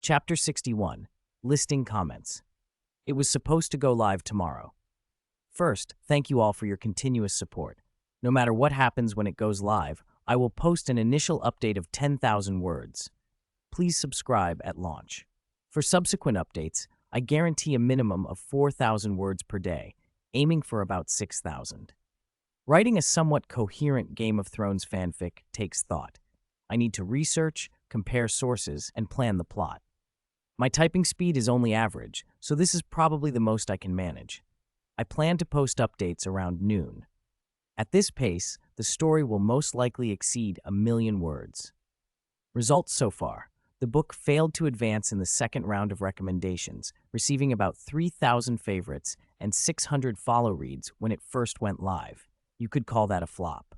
Chapter 61. Listing Comments. It was supposed to go live tomorrow. First, thank you all for your continuous support. No matter what happens when it goes live, I will post an initial update of 10,000 words. Please subscribe at launch. For subsequent updates, I guarantee a minimum of 4,000 words per day, aiming for about 6,000. Writing a somewhat coherent Game of Thrones fanfic takes thought. I need to research, compare sources, and plan the plot. My typing speed is only average, so this is probably the most I can manage. I plan to post updates around noon. At this pace, the story will most likely exceed 1,000,000 words. Results so far. The book failed to advance in the second round of recommendations, receiving about 3,000 favorites and 600 follow reads when it first went live. You could call that a flop.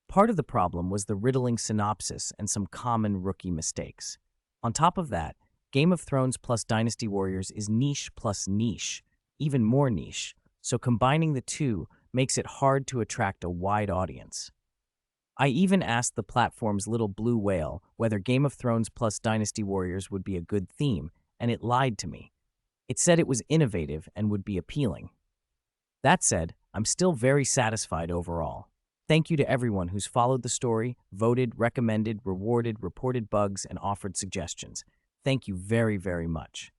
Part of the problem was the riddling synopsis and some common rookie mistakes. On top of that, Game of Thrones plus Dynasty Warriors is niche plus niche, even more niche, so combining the two makes it hard to attract a wide audience. I even asked the platform's little blue whale whether Game of Thrones plus Dynasty Warriors would be a good theme, and it lied to me. It said it was innovative and would be appealing. That said, I'm still very satisfied overall. Thank you to everyone who's followed the story, voted, recommended, rewarded, reported bugs, and offered suggestions. Thank you very, very much.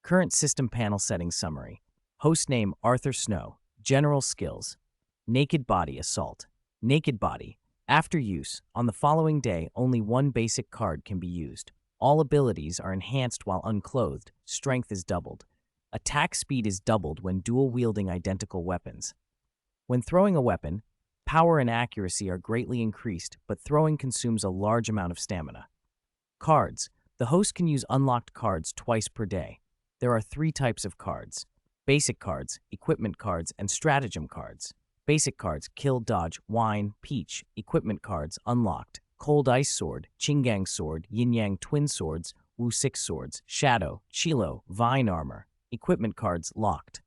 Current System Panel Settings Summary. Host name Arthur Snow. General Skills. Naked Body Assault. Naked Body. After use, on the following day, only one basic card can be used. All abilities are enhanced while unclothed. Strength is doubled. Attack speed is doubled when dual-wielding identical weapons. When throwing a weapon, power and accuracy are greatly increased, but throwing consumes a large amount of stamina. Cards. The host can use unlocked cards twice per day. There are 3 types of cards: basic cards, equipment cards, and stratagem cards. Basic cards: Kill, Dodge, Wine, Peach. Equipment cards: Unlocked, Cold Ice Sword, Chingang Sword, Yin Yang Twin Swords, Wu 6 Swords, Shadow, Chilo, Vine Armor. Equipment cards: Locked.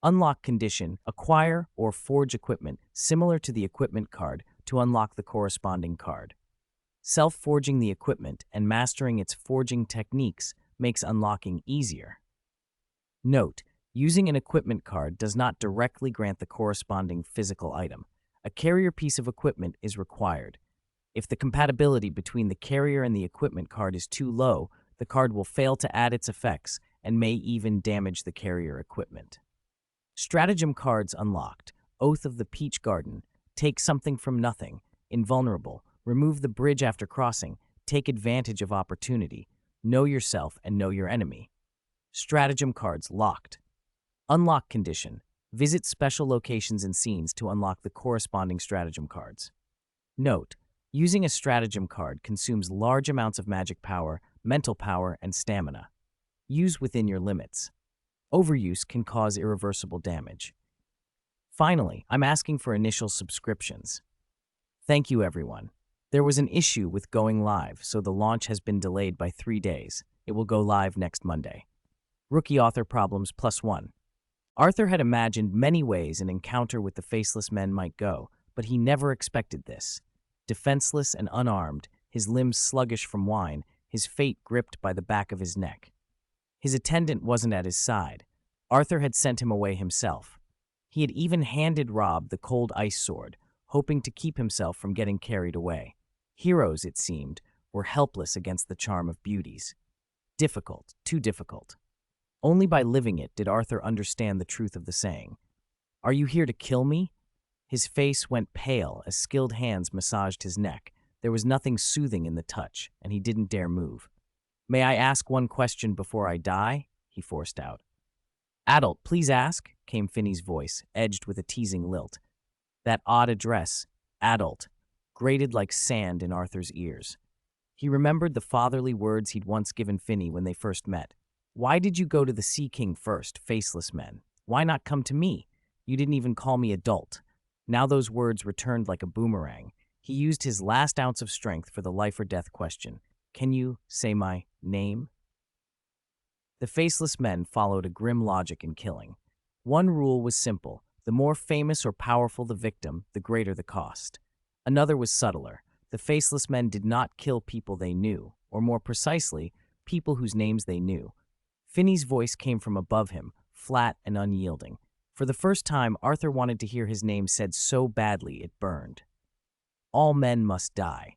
Unlock condition: acquire or forge equipment similar to the equipment card to unlock the corresponding card. Self-forging the equipment and mastering its forging techniques makes unlocking easier. Note: using an equipment card does not directly grant the corresponding physical item. A carrier piece of equipment is required. If the compatibility between the carrier and the equipment card is too low, the card will fail to add its effects and may even damage the carrier equipment. Stratagem cards unlocked. Oath of the Peach Garden. Take something from nothing. Invulnerable. Remove the bridge after crossing. Take advantage of opportunity. Know yourself and know your enemy. Stratagem cards locked. Unlock condition. Visit special locations and scenes to unlock the corresponding stratagem cards. Note: using a stratagem card consumes large amounts of magic power, mental power, and stamina. Use within your limits. Overuse can cause irreversible damage. Finally, I'm asking for initial subscriptions. Thank you, everyone. There was an issue with going live, so the launch has been delayed by 3 days. It will go live next Monday. Rookie author problems +1. Arthur had imagined many ways an encounter with the Faceless Men might go, but he never expected this. Defenseless and unarmed, his limbs sluggish from wine, his fate gripped by the back of his neck. His attendant wasn't at his side. Arthur had sent him away himself. He had even handed Robb the Cold Ice Sword, hoping to keep himself from getting carried away. Heroes, it seemed, were helpless against the charm of beauties. Difficult, too difficult. Only by living it did Arthur understand the truth of the saying. "Are you here to kill me?" His face went pale as skilled hands massaged his neck. There was nothing soothing in the touch, and he didn't dare move. "May I ask one question before I die?" he forced out. "Adult, please ask," came Finney's voice, edged with a teasing lilt. That odd address, adult, grated like sand in Arthur's ears. He remembered the fatherly words he'd once given Finney when they first met. "Why did you go to the Sea King first, Faceless Men? Why not come to me? You didn't even call me adult." Now those words returned like a boomerang. He used his last ounce of strength for the life or death question. "Can you say my name?" The Faceless Men followed a grim logic in killing. One rule was simple: the more famous or powerful the victim, the greater the cost. Another was subtler. The Faceless Men did not kill people they knew, or more precisely, people whose names they knew. Finney's voice came from above him, flat and unyielding. For the first time, Arthur wanted to hear his name said so badly it burned. All men must die.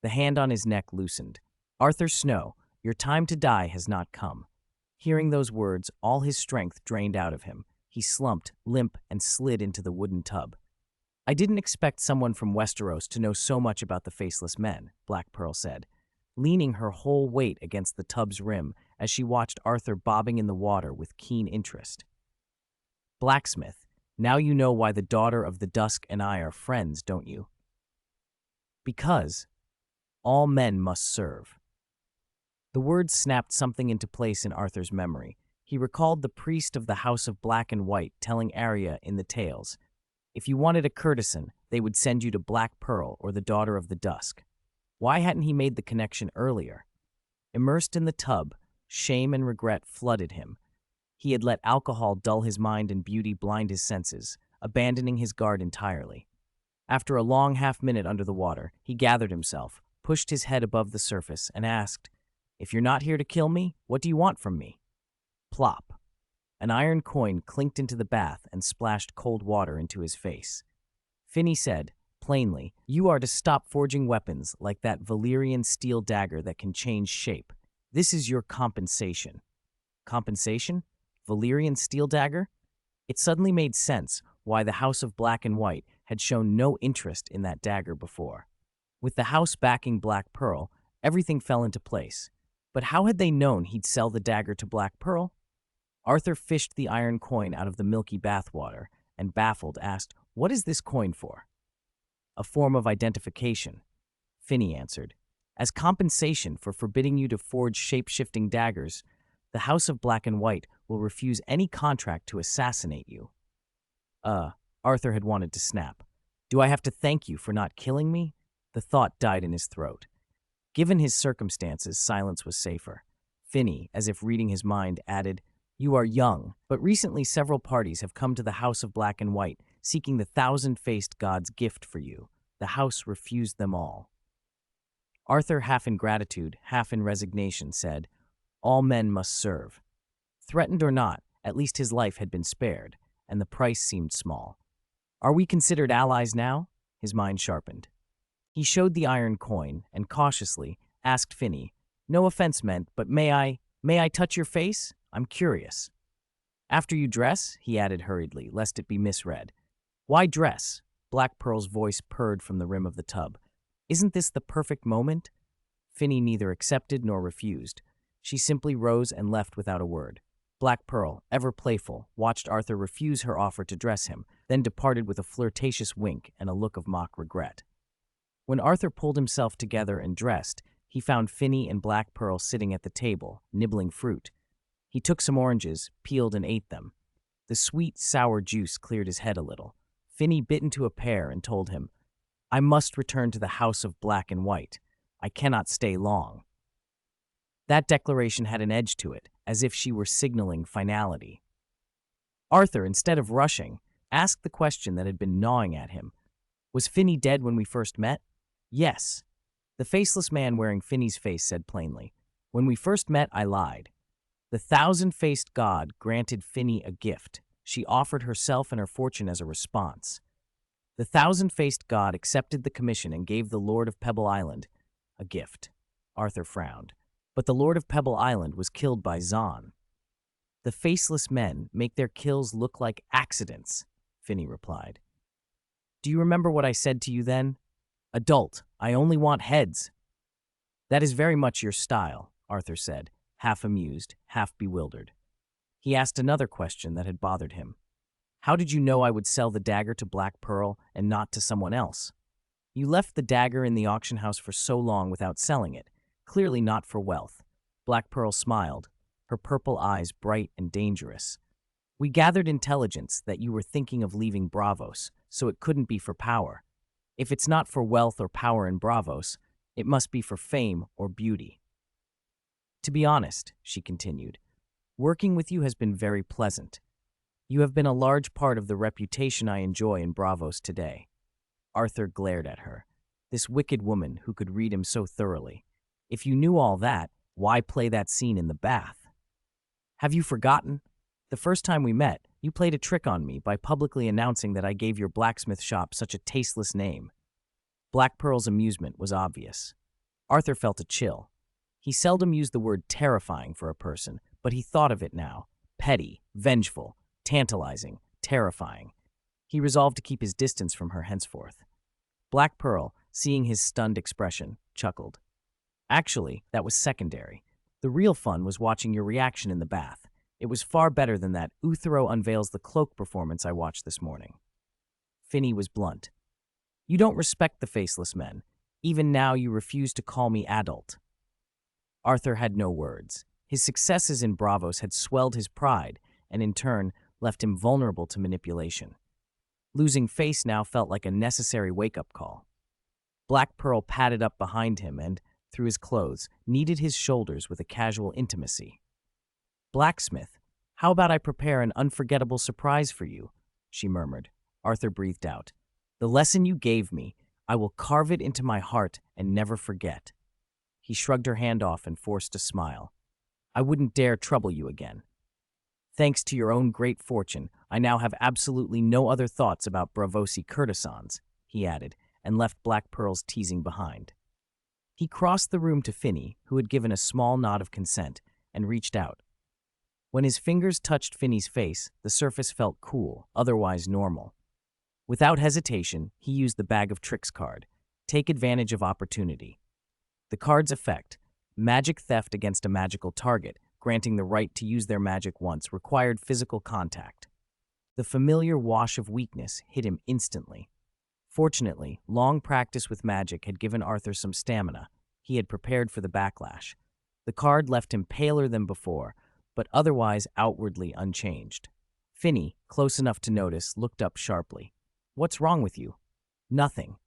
The hand on his neck loosened. Arthur Snow, your time to die has not come. Hearing those words, all his strength drained out of him. He slumped, limp, and slid into the wooden tub. I didn't expect someone from Westeros to know so much about the Faceless Men, Black Pearl said, leaning her whole weight against the tub's rim as she watched Arthur bobbing in the water with keen interest. Blacksmith, now you know why the daughter of the dusk and I are friends, don't you? Because all men must serve. The words snapped something into place in Arthur's memory. He recalled the priest of the House of Black and White telling Arya in the tales, if you wanted a courtesan, they would send you to Black Pearl or the daughter of the dusk. Why hadn't he made the connection earlier? Immersed in the tub, shame and regret flooded him. He had let alcohol dull his mind and beauty blind his senses, abandoning his guard entirely. After a long half-minute under the water, he gathered himself, pushed his head above the surface, and asked, if you're not here to kill me, what do you want from me? Plop. An iron coin clinked into the bath and splashed cold water into his face. Finney said, plainly, you are to stop forging weapons like that Valyrian steel dagger that can change shape. This is your compensation. Compensation? Valyrian steel dagger? It suddenly made sense why the House of Black and White had shown no interest in that dagger before. With the house backing Black Pearl, everything fell into place. But how had they known he'd sell the dagger to Black Pearl? Arthur fished the iron coin out of the milky bathwater and, baffled, asked, what is this coin for? A form of identification, Finney answered. As compensation for forbidding you to forge shape-shifting daggers, the House of Black and White will refuse any contract to assassinate you. Arthur had wanted to snap. Do I have to thank you for not killing me? The thought died in his throat. Given his circumstances, silence was safer. Finney, as if reading his mind, added, you are young, but recently several parties have come to the House of Black and White, seeking the thousand-faced god's gift for you. The house refused them all. Arthur, half in gratitude, half in resignation, said, all men must serve. Threatened or not, at least his life had been spared, and the price seemed small. Are we considered allies now? His mind sharpened. He showed the iron coin and cautiously asked Finney, no offense meant, but may I touch your face? I'm curious. After you dress, he added hurriedly, lest it be misread. Why dress? Black Pearl's voice purred from the rim of the tub. Isn't this the perfect moment? Finney neither accepted nor refused. She simply rose and left without a word. Black Pearl, ever playful, watched Arthur refuse her offer to dress him, then departed with a flirtatious wink and a look of mock regret. When Arthur pulled himself together and dressed, he found Finney and Black Pearl sitting at the table, nibbling fruit. He took some oranges, peeled and ate them. The sweet, sour juice cleared his head a little. Finney bit into a pear and told him, I must return to the House of Black and White. I cannot stay long. That declaration had an edge to it, as if she were signaling finality. Arthur, instead of rushing, asked the question that had been gnawing at him. Was Finney dead when we first met? Yes. The faceless man wearing Finney's face said plainly. When we first met, I lied. The thousand-faced god granted Finney a gift. She offered herself and her fortune as a response. The thousand-faced god accepted the commission and gave the Lord of Pebble Island a gift. Arthur frowned. But the Lord of Pebble Island was killed by Zahn. The faceless men make their kills look like accidents, Finney replied. Do you remember what I said to you then? Adult, I only want heads. That is very much your style, Arthur said, half amused, half bewildered. He asked another question that had bothered him. How did you know I would sell the dagger to Black Pearl and not to someone else? You left the dagger in the auction house for so long without selling it, clearly not for wealth. Black Pearl smiled, her purple eyes bright and dangerous. We gathered intelligence that you were thinking of leaving Braavos, so it couldn't be for power. If it's not for wealth or power in Braavos, it must be for fame or beauty. To be honest, she continued, working with you has been very pleasant. You have been a large part of the reputation I enjoy in Braavos today. Arthur glared at her. This wicked woman who could read him so thoroughly. If you knew all that, Why play that scene in the bath? Have you forgotten? The first time we met, you played a trick on me by publicly announcing that I gave your blacksmith shop such a tasteless name. Black Pearl's amusement was obvious. Arthur felt a chill. He seldom used the word terrifying for a person, but he thought of it now. Petty, vengeful, tantalizing, terrifying. He resolved to keep his distance from her henceforth. Black Pearl, seeing his stunned expression, chuckled. Actually, that was secondary. The real fun was watching your reaction in the bath. It was far better than that Uthero unveils the cloak performance I watched this morning. Finney was blunt. You don't respect the faceless men. Even now you refuse to call me adult. Arthur had no words. His successes in Bravos had swelled his pride and, in turn, left him vulnerable to manipulation. Losing face now felt like a necessary wake-up call. Black Pearl padded up behind him and, through his clothes, kneaded his shoulders with a casual intimacy. Blacksmith, how about I prepare an unforgettable surprise for you? She murmured. Arthur breathed out. The lesson you gave me, I will carve it into my heart and never forget. He shrugged her hand off and forced a smile. I wouldn't dare trouble you again. Thanks to your own great fortune, I now have absolutely no other thoughts about Bravosi courtesans, he added, and left Black Pearl's teasing behind. He crossed the room to Finney, who had given a small nod of consent, and reached out. When his fingers touched Finney's face, the surface felt cool, otherwise normal. Without hesitation, he used the Bag of Tricks card. Take advantage of opportunity. The card's effect, magic theft against a magical target, granting the right to use their magic once, required physical contact. The familiar wash of weakness hit him instantly. Fortunately, long practice with magic had given Arthur some stamina. He had prepared for the backlash. The card left him paler than before, but otherwise outwardly unchanged. Finney, close enough to notice, looked up sharply. What's wrong with you? Nothing.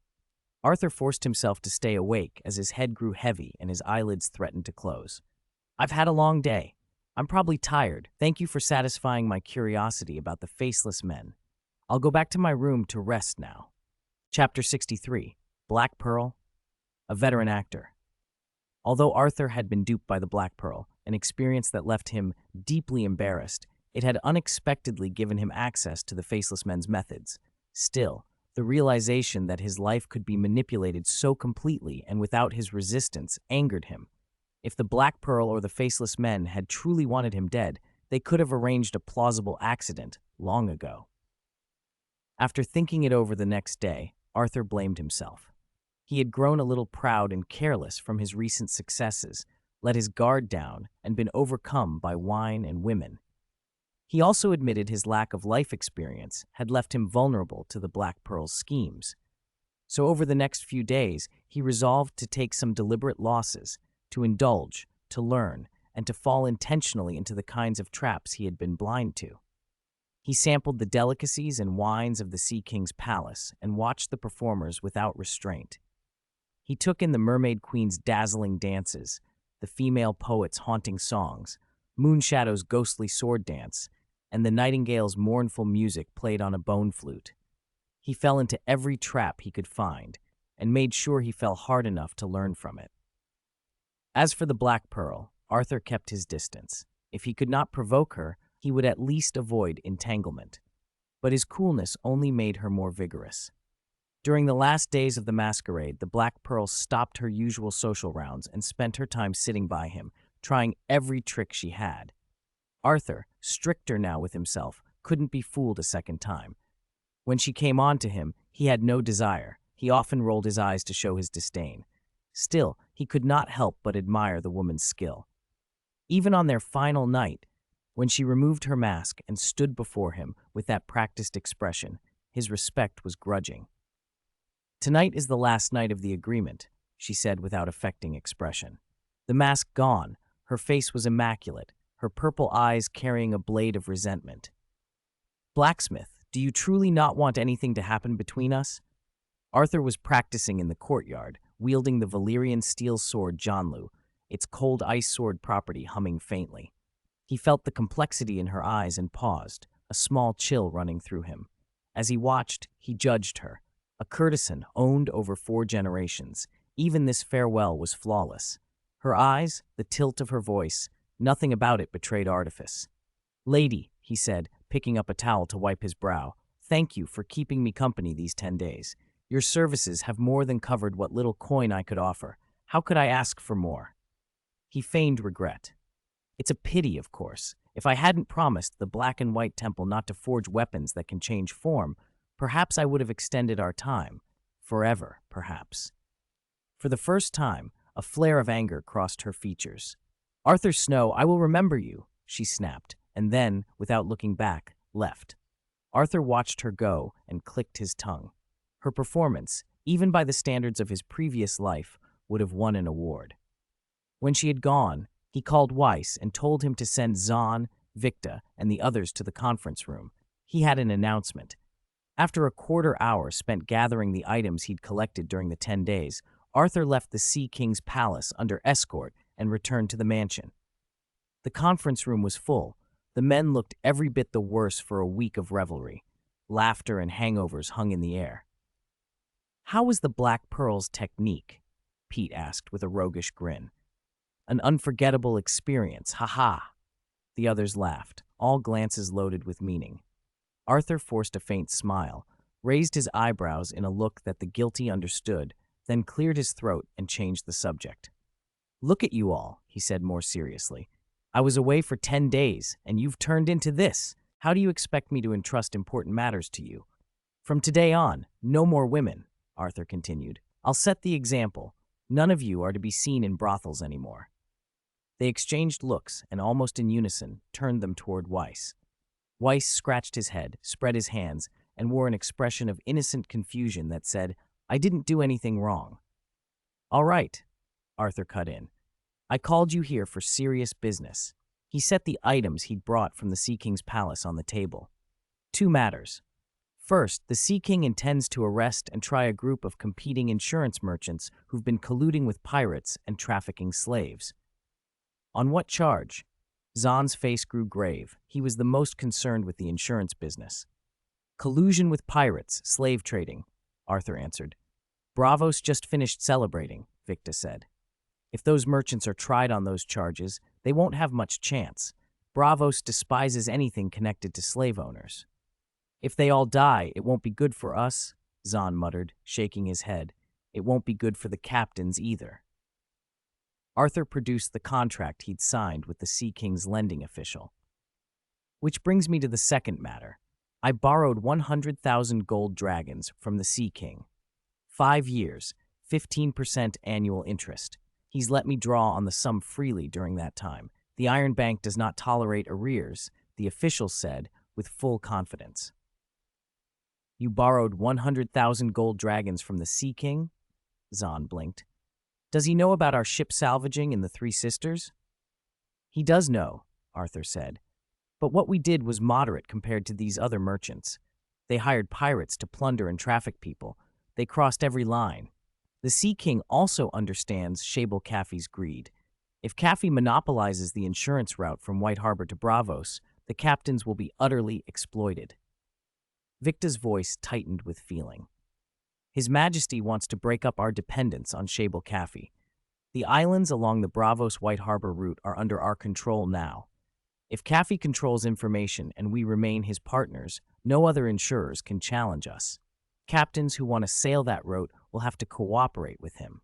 Arthur forced himself to stay awake as his head grew heavy and his eyelids threatened to close. I've had a long day. I'm probably tired. Thank you for satisfying my curiosity about the faceless men. I'll go back to my room to rest now. Chapter 63. Black Pearl. A veteran actor. Although Arthur had been duped by the Black Pearl, an experience that left him deeply embarrassed, it had unexpectedly given him access to the faceless men's methods. Still, the realization that his life could be manipulated so completely and without his resistance angered him. If the Black Pearl or the faceless men had truly wanted him dead, they could have arranged a plausible accident long ago. After thinking it over the next day, Arthur blamed himself. He had grown a little proud and careless from his recent successes, let his guard down, and been overcome by wine and women. He also admitted his lack of life experience had left him vulnerable to the Black Pearl's schemes. So over the next few days, he resolved to take some deliberate losses, to indulge, to learn, and to fall intentionally into the kinds of traps he had been blind to. He sampled the delicacies and wines of the Sea King's palace and watched the performers without restraint. He took in the Mermaid Queen's dazzling dances, the female poet's haunting songs, Moonshadow's ghostly sword dance, and the nightingale's mournful music played on a bone flute. He fell into every trap he could find, and made sure he fell hard enough to learn from it. As for the Black Pearl, Arthur kept his distance. If he could not provoke her, he would at least avoid entanglement. But his coolness only made her more vigorous. During the last days of the masquerade, the Black Pearl stopped her usual social rounds and spent her time sitting by him, trying every trick she had. Arthur, stricter now with himself, couldn't be fooled a second time. When she came on to him, he had no desire. He often rolled his eyes to show his disdain. Still, he could not help but admire the woman's skill. Even on their final night, when she removed her mask and stood before him with that practiced expression, his respect was grudging. Tonight is the last night of the agreement, she said without affecting expression. The mask gone, her face was immaculate, her purple eyes carrying a blade of resentment. Blacksmith, do you truly not want anything to happen between us? Arthur was practicing in the courtyard, wielding the Valyrian steel sword Jonlu, its cold ice sword property humming faintly. He felt the complexity in her eyes and paused, a small chill running through him. As he watched, he judged her. A courtesan owned over 4 generations, even this farewell was flawless. Her eyes, the tilt of her voice, nothing about it betrayed artifice. "Lady," he said, picking up a towel to wipe his brow, "thank you for keeping me company these 10 days. Your services have more than covered what little coin I could offer. How could I ask for more?" He feigned regret. "It's a pity, of course. If I hadn't promised the Black and White Temple not to forge weapons that can change form, perhaps I would have extended our time. Forever, perhaps." For the first time, a flare of anger crossed her features. "Arthur Snow, I will remember you," she snapped, and then, without looking back, left. Arthur watched her go and clicked his tongue. Her performance, even by the standards of his previous life, would have won an award. When she had gone, he called Weiss and told him to send Zahn, Victa, and the others to the conference room. He had an announcement. After a quarter-hour spent gathering the items he'd collected during the 10 days, Arthur left the Sea King's palace under escort and returned to the mansion. The conference room was full. The men looked every bit the worse for a week of revelry. Laughter and hangovers hung in the air. "How was the Black Pearl's technique?" Pete asked with a roguish grin. "An unforgettable experience, ha-ha." The others laughed, all glances loaded with meaning. Arthur forced a faint smile, raised his eyebrows in a look that the guilty understood, then cleared his throat and changed the subject. "Look at you all," he said more seriously. "I was away for 10 days, and you've turned into this. How do you expect me to entrust important matters to you? From today on, no more women," Arthur continued. "I'll set the example. None of you are to be seen in brothels anymore." They exchanged looks and, almost in unison, turned them toward Weiss. Weiss scratched his head, spread his hands, and wore an expression of innocent confusion that said, "I didn't do anything wrong." "All right," Arthur cut in. "I called you here for serious business." He set the items he'd brought from the Sea King's palace on the table. "Two matters. First, the Sea King intends to arrest and try a group of competing insurance merchants who've been colluding with pirates and trafficking slaves." "On what charge?" Zahn's face grew grave. He was the most concerned with the insurance business. "Collusion with pirates, slave trading," Arthur answered. "Braavos just finished celebrating," Victa said. "If those merchants are tried on those charges, they won't have much chance. Braavos despises anything connected to slave owners." "If they all die, it won't be good for us," Zahn muttered, shaking his head. "It won't be good for the captains either." Arthur produced the contract he'd signed with the Sea King's lending official. "Which brings me to the second matter. I borrowed 100,000 gold dragons from the Sea King. 5 years, 15% annual interest. He's let me draw on the sum freely during that time. The Iron Bank does not tolerate arrears," the official said with full confidence. "You borrowed 100,000 gold dragons from the Sea King?" Zahn blinked. "Does he know about our ship salvaging in the Three Sisters?" "He does know," Arthur said. "But what we did was moderate compared to these other merchants. They hired pirates to plunder and traffic people. They crossed every line. The Sea King also understands Shable Caffey's greed. If Caffey monopolizes the insurance route from White Harbor to Braavos, the captains will be utterly exploited." Victa's voice tightened with feeling. "His Majesty wants to break up our dependence on Shable Caffey. The islands along the Braavos-White Harbor route are under our control now. If Caffey controls information and we remain his partners, no other insurers can challenge us. Captains who want to sail that route will have to cooperate with him."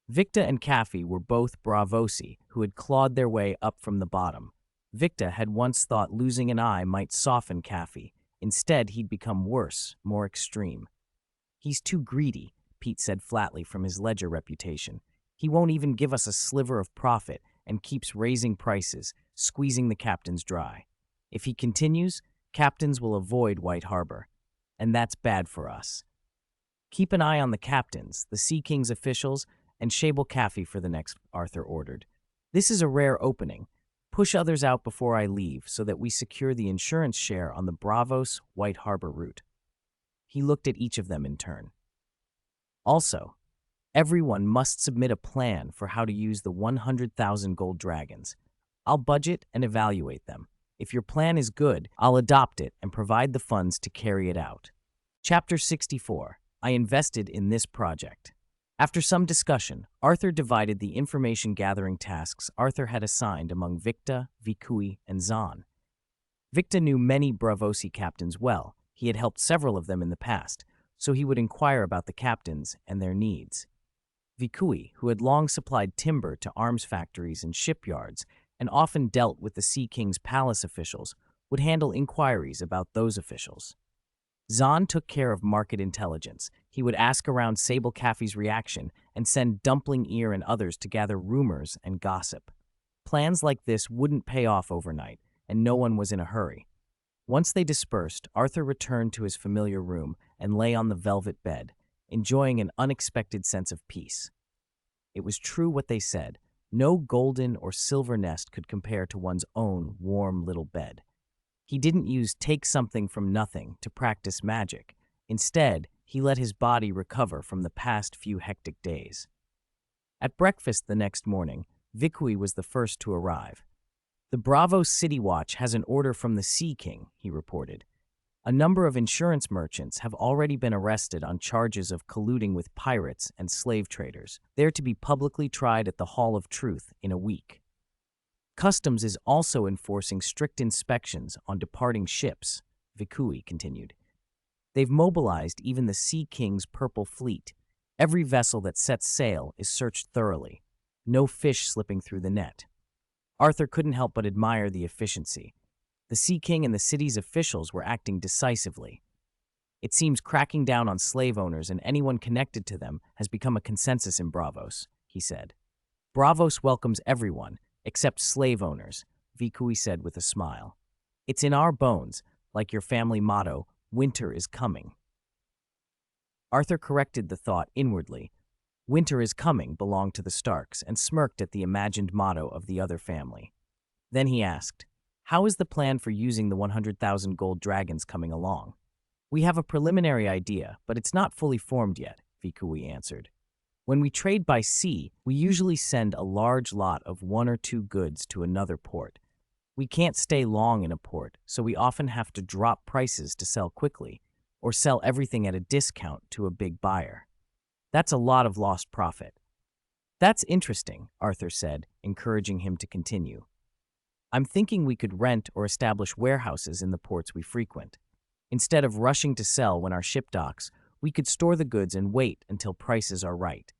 Victa and Caffey were both Braavosi who had clawed their way up from the bottom. Victa had once thought losing an eye might soften Caffey. Instead, he'd become worse, more extreme. "He's too greedy," Pete said flatly from his ledger reputation. "He won't even give us a sliver of profit and keeps raising prices, squeezing the captains dry. If he continues, captains will avoid White Harbor, and that's bad for us. Keep an eye on the captains, the Sea King's officials, and Shable Caffey for the next," Arthur ordered. "This is a rare opening. Push others out before I leave so that we secure the insurance share on the Braavos-White Harbor route." He looked at each of them in turn. "Also, everyone must submit a plan for how to use the 100,000 gold dragons. I'll budget and evaluate them. If your plan is good, I'll adopt it and provide the funds to carry it out." Chapter 64. I invested in this project. After some discussion, Arthur divided the information-gathering tasks Arthur had assigned among Victa, Vikui, and Zahn. Victa knew many Bravosi captains well. He had helped several of them in the past, so he would inquire about the captains and their needs. Vikui, who had long supplied timber to arms factories and shipyards and often dealt with the Sea King's palace officials, would handle inquiries about those officials. Zahn took care of market intelligence. He would ask around Sable Caffey's reaction and send Dumpling Ear and others to gather rumors and gossip. Plans like this wouldn't pay off overnight, and no one was in a hurry. Once they dispersed, Arthur returned to his familiar room and lay on the velvet bed, enjoying an unexpected sense of peace. It was true what they said. No golden or silver nest could compare to one's own warm little bed. He didn't use take something from nothing to practice magic. Instead, he let his body recover from the past few hectic days. At breakfast the next morning, Vikui was the first to arrive. "The Bravo City Watch has an order from the Sea King," he reported. "A number of insurance merchants have already been arrested on charges of colluding with pirates and slave traders. They're to be publicly tried at the Hall of Truth in a week. Customs is also enforcing strict inspections on departing ships," Vikui continued. "They've mobilized even the Sea King's Purple Fleet. Every vessel that sets sail is searched thoroughly. No fish slipping through the net." Arthur couldn't help but admire the efficiency. The Sea King and the city's officials were acting decisively. "It seems cracking down on slave owners and anyone connected to them has become a consensus in Bravos," he said. "Bravos welcomes everyone, except slave owners," Vikui said with a smile. "It's in our bones, like your family motto, 'Winter is coming.'" Arthur corrected the thought inwardly. "Winter is coming" belonged to the Starks, and smirked at the imagined motto of the other family. Then he asked, "How is the plan for using the 100,000 gold dragons coming along?" "We have a preliminary idea, but it's not fully formed yet," Vikui answered. "When we trade by sea, we usually send a large lot of one or two goods to another port. We can't stay long in a port, so we often have to drop prices to sell quickly, or sell everything at a discount to a big buyer. That's a lot of lost profit." "That's interesting," Arthur said, encouraging him to continue. "I'm thinking we could rent or establish warehouses in the ports we frequent. Instead of rushing to sell when our ship docks, we could store the goods and wait until prices are right."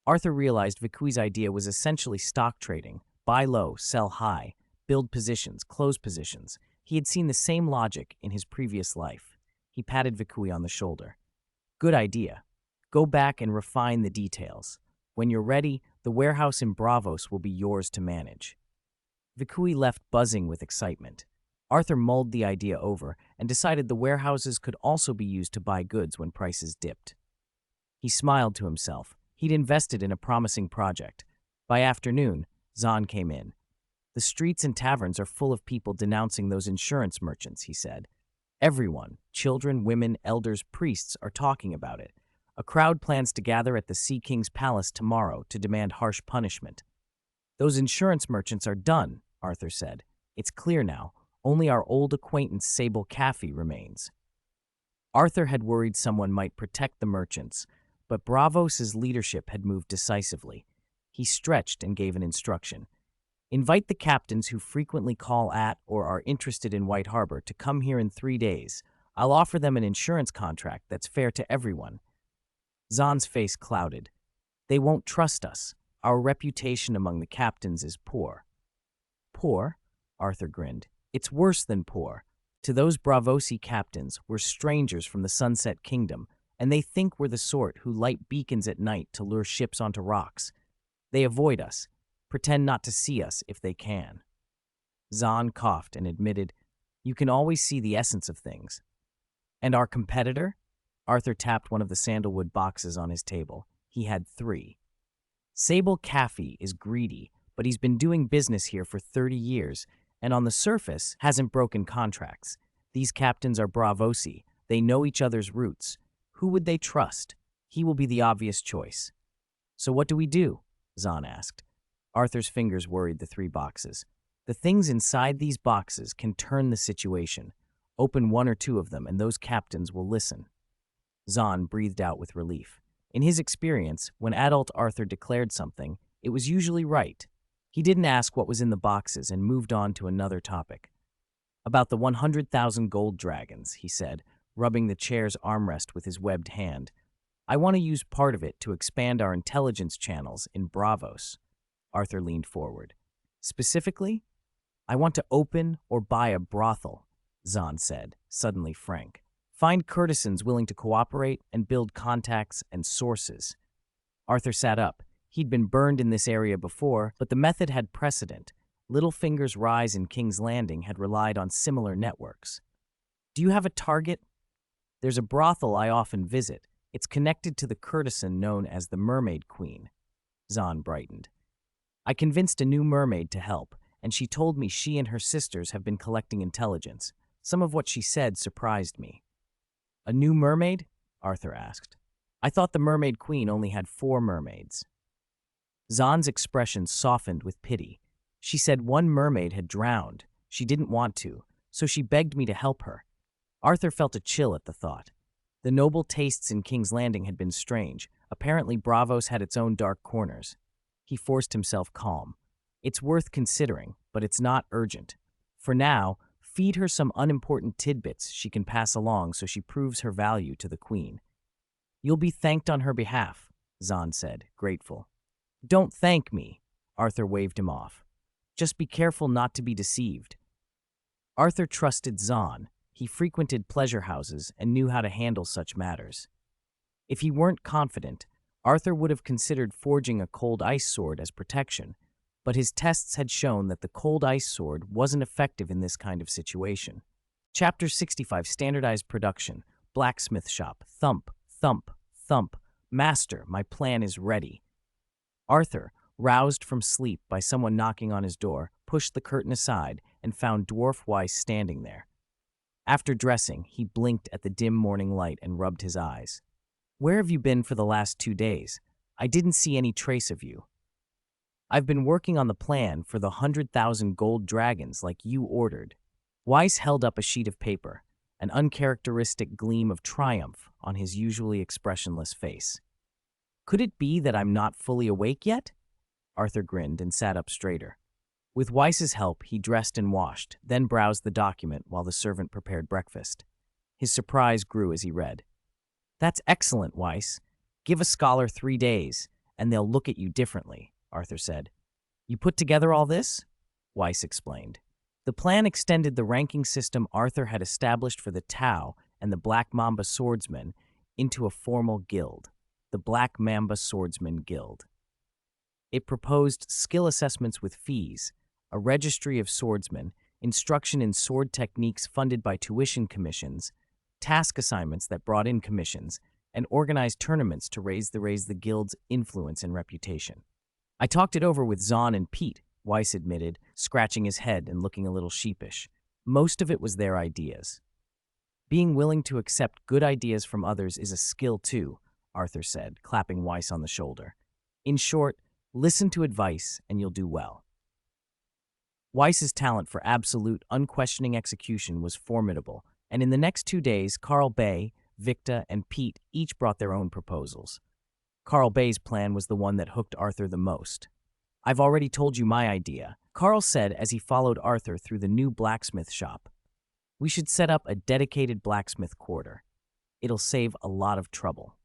Arthur realized Vikui's idea was essentially stock trading: buy low, sell high, build positions, close positions. He had seen the same logic in his previous life. He patted Vikui on the shoulder. "Good idea. Go back and refine the details. When you're ready, the warehouse in Bravos will be yours to manage." Vikui left buzzing with excitement. Arthur mulled the idea over and decided the warehouses could also be used to buy goods when prices dipped. He smiled to himself. He'd invested in a promising project. By afternoon, Zahn came in. "The streets and taverns are full of people denouncing those insurance merchants," he said. "Everyone, children, women, elders, priests, are talking about it. A crowd plans to gather at the Sea King's palace tomorrow to demand harsh punishment." "Those insurance merchants are done," Arthur said. "It's clear now. Only our old acquaintance Sable Caffey remains." Arthur had worried someone might protect the merchants, but Bravos' leadership had moved decisively. He stretched and gave an instruction. "Invite the captains who frequently call at or are interested in White Harbor to come here in 3 days. I'll offer them an insurance contract that's fair to everyone." Zahn's face clouded. "They won't trust us. Our reputation among the captains is poor." "Poor?" Arthur grinned. "It's worse than poor. To those Bravosi captains, we're strangers from the Sunset Kingdom, and they think we're the sort who light beacons at night to lure ships onto rocks. They avoid us, pretend not to see us if they can." Zahn coughed and admitted, "You can always see the essence of things." "And our competitor?" Arthur tapped one of the sandalwood boxes on his table. He had 3. "Sable Caffey is greedy, but he's been doing business here for 30 years, and on the surface hasn't broken contracts. These captains are Bravosi. They know each other's roots. Who would they trust? He will be the obvious choice." "So what do we do?" Zahn asked. Arthur's fingers worried the 3 boxes. "The things inside these boxes can turn the situation. Open 1 or 2 of them, and those captains will listen." Zahn breathed out with relief. In his experience, when adult Arthur declared something, it was usually right. He didn't ask what was in the boxes and moved on to another topic. About the 100,000 gold dragons, he said, rubbing the chair's armrest with his webbed hand. I want to use part of it to expand our intelligence channels in Bravos. Arthur leaned forward. Specifically, I want to open or buy a brothel, Zahn said, suddenly frank. Find courtesans willing to cooperate and build contacts and sources. Arthur sat up. He'd been burned in this area before, but the method had precedent. Littlefinger's rise in King's Landing had relied on similar networks. Do you have a target? There's a brothel I often visit. It's connected to the courtesan known as the Mermaid Queen. Zahn brightened. I convinced a new mermaid to help, and she told me she and her sisters have been collecting intelligence. Some of what she said surprised me. A new mermaid? Arthur asked. I thought the Mermaid Queen only had 4 mermaids. Zahn's expression softened with pity. She said one mermaid had drowned. She didn't want to, so she begged me to help her. Arthur felt a chill at the thought. The noble tastes in King's Landing had been strange. Apparently Bravos had its own dark corners. He forced himself calm. It's worth considering, but it's not urgent. For now, feed her some unimportant tidbits she can pass along so she proves her value to the Queen. You'll be thanked on her behalf, Zahn said, grateful. Don't thank me, Arthur waved him off. Just be careful not to be deceived. Arthur trusted Zahn. He frequented pleasure houses and knew how to handle such matters. If he weren't confident, Arthur would have considered forging a cold ice sword as protection, but his tests had shown that the cold ice sword wasn't effective in this kind of situation. Chapter 65, Standardized Production, Blacksmith Shop, thump, thump, thump. Master, my plan is ready. Arthur, roused from sleep by someone knocking on his door, pushed the curtain aside and found Dwarf Weiss standing there. After dressing, he blinked at the dim morning light and rubbed his eyes. Where have you been for the last 2 days? I didn't see any trace of you. I've been working on the plan for the 100,000 gold dragons like you ordered. Weiss held up a sheet of paper, an uncharacteristic gleam of triumph on his usually expressionless face. Could it be that I'm not fully awake yet? Arthur grinned and sat up straighter. With Weiss's help, he dressed and washed, then browsed the document while the servant prepared breakfast. His surprise grew as he read. That's excellent, Weiss. Give a scholar 3 days, and they'll look at you differently, Arthur said. You put together all this? Weiss explained. The plan extended the ranking system Arthur had established for the Tau and the Black Mamba Swordsmen into a formal guild, the Black Mamba Swordsman Guild. It proposed skill assessments with fees, a registry of swordsmen, instruction in sword techniques funded by tuition commissions, task assignments that brought in commissions, and organized tournaments to raise the guild's influence and reputation. I talked it over with Zahn and Pete, Weiss admitted, scratching his head and looking a little sheepish. Most of it was their ideas. Being willing to accept good ideas from others is a skill too, Arthur said, clapping Weiss on the shoulder. In short, listen to advice and you'll do well. Weiss's talent for absolute, unquestioning execution was formidable, and in the next 2 days, Carl Bay, Victa, and Pete each brought their own proposals. Carl Bay's plan was the one that hooked Arthur the most. I've already told you my idea, Carl said as he followed Arthur through the new blacksmith shop. We should set up a dedicated blacksmith quarter. It'll save a lot of trouble.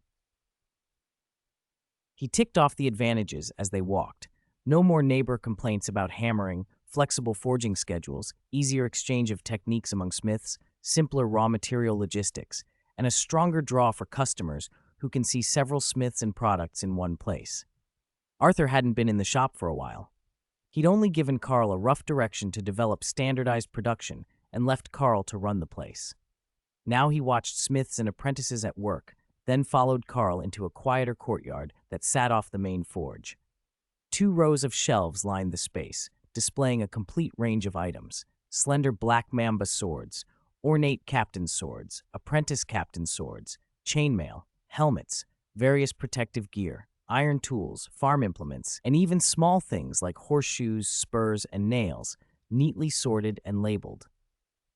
He ticked off the advantages as they walked. No more neighbor complaints about hammering, flexible forging schedules, easier exchange of techniques among smiths, simpler raw material logistics, and a stronger draw for customers who can see several smiths and products in one place. Arthur hadn't been in the shop for a while. He'd only given Carl a rough direction to develop standardized production and left Carl to run the place. Now he watched smiths and apprentices at work, then followed Carl into a quieter courtyard that sat off the main forge. 2 rows of shelves lined the space, displaying a complete range of items: slender black mamba swords, ornate captain swords, apprentice captain swords, chainmail, helmets, various protective gear, iron tools, farm implements, and even small things like horseshoes, spurs, and nails, neatly sorted and labeled.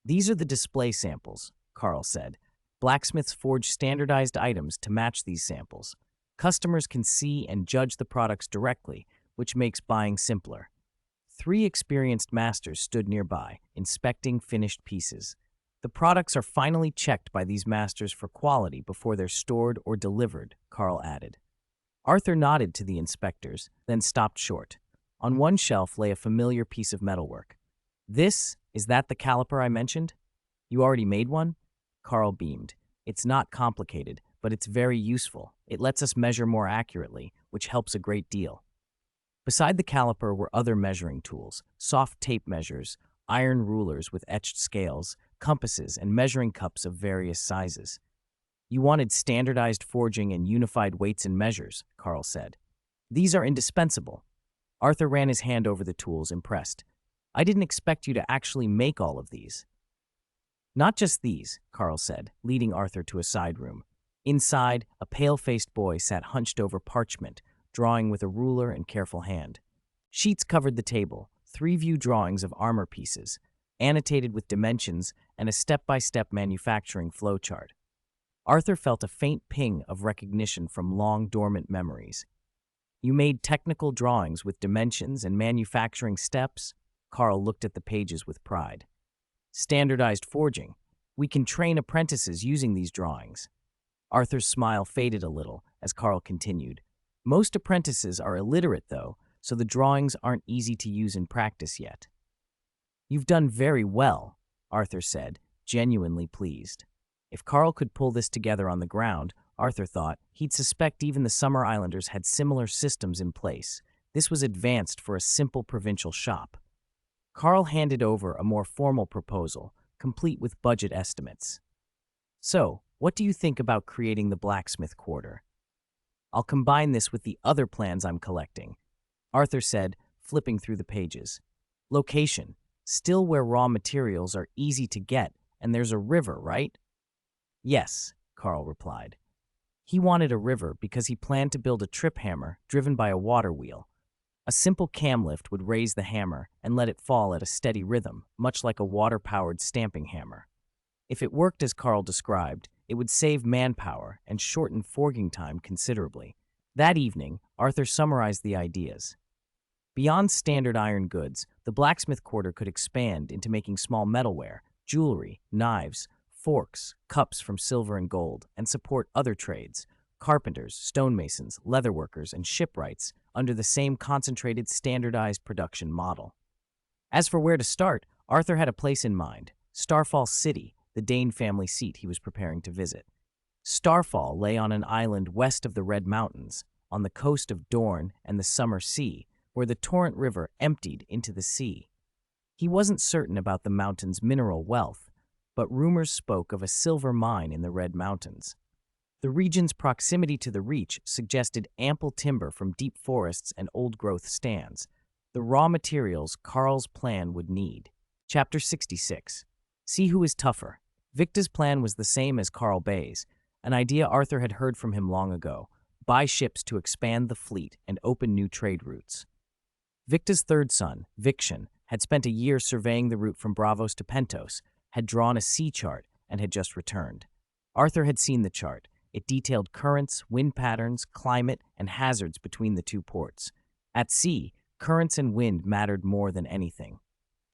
These are the display samples, Carl said. Blacksmiths forge standardized items to match these samples. Customers can see and judge the products directly, which makes buying simpler. 3 experienced masters stood nearby, inspecting finished pieces. The products are finally checked by these masters for quality before they're stored or delivered, Carl added. Arthur nodded to the inspectors, then stopped short. On one shelf lay a familiar piece of metalwork. Is that the caliper I mentioned? You already made one? Carl beamed. It's not complicated, but it's very useful. It lets us measure more accurately, which helps a great deal. Beside the caliper were other measuring tools, soft tape measures, iron rulers with etched scales, compasses, and measuring cups of various sizes. You wanted standardized forging and unified weights and measures, Carl said. These are indispensable. Arthur ran his hand over the tools, impressed. I didn't expect you to actually make all of these. Not just these, Carl said, leading Arthur to a side room. Inside, a pale-faced boy sat hunched over parchment, drawing with a ruler and careful hand. Sheets covered the table, 3-view drawings of armor pieces, annotated with dimensions and a step-by-step manufacturing flowchart. Arthur felt a faint ping of recognition from long dormant memories. You made technical drawings with dimensions and manufacturing steps? Carl looked at the pages with pride. Standardized forging. We can train apprentices using these drawings. Arthur's smile faded a little as Carl continued. Most apprentices are illiterate, though, so the drawings aren't easy to use in practice yet. You've done very well, Arthur said, genuinely pleased. If Carl could pull this together on the ground, Arthur thought, he'd suspect even the Summer Islanders had similar systems in place. This was advanced for a simple provincial shop. Carl handed over a more formal proposal, complete with budget estimates. So, what do you think about creating the blacksmith quarter? I'll combine this with the other plans I'm collecting, Arthur said, flipping through the pages. Location, still where raw materials are easy to get, and there's a river, right? Yes, Carl replied. He wanted a river because he planned to build a trip hammer driven by a water wheel. A simple cam lift would raise the hammer and let it fall at a steady rhythm, much like a water-powered stamping hammer. If it worked as Carl described, it would save manpower and shorten forging time considerably. That evening, Arthur summarized the ideas. Beyond standard iron goods, the blacksmith quarter could expand into making small metalware, jewelry, knives, forks, cups from silver and gold, and support other trades, carpenters, stonemasons, leatherworkers, and shipwrights under the same concentrated, standardized production model. As for where to start, Arthur had a place in mind, Starfall City, the Dane family seat he was preparing to visit. Starfall lay on an island west of the Red Mountains, on the coast of Dorne and the Summer Sea, where the Torrent River emptied into the sea. He wasn't certain about the mountain's mineral wealth, but rumors spoke of a silver mine in the Red Mountains. The region's proximity to the Reach suggested ample timber from deep forests and old-growth stands, the raw materials Carl's plan would need. Chapter 66. See who is tougher. Victa's plan was the same as Carl Bay's, an idea Arthur had heard from him long ago: buy ships to expand the fleet and open new trade routes. Victa's third son, Viction, had spent a year surveying the route from Bravos to Pentos, had drawn a sea chart, and had just returned. Arthur had seen the chart. It detailed currents, wind patterns, climate, and hazards between the two ports. At sea, currents and wind mattered more than anything.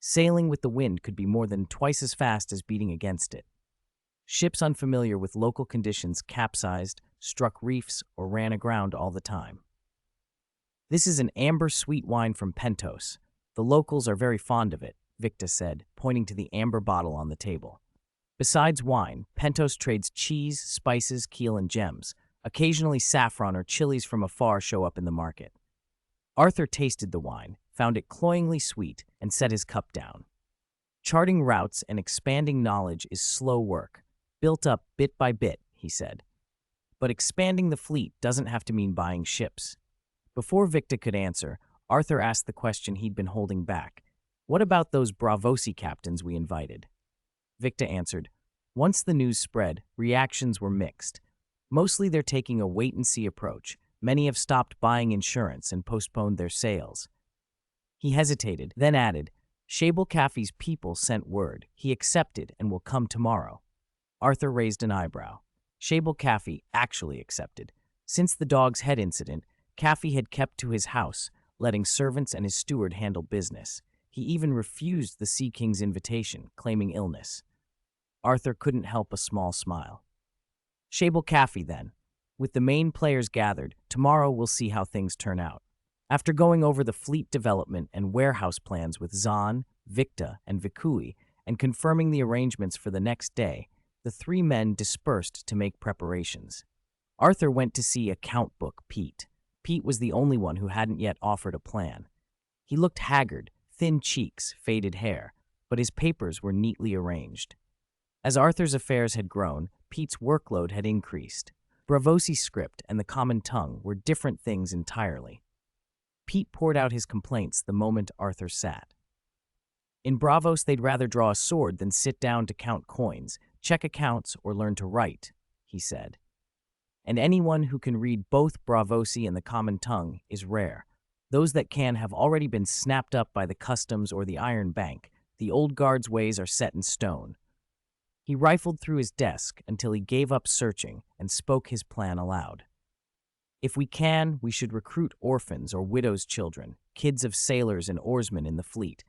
Sailing with the wind could be more than twice as fast as beating against it. Ships unfamiliar with local conditions capsized, struck reefs, or ran aground all the time. This is an amber sweet wine from Pentos. The locals are very fond of it, Victa said, pointing to the amber bottle on the table. Besides wine, Pentos trades cheese, spices, keel, and gems. Occasionally saffron or chilies from afar show up in the market. Arthur tasted the wine, found it cloyingly sweet, and set his cup down. Charting routes and expanding knowledge is slow work, built up bit by bit, he said. But expanding the fleet doesn't have to mean buying ships. Before Victa could answer, Arthur asked the question he'd been holding back. What about those Bravosi captains we invited? Victa answered, once the news spread, reactions were mixed. Mostly they're taking a wait-and-see approach. Many have stopped buying insurance and postponed their sales. He hesitated, then added, Shable Caffey's people sent word. He accepted and will come tomorrow. Arthur raised an eyebrow. Shable Caffey actually accepted. Since the dog's head incident, Caffey had kept to his house, letting servants and his steward handle business. He even refused the Sea King's invitation, claiming illness. Arthur couldn't help a small smile. Shable Caffey, then. With the main players gathered, tomorrow we'll see how things turn out. After going over the fleet development and warehouse plans with Zahn, Victa, and Vikui, and confirming the arrangements for the next day, the three men dispersed to make preparations. Arthur went to see account book Pete. Pete was the only one who hadn't yet offered a plan. He looked haggard, thin cheeks, faded hair, but his papers were neatly arranged. As Arthur's affairs had grown, Pete's workload had increased. Bravosi's script and the common tongue were different things entirely. Pete poured out his complaints the moment Arthur sat. In Bravos, they'd rather draw a sword than sit down to count coins, check accounts, or learn to write, he said. And anyone who can read both Bravosi and the common tongue is rare. Those that can have already been snapped up by the customs or the Iron Bank. The old guard's ways are set in stone. He rifled through his desk until he gave up searching and spoke his plan aloud. If we can, we should recruit orphans or widows' children, kids of sailors and oarsmen in the fleet.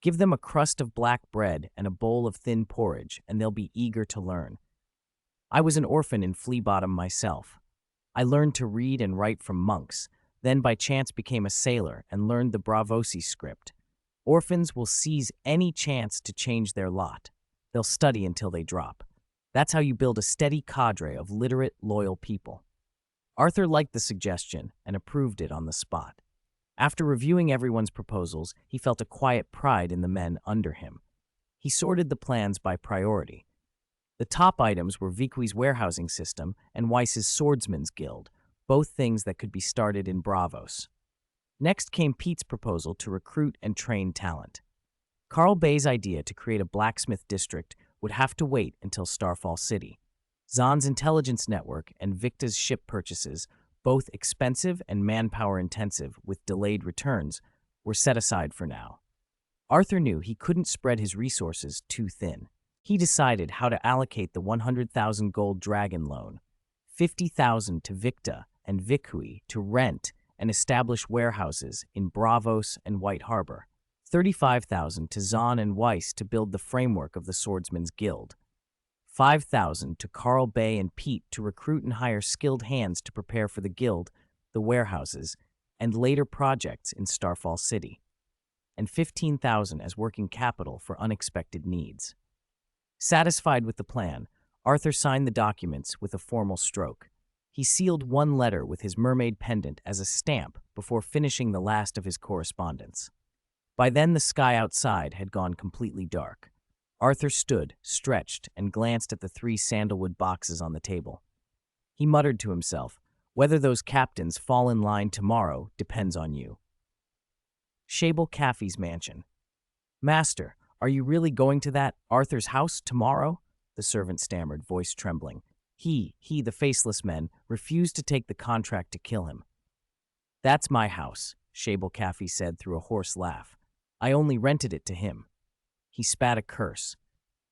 Give them a crust of black bread and a bowl of thin porridge, and they'll be eager to learn. I was an orphan in Flea Bottom myself. I learned to read and write from monks, then by chance became a sailor and learned the Bravosi script. Orphans will seize any chance to change their lot. They'll study until they drop. That's how you build a steady cadre of literate, loyal people. Arthur liked the suggestion and approved it on the spot. After reviewing everyone's proposals, he felt a quiet pride in the men under him. He sorted the plans by priority. The top items were Vikui's warehousing system and Weiss's Swordsman's Guild, both things that could be started in Bravos. Next came Pete's proposal to recruit and train talent. Carl Bay's idea to create a blacksmith district would have to wait until Starfall City. Zahn's intelligence network and Victa's ship purchases, both expensive and manpower-intensive with delayed returns, were set aside for now. Arthur knew he couldn't spread his resources too thin. He decided how to allocate the 100,000 gold dragon loan, 50,000 to Victa and Vikui to rent and establish warehouses in Bravos and White Harbor, 35,000 to Zahn and Weiss to build the framework of the Swordsman's Guild, 5,000 to Carl Bay and Pete to recruit and hire skilled hands to prepare for the guild, the warehouses, and later projects in Starfall City, and 15,000 as working capital for unexpected needs. Satisfied with the plan, Arthur signed the documents with a formal stroke. He sealed one letter with his mermaid pendant as a stamp before finishing the last of his correspondence. By then, the sky outside had gone completely dark. Arthur stood, stretched, and glanced at the 3 sandalwood boxes on the table. He muttered to himself, "Whether those captains fall in line tomorrow depends on you." Shable Caffey's mansion. "Master, are you really going to that Arthur's house tomorrow?" the servant stammered, voice trembling. The faceless men, refused to take the contract to kill him. "That's my house," Shable Caffey said through a hoarse laugh. "I only rented it to him." He spat a curse.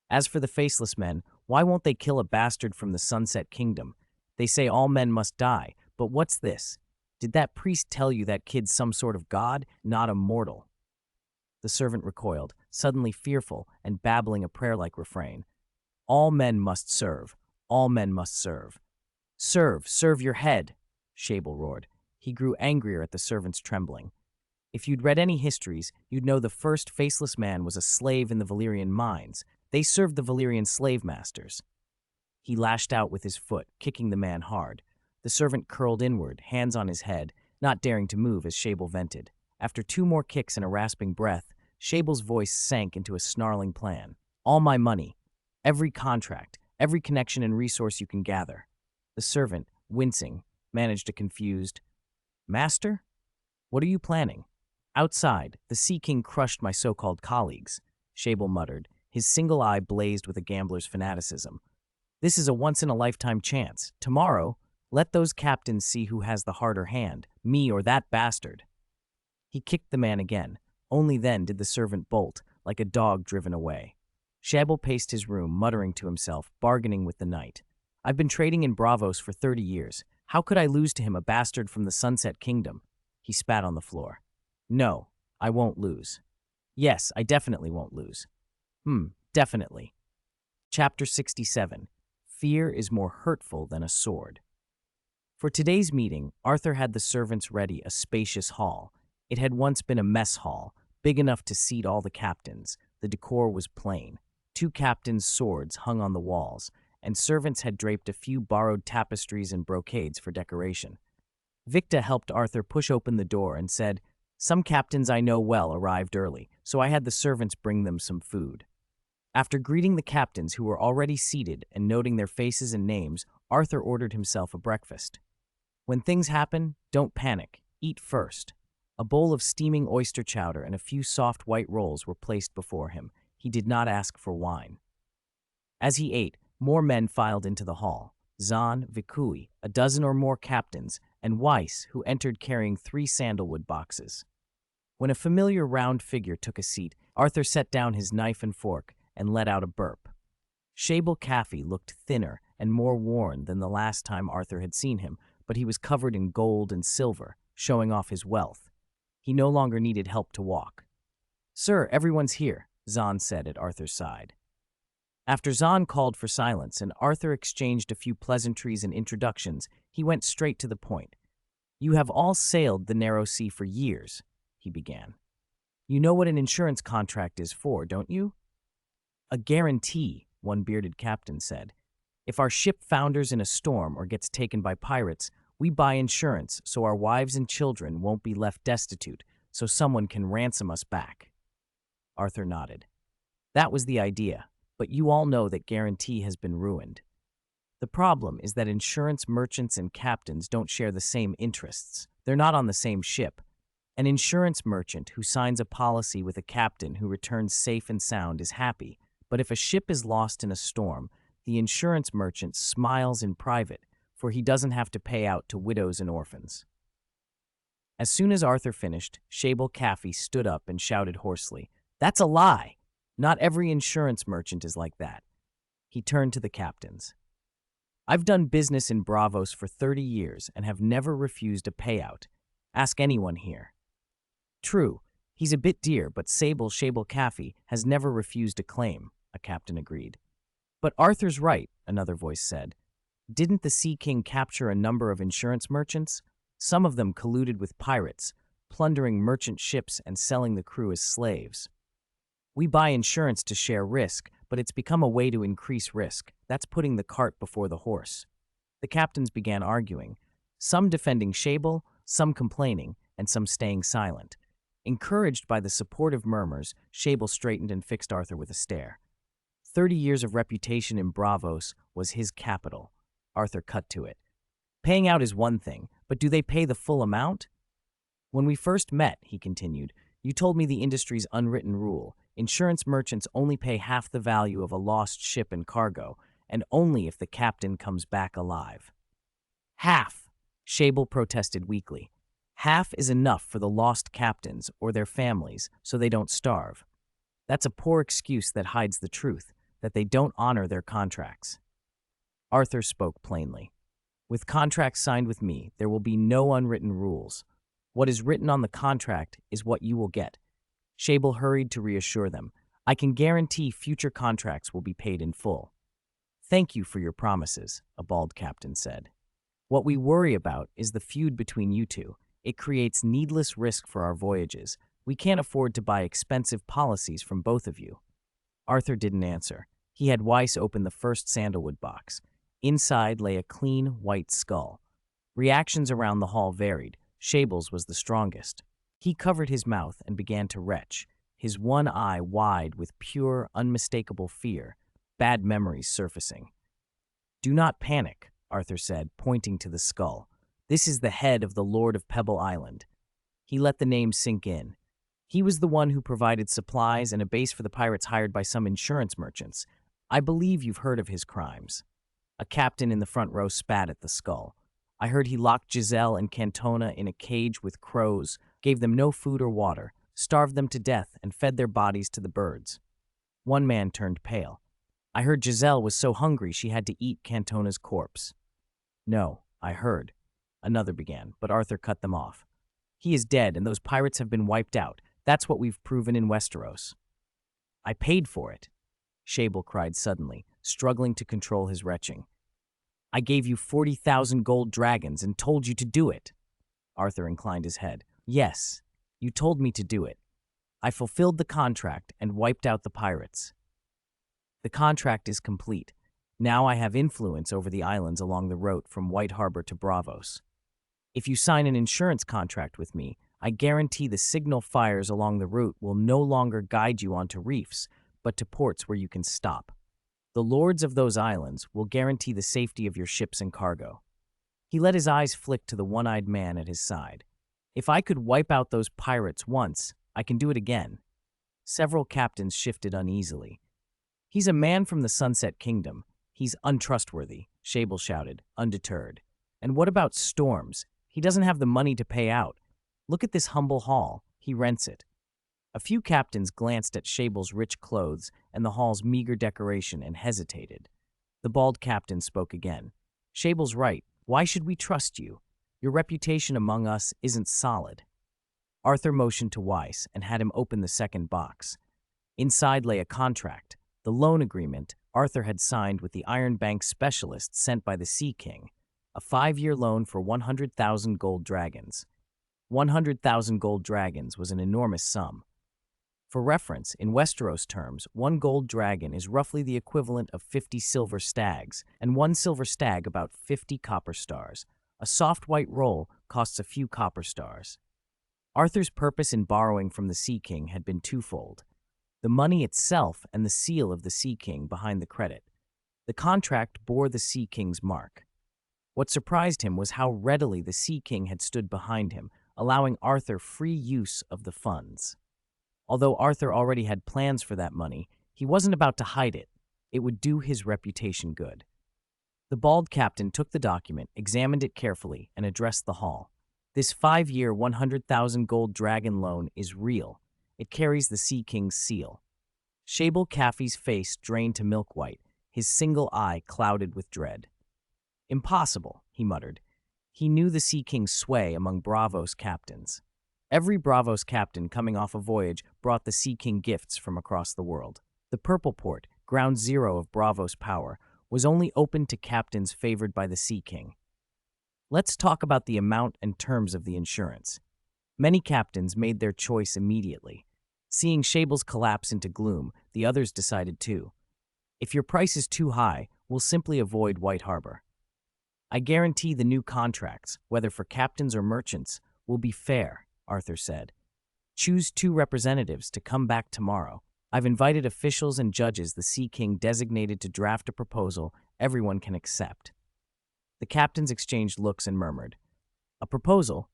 "As for the faceless men, why won't they kill a bastard from the Sunset Kingdom? They say all men must die, but what's this? Did that priest tell you that kid's some sort of god, not a mortal?" The servant recoiled, suddenly fearful and babbling a prayer-like refrain. "All men must serve. All men must serve." Serve your head," Shable roared. He grew angrier at the servant's trembling. "If you'd read any histories, you'd know the first faceless man was a slave in the Valyrian mines. They served the Valyrian slave masters." He lashed out with his foot, kicking the man hard. The servant curled inward, hands on his head, not daring to move as Shable vented. After 2 more kicks and a rasping breath, Shable's voice sank into a snarling plan. "All my money. Every contract. Every connection and resource you can gather." The servant, wincing, managed a confused, "Master? What are you planning?" "Outside, the Sea King crushed my so-called colleagues," Shable muttered. His single eye blazed with a gambler's fanaticism. "This is a once-in-a-lifetime chance. Tomorrow, let those captains see who has the harder hand, me or that bastard." He kicked the man again. Only then did the servant bolt, like a dog driven away. Shable paced his room, muttering to himself, bargaining with the night. "I've been trading in Bravos for 30 years. How could I lose to him, a bastard from the Sunset Kingdom? He spat on the floor. No, I won't lose. Yes, I definitely won't lose. Definitely. Chapter 67. Fear is more hurtful than a sword. For today's meeting, Arthur had the servants ready a spacious hall. It had once been a mess hall, big enough to seat all the captains. The decor was plain. 2 captains' swords hung on the walls, and servants had draped a few borrowed tapestries and brocades for decoration. Victa helped Arthur push open the door and said, "Some captains I know well arrived early, so I had the servants bring them some food." After greeting the captains who were already seated and noting their faces and names, Arthur ordered himself a breakfast. When things happen, don't panic. Eat first. A bowl of steaming oyster chowder and a few soft white rolls were placed before him. He did not ask for wine. As he ate, more men filed into the hall. Zahn, Vikui, a dozen or more captains, and Weiss, who entered carrying 3 sandalwood boxes. When a familiar round figure took a seat, Arthur set down his knife and fork and let out a burp. Shable Caffey looked thinner and more worn than the last time Arthur had seen him, but he was covered in gold and silver, showing off his wealth. He no longer needed help to walk. "Sir, everyone's here," Zahn said at Arthur's side. After Zahn called for silence and Arthur exchanged a few pleasantries and introductions, he went straight to the point. "You have all sailed the narrow sea for years," he began. "You know what an insurance contract is for, don't you?" "A guarantee," one bearded captain said. "If our ship founders in a storm or gets taken by pirates, we buy insurance so our wives and children won't be left destitute, so someone can ransom us back." Arthur nodded. "That was the idea, but you all know that guarantee has been ruined. The problem is that insurance merchants and captains don't share the same interests. They're not on the same ship. An insurance merchant who signs a policy with a captain who returns safe and sound is happy, but if a ship is lost in a storm, the insurance merchant smiles in private, for he doesn't have to pay out to widows and orphans." As soon as Arthur finished, Shable Caffey stood up and shouted hoarsely, "That's a lie! Not every insurance merchant is like that." He turned to the captains. "I've done business in Bravos for 30 years and have never refused a payout. Ask anyone here." "True, he's a bit dear, but Shable Caffey has never refused a claim," a captain agreed. "But Arthur's right," another voice said. "Didn't the Sea King capture a number of insurance merchants? Some of them colluded with pirates, plundering merchant ships and selling the crew as slaves. We buy insurance to share risk, but it's become a way to increase risk. That's putting the cart before the horse." The captains began arguing, some defending Shable, some complaining, and some staying silent. Encouraged by the supportive murmurs, Shable straightened and fixed Arthur with a stare. 30 years of reputation in Bravos was his capital. Arthur cut to it. "Paying out is one thing, but do they pay the full amount?" "When we first met," he continued, "you told me the industry's unwritten rule. Insurance merchants only pay half the value of a lost ship and cargo, and only if the captain comes back alive." "Half!" Shable protested weakly. "Half is enough for the lost captains or their families so they don't starve. That's a poor excuse that hides the truth, that they don't honor their contracts." Arthur spoke plainly. "With contracts signed with me, there will be no unwritten rules. What is written on the contract is what you will get." Shable hurried to reassure them. "I can guarantee future contracts will be paid in full." "Thank you for your promises," a bald captain said. "What we worry about is the feud between you two. It creates needless risk for our voyages. We can't afford to buy expensive policies from both of you." Arthur didn't answer. He had Weiss open the first sandalwood box. Inside lay a clean, white skull. Reactions around the hall varied. Shable's was the strongest. He covered his mouth and began to retch, his one eye wide with pure, unmistakable fear, bad memories surfacing. "Do not panic," Arthur said, pointing to the skull. "This is the head of the Lord of Pebble Island." He let the name sink in. He was the one who provided supplies and a base for the pirates hired by some insurance merchants. "I believe you've heard of his crimes." A captain in the front row spat at the skull. "I heard he locked Giselle and Cantona in a cage with crows, gave them no food or water, starved them to death, and fed their bodies to the birds." One man turned pale. "I heard Giselle was so hungry she had to eat Cantona's corpse." "No, I heard," another began, but Arthur cut them off. He is dead, and those pirates have been wiped out. That's what we've proven in Westeros. I paid for it, Shable cried suddenly, struggling to control his retching. I gave you 40,000 gold dragons and told you to do it. Arthur inclined his head. Yes, you told me to do it. I fulfilled the contract and wiped out the pirates. The contract is complete. Now I have influence over the islands along the route from White Harbor to Braavos. If you sign an insurance contract with me, I guarantee the signal fires along the route will no longer guide you onto reefs, but to ports where you can stop. The lords of those islands will guarantee the safety of your ships and cargo. He let his eyes flick to the one-eyed man at his side. If I could wipe out those pirates once, I can do it again. Several captains shifted uneasily. He's a man from the Sunset Kingdom. He's untrustworthy, Shable shouted, undeterred. And what about storms? He doesn't have the money to pay out. Look at this humble hall. He rents it. A few captains glanced at Shable's rich clothes and the hall's meager decoration and hesitated. The bald captain spoke again. Shable's right. Why should we trust you? Your reputation among us isn't solid. Arthur motioned to Weiss and had him open the second box. Inside lay a contract, the loan agreement Arthur had signed with the Iron Bank specialist sent by the Sea King, a 5-year loan for 100,000 gold dragons. 100,000 gold dragons was an enormous sum. For reference, in Westeros terms, 1 gold dragon is roughly the equivalent of 50 silver stags, and 1 silver stag about 50 copper stars. A soft white roll costs a few copper stars. Arthur's purpose in borrowing from the Sea King had been twofold: the money itself and the seal of the Sea King behind the credit. The contract bore the Sea King's mark. What surprised him was how readily the Sea King had stood behind him, allowing Arthur free use of the funds. Although Arthur already had plans for that money, he wasn't about to hide it. It would do his reputation good. The bald captain took the document, examined it carefully, and addressed the hall. This 5-year, 100,000 gold dragon loan is real. It carries the Sea King's seal. Shable Caffey's face drained to milk white, his single eye clouded with dread. Impossible, he muttered. He knew the Sea King's sway among Braavos captains. Every Braavos captain coming off a voyage brought the Sea King gifts from across the world. The Purple Port, ground zero of Braavos power, was only open to captains favored by the Sea King. Let's talk about the amount and terms of the insurance. Many captains made their choice immediately. Seeing Shable's collapse into gloom, the others decided too. If your price is too high, we'll simply avoid White Harbor. I guarantee the new contracts, whether for captains or merchants, will be fair, Arthur said. Choose 2 representatives to come back tomorrow. I've invited officials and judges the Sea King designated to draft a proposal everyone can accept. The captains exchanged looks and murmured. A proposal?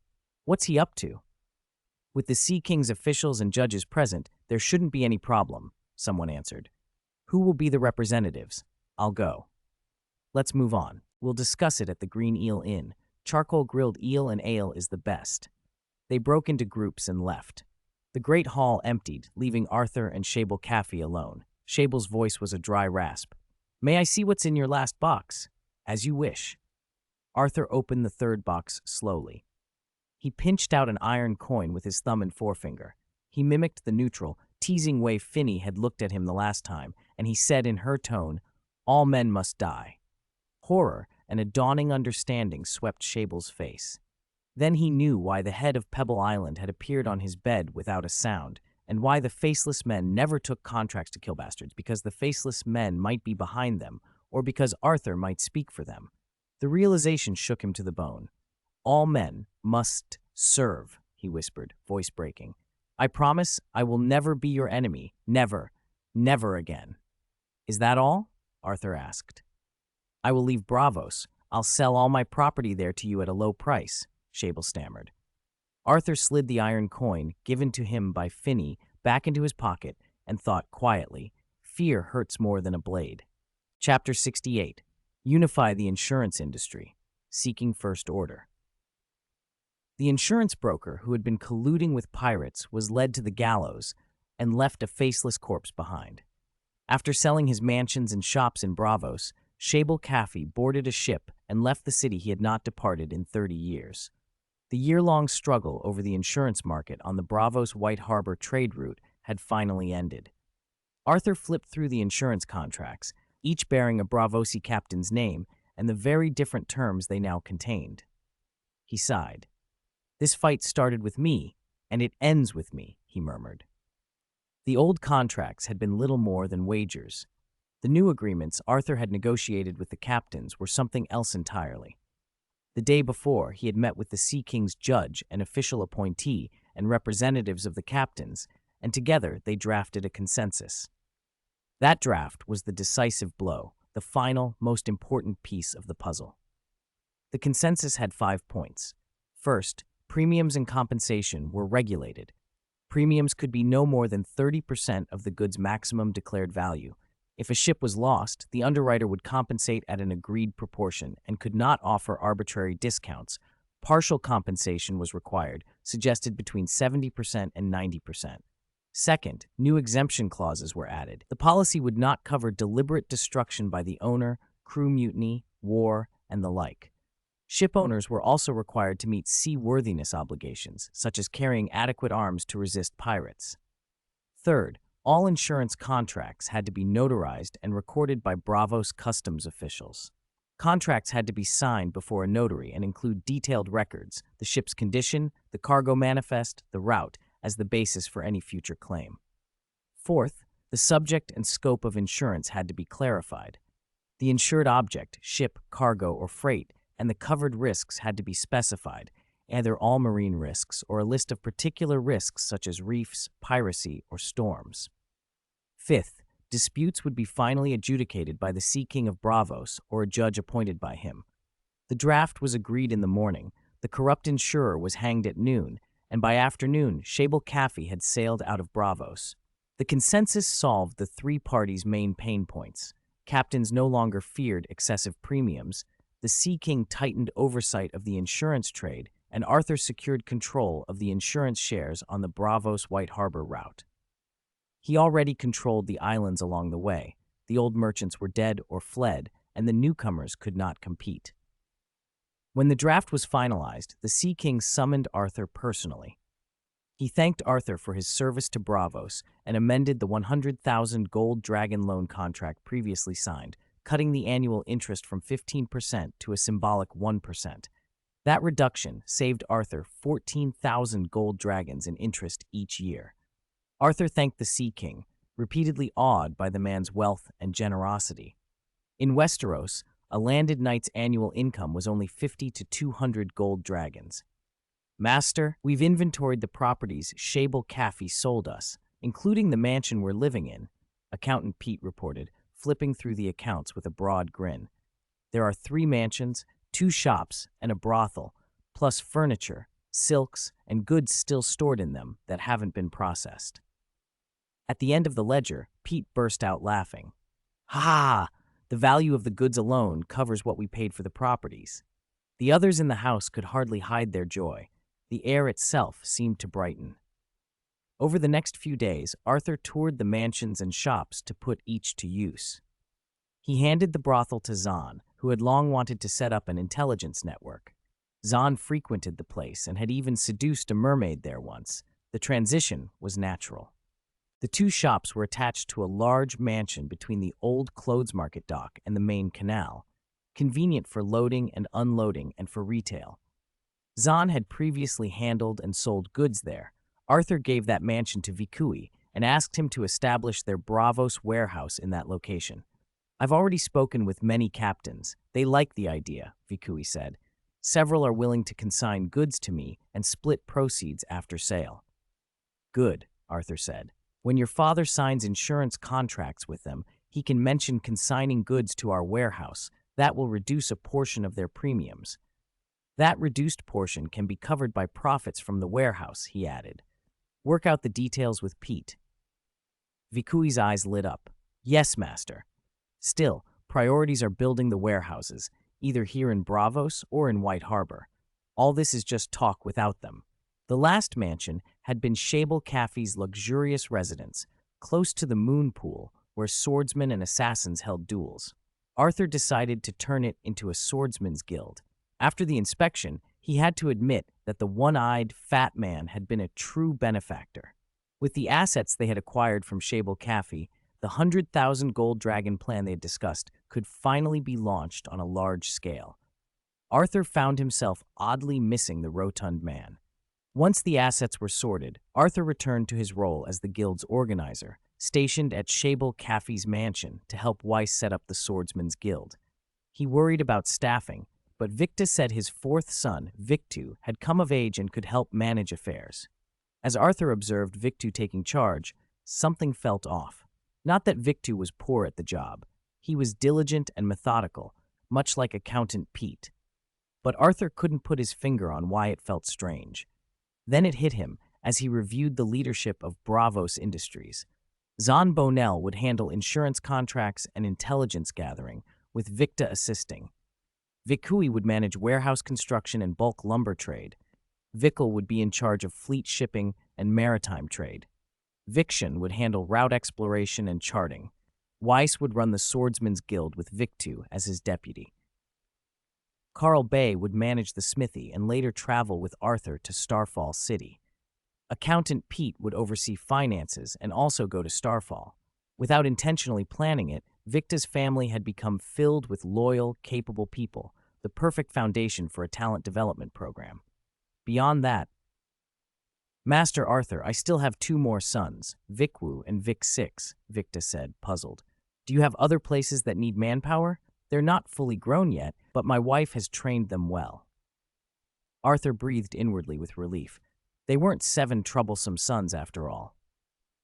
What's he up to? With the Sea King's officials and judges present, there shouldn't be any problem, someone answered. Who will be the representatives? I'll go. Let's move on. We'll discuss it at the Green Eel Inn. Charcoal grilled eel and ale is the best. They broke into groups and left. The great hall emptied, leaving Arthur and Shable Caffey alone. Shable's voice was a dry rasp. May I see what's in your last box? As you wish. Arthur opened the third box slowly. He pinched out an iron coin with his thumb and forefinger. He mimicked the neutral, teasing way Finny had looked at him the last time, and he said in her tone, "All men must die." Horror and a dawning understanding swept Shable's face. Then he knew why the head of Pebble Island had appeared on his bed without a sound, and why the Faceless Men never took contracts to kill bastards, because the Faceless Men might be behind them, or because Arthur might speak for them. The realization shook him to the bone. All men must serve, he whispered, voice breaking. I promise I will never be your enemy. Never. Never again. Is that all? Arthur asked. I will leave Braavos. I'll sell all my property there to you at a low price, Shable stammered. Arthur slid the iron coin, given to him by Finny, back into his pocket and thought quietly, fear hurts more than a blade. Chapter 68. Unify the insurance industry. Seeking first order. The insurance broker who had been colluding with pirates was led to the gallows and left a faceless corpse behind. After selling his mansions and shops in Braavos, Shable Caffey boarded a ship and left the city he had not departed in 30 years. The year-long struggle over the insurance market on the Braavos White Harbor trade route had finally ended. Arthur flipped through the insurance contracts, each bearing a Braavosi captain's name and the very different terms they now contained. He sighed. "This fight started with me, and it ends with me," he murmured. The old contracts had been little more than wagers. The new agreements Arthur had negotiated with the captains were something else entirely. The day before, he had met with the Sea King's judge and official appointee and representatives of the captains, and together they drafted a consensus. That draft was the decisive blow, the final, most important piece of the puzzle. The consensus had 5 points. First, premiums and compensation were regulated. Premiums could be no more than 30% of the good's maximum declared value. If a ship was lost, the underwriter would compensate at an agreed proportion and could not offer arbitrary discounts. Partial compensation was required, suggested between 70% and 90%. Second, new exemption clauses were added. The policy would not cover deliberate destruction by the owner, crew mutiny, war, and the like. Ship owners were also required to meet seaworthiness obligations, such as carrying adequate arms to resist pirates. Third, all insurance contracts had to be notarized and recorded by Braavos customs officials. Contracts had to be signed before a notary and include detailed records, the ship's condition, the cargo manifest, the route, as the basis for any future claim. Fourth, the subject and scope of insurance had to be clarified. The insured object, ship, cargo, or freight, and the covered risks had to be specified, either all marine risks or a list of particular risks such as reefs, piracy, or storms. Fifth, disputes would be finally adjudicated by the Sea King of Braavos or a judge appointed by him. The draft was agreed in the morning, the corrupt insurer was hanged at noon, and by afternoon, Shable Caffey had sailed out of Braavos. The consensus solved the three parties' main pain points. Captains no longer feared excessive premiums, the Sea King tightened oversight of the insurance trade, and Arthur secured control of the insurance shares on the Braavos White Harbor route. He already controlled the islands along the way. The old merchants were dead or fled, and the newcomers could not compete. When the draft was finalized, the Sea King summoned Arthur personally. He thanked Arthur for his service to Braavos and amended the 100,000 gold dragon loan contract previously signed, cutting the annual interest from 15% to a symbolic 1%. That reduction saved Arthur 14,000 gold dragons in interest each year. Arthur thanked the Sea King, repeatedly awed by the man's wealth and generosity. In Westeros, a landed knight's annual income was only 50 to 200 gold dragons. "Master, we've inventoried the properties Shable Caffey sold us, including the mansion we're living in," Accountant Pete reported, flipping through the accounts with a broad grin. "There are 3 mansions, 2 shops, and a brothel, plus furniture, silks, and goods still stored in them that haven't been processed." At the end of the ledger, Pete burst out laughing. "Ha! The value of the goods alone covers what we paid for the properties." The others in the house could hardly hide their joy. The air itself seemed to brighten. Over the next few days, Arthur toured the mansions and shops to put each to use. He handed the brothel to Zahn, who had long wanted to set up an intelligence network. Zahn frequented the place and had even seduced a mermaid there once. The transition was natural. The 2 shops were attached to a large mansion between the old clothes market dock and the main canal, convenient for loading and unloading and for retail. Zahn had previously handled and sold goods there. Arthur gave that mansion to Vikui and asked him to establish their Braavos warehouse in that location. "I've already spoken with many captains. They like the idea," Vikui said. "Several are willing to consign goods to me and split proceeds after sale." "Good," Arthur said. "When your father signs insurance contracts with them, he can mention consigning goods to our warehouse. That will reduce a portion of their premiums. That reduced portion can be covered by profits from the warehouse," he added. "Work out the details with Pete." Vikui's eyes lit up. "Yes, master. Still, priorities are building the warehouses, either here in Braavos or in White Harbor. All this is just talk without them." The last mansion had been Shable Caffey's luxurious residence, close to the moon pool where swordsmen and assassins held duels. Arthur decided to turn it into a swordsman's guild. After the inspection, he had to admit that the one-eyed, fat man had been a true benefactor. With the assets they had acquired from Shable Caffey, the 100,000 gold dragon plan they had discussed could finally be launched on a large scale. Arthur found himself oddly missing the rotund man. Once the assets were sorted, Arthur returned to his role as the guild's organizer, stationed at Shable Caffey's mansion to help Weiss set up the Swordsman's Guild. He worried about staffing, but Victa said his fourth son, Victu, had come of age and could help manage affairs. As Arthur observed Victu taking charge, something felt off. Not that Victu was poor at the job. He was diligent and methodical, much like Accountant Pete. But Arthur couldn't put his finger on why it felt strange. Then it hit him as he reviewed the leadership of Bravos Industries. Zahn Bonell would handle insurance contracts and intelligence gathering, with Victa assisting. Vikui would manage warehouse construction and bulk lumber trade. Vikkel would be in charge of fleet shipping and maritime trade. Viction would handle route exploration and charting. Weiss would run the Swordsman's Guild with Victu as his deputy. Carl Bay would manage the smithy and later travel with Arthur to Starfall City. Accountant Pete would oversee finances and also go to Starfall. Without intentionally planning it, Victa's family had become filled with loyal, capable people, the perfect foundation for a talent development program. Beyond that, Master Arthur, I still have 2 more sons, Vikwu and Vik6, Victa said, puzzled. Do you have other places that need manpower? They're not fully grown yet, but my wife has trained them well. Arthur breathed inwardly with relief. They weren't 7 troublesome sons after all.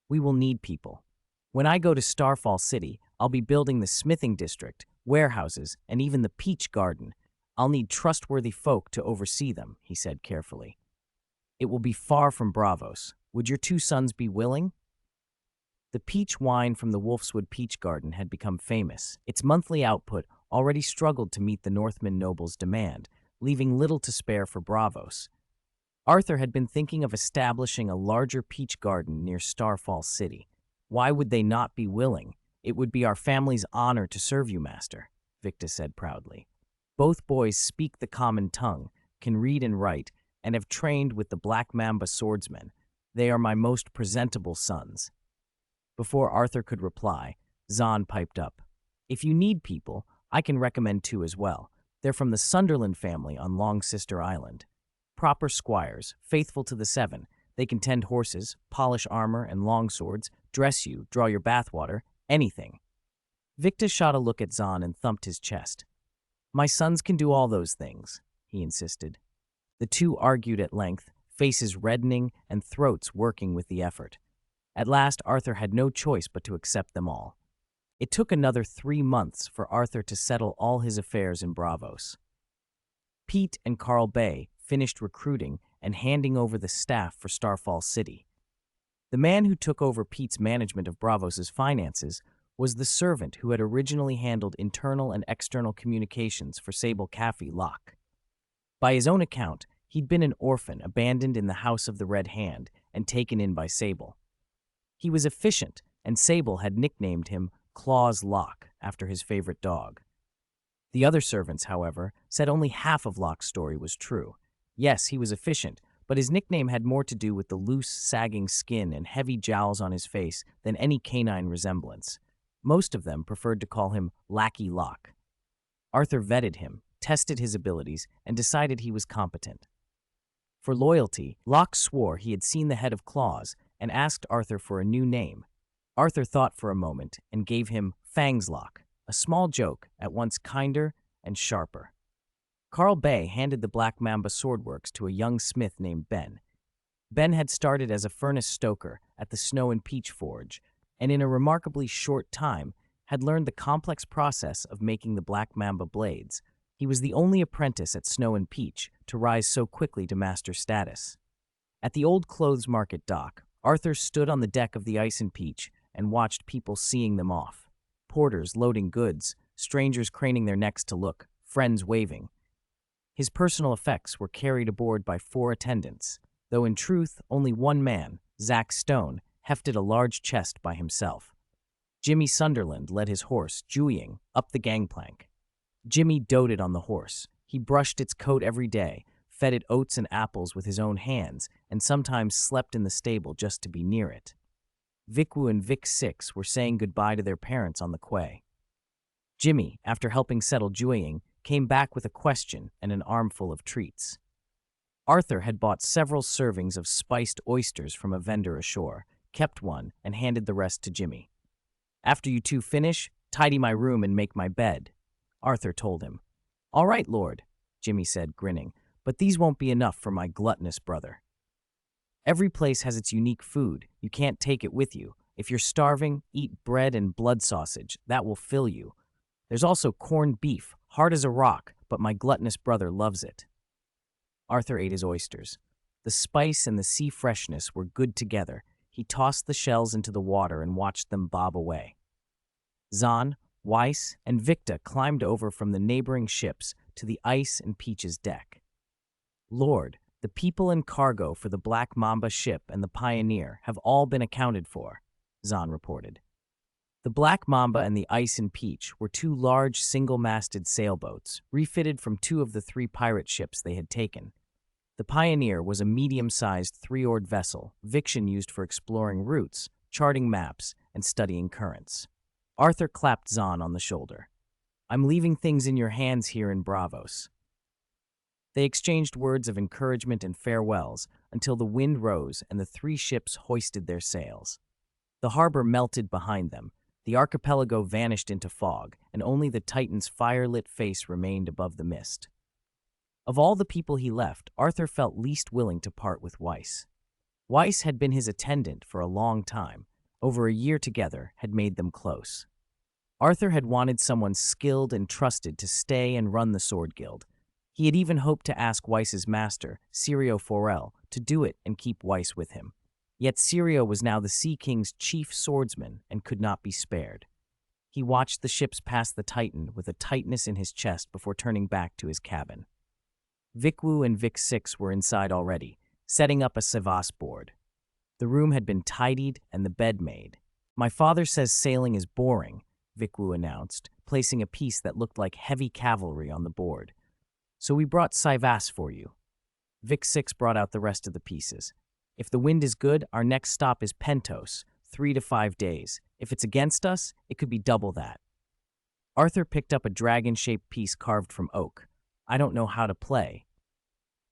We will need people. When I go to Starfall City, I'll be building the smithing district, warehouses, and even the peach garden. I'll need trustworthy folk to oversee them, he said carefully. It will be far from Bravos. Would your 2 sons be willing? The peach wine from the Wolfswood Peach Garden had become famous. Its monthly output already struggled to meet the Northman nobles' demand, leaving little to spare for Bravos. Arthur had been thinking of establishing a larger peach garden near Starfall City. Why would they not be willing? It would be our family's honor to serve you, Master, Victa said proudly. Both boys speak the common tongue, can read and write, and have trained with the Black Mamba swordsmen. They are my most presentable sons. Before Arthur could reply, Zahn piped up. If you need people, I can recommend 2 as well. They're from the Sunderland family on Long Sister Island. Proper squires, faithful to the 7. They can tend horses, polish armor and longswords, dress you, draw your bathwater, anything. Victa shot a look at Zahn and thumped his chest. My sons can do all those things, he insisted. The 2 argued at length, faces reddening and throats working with the effort. At last, Arthur had no choice but to accept them all. It took another 3 months for Arthur to settle all his affairs in Bravos. Pete and Carl Bay finished recruiting and handing over the staff for Starfall City. The man who took over Pete's management of Bravos' finances was the servant who had originally handled internal and external communications for Shable Caffey Locke. By his own account, he'd been an orphan abandoned in the House of the Red Hand and taken in by Sable. He was efficient, and Sable had nicknamed him Claws Locke after his favorite dog. The other servants, however, said only half of Locke's story was true. Yes, he was efficient, but his nickname had more to do with the loose, sagging skin and heavy jowls on his face than any canine resemblance. Most of them preferred to call him Lackey Locke. Arthur vetted him, tested his abilities, and decided he was competent. For loyalty, Locke swore he had seen the head of Claws and asked Arthur for a new name. Arthur thought for a moment and gave him Fangslock, a small joke at once kinder and sharper. Carl Bay handed the Black Mamba swordworks to a young smith named Ben. Ben had started as a furnace stoker at the Snow and Peach Forge, and in a remarkably short time had learned the complex process of making the Black Mamba blades. He was the only apprentice at Snow and Peach to rise so quickly to master status. At the old clothes market dock, Arthur stood on the deck of the Ice and Peach and watched people seeing them off. Porters loading goods, strangers craning their necks to look, friends waving. His personal effects were carried aboard by 4 attendants, though in truth only one man, Zach Stone, hefted a large chest by himself. Jimmy Sunderland led his horse, Juying, up the gangplank. Jimmy doted on the horse. He brushed its coat every day, fed it oats and apples with his own hands, and sometimes slept in the stable just to be near it. Vikwu and Vic Six were saying goodbye to their parents on the quay. Jimmy, after helping settle Juying, came back with a question and an armful of treats. Arthur had bought several servings of spiced oysters from a vendor ashore, kept one, and handed the rest to Jimmy. "After you two finish, tidy my room and make my bed," Arthur told him. "All right, Lord," Jimmy said, grinning, "but these won't be enough for my gluttonous brother." Every place has its unique food. You can't take it with you. If you're starving, eat bread and blood sausage. That will fill you. There's also corned beef, hard as a rock, but my gluttonous brother loves it. Arthur ate his oysters. The spice and the sea freshness were good together. He tossed the shells into the water and watched them bob away. Zahn, Weiss, and Victa climbed over from the neighboring ships to the Ice and Peach's deck. "Lord, the people and cargo for the Black Mamba ship and the Pioneer have all been accounted for," Zahn reported. The Black Mamba and the Ice and Peach were two large single-masted sailboats, refitted from two of the three pirate ships they had taken. The Pioneer was a medium-sized three-oared vessel Fiction used for exploring routes, charting maps, and studying currents. Arthur clapped Zahn on the shoulder. "I'm leaving things in your hands here in Bravos." They exchanged words of encouragement and farewells until the wind rose and the three ships hoisted their sails. The harbor melted behind them. The archipelago vanished into fog, and only the Titan's fire-lit face remained above the mist. Of all the people he left, Arthur felt least willing to part with Weiss. Weiss had been his attendant for a long time. Over a year together had made them close. Arthur had wanted someone skilled and trusted to stay and run the Sword Guild. He had even hoped to ask Weiss's master, Sirio Forel, to do it and keep Weiss with him. Yet Sirio was now the Sea King's chief swordsman and could not be spared. He watched the ships pass the Titan with a tightness in his chest before turning back to his cabin. Vikwu and Vic Six were inside already, setting up a Savas board. The room had been tidied and the bed made. "My father says sailing is boring," Vikwu announced, placing a piece that looked like heavy cavalry on the board. "So we brought Savas for you." Vic Six brought out the rest of the pieces. "If the wind is good, our next stop is Pentos, 3 to 5 days. If it's against us, it could be double that." Arthur picked up a dragon-shaped piece carved from oak. "I don't know how to play."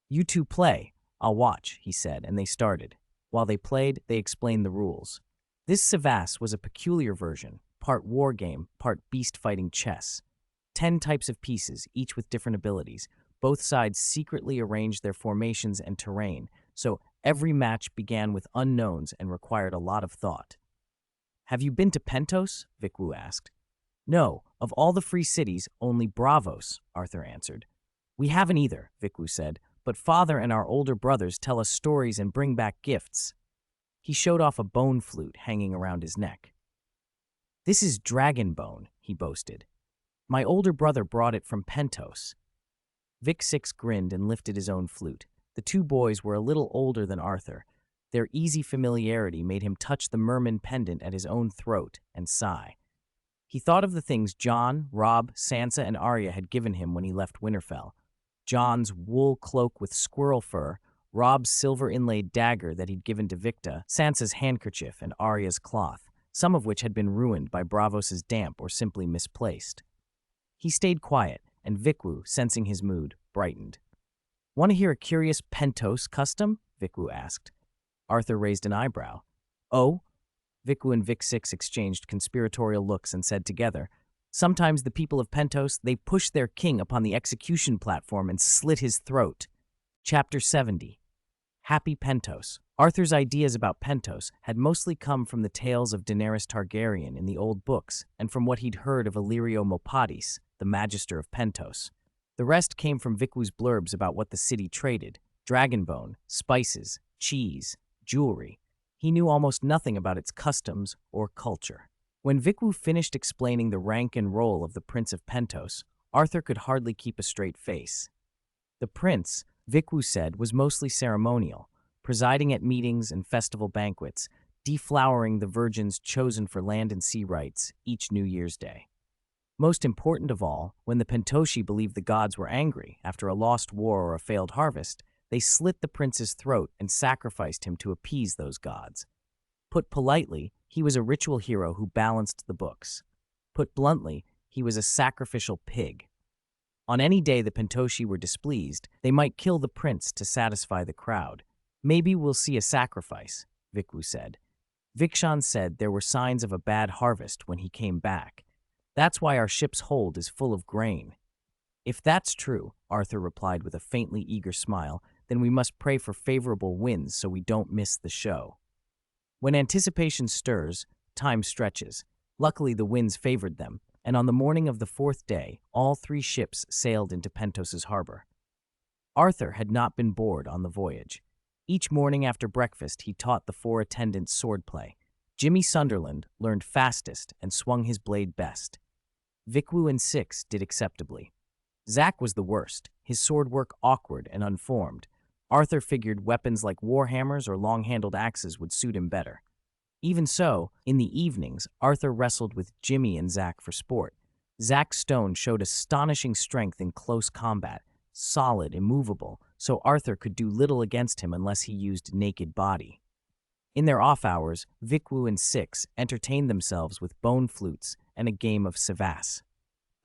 "You two play. I'll watch," he said, and they started. While they played, they explained the rules. This Savas was a peculiar version, part war game, part beast-fighting chess. 10 types of pieces, each with different abilities. Both sides secretly arranged their formations and terrain, so every match began with unknowns and required a lot of thought. "Have you been to Pentos?" Vikwu asked. "No, of all the free cities, only Bravos," Arthur answered. "We haven't either," Vikwu said, "but father and our older brothers tell us stories and bring back gifts." He showed off a bone flute hanging around his neck. "This is dragon bone," he boasted. "My older brother brought it from Pentos." Vic Six grinned and lifted his own flute. The two boys were a little older than Arthur. Their easy familiarity made him touch the merman pendant at his own throat and sigh. He thought of the things Jon, Robb, Sansa, and Arya had given him when he left Winterfell. Jon's wool cloak with squirrel fur, Robb's silver-inlaid dagger that he'd given to Victa, Sansa's handkerchief, and Arya's cloth, some of which had been ruined by Bravos's damp or simply misplaced. He stayed quiet, and Vikwu, sensing his mood, brightened. "Want to hear a curious Pentos custom?" Vikwu asked. Arthur raised an eyebrow. "Oh?" Vikwu and Vic Six exchanged conspiratorial looks and said together, "Sometimes the people of Pentos, they push their king upon the execution platform and slit his throat." Chapter 70. Happy Pentos. Arthur's ideas about Pentos had mostly come from the tales of Daenerys Targaryen in the old books and from what he'd heard of Illyrio Mopatis, the Magister of Pentos. The rest came from Vikwu's blurbs about what the city traded: dragonbone, spices, cheese, jewelry. He knew almost nothing about its customs or culture. When Vikwu finished explaining the rank and role of the Prince of Pentos, Arthur could hardly keep a straight face. The prince, Vikwu said, was mostly ceremonial, presiding at meetings and festival banquets, deflowering the virgins chosen for land and sea rights each New Year's Day. Most important of all, when the Pentoshi believed the gods were angry after a lost war or a failed harvest, they slit the prince's throat and sacrificed him to appease those gods. Put politely, he was a ritual hero who balanced the books. Put bluntly, he was a sacrificial pig. On any day the Pentoshi were displeased, they might kill the prince to satisfy the crowd. Maybe we'll see a sacrifice, Vikwu said. Vikshan said there were signs of a bad harvest when he came back. That's why our ship's hold is full of grain. If that's true, Arthur replied with a faintly eager smile, then we must pray for favorable winds so we don't miss the show. When anticipation stirs, time stretches. Luckily, the winds favored them, and on the morning of the fourth day, all 3 ships sailed into Pentos's harbor. Arthur had not been bored on the voyage. Each morning after breakfast, he taught the 4 attendants swordplay. Jimmy Sunderland learned fastest and swung his blade best. Vikwu and 6 did acceptably. Zack was the worst, his sword work awkward and unformed. Arthur figured weapons like warhammers or long-handled axes would suit him better. Even so, in the evenings, Arthur wrestled with Jimmy and Zack for sport. Zack's stone showed astonishing strength in close combat, solid, immovable, so Arthur could do little against him unless he used naked body. In their off hours, Vikwu and 6 entertained themselves with bone flutes and a game of Savas.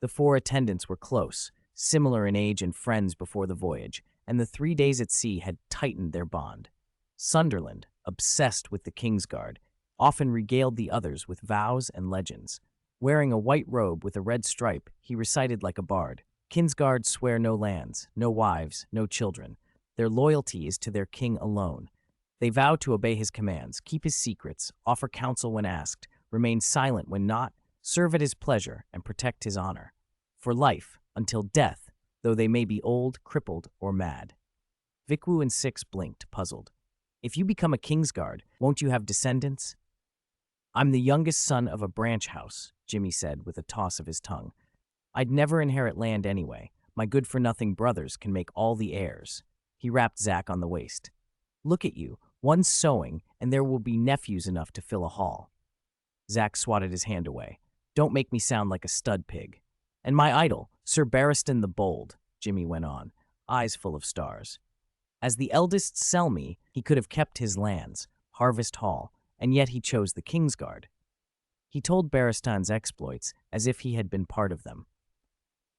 The 4 attendants were close, similar in age and friends before the voyage, and the 3 days at sea had tightened their bond. Sunderland, obsessed with the Kingsguard, often regaled the others with vows and legends. Wearing a white robe with a red stripe, he recited like a bard. Kingsguards swear no lands, no wives, no children. Their loyalty is to their king alone. They vow to obey his commands, keep his secrets, offer counsel when asked, remain silent when not, serve at his pleasure, and protect his honor. For life, until death, though they may be old, crippled, or mad. Vikwu and 6 blinked, puzzled. If you become a Kingsguard, won't you have descendants? I'm the youngest son of a branch house, Jimmy said with a toss of his tongue. I'd never inherit land anyway. My good-for-nothing brothers can make all the heirs. He rapped Zack on the waist. Look at you, one sowing, and there will be nephews enough to fill a hall. Zack swatted his hand away. Don't make me sound like a stud pig. And my idol, Sir Barristan the Bold, Jimmy went on, eyes full of stars. As the eldest Selmy, he could have kept his lands, Harvest Hall, and yet he chose the Kingsguard. He told Barristan's exploits as if he had been part of them.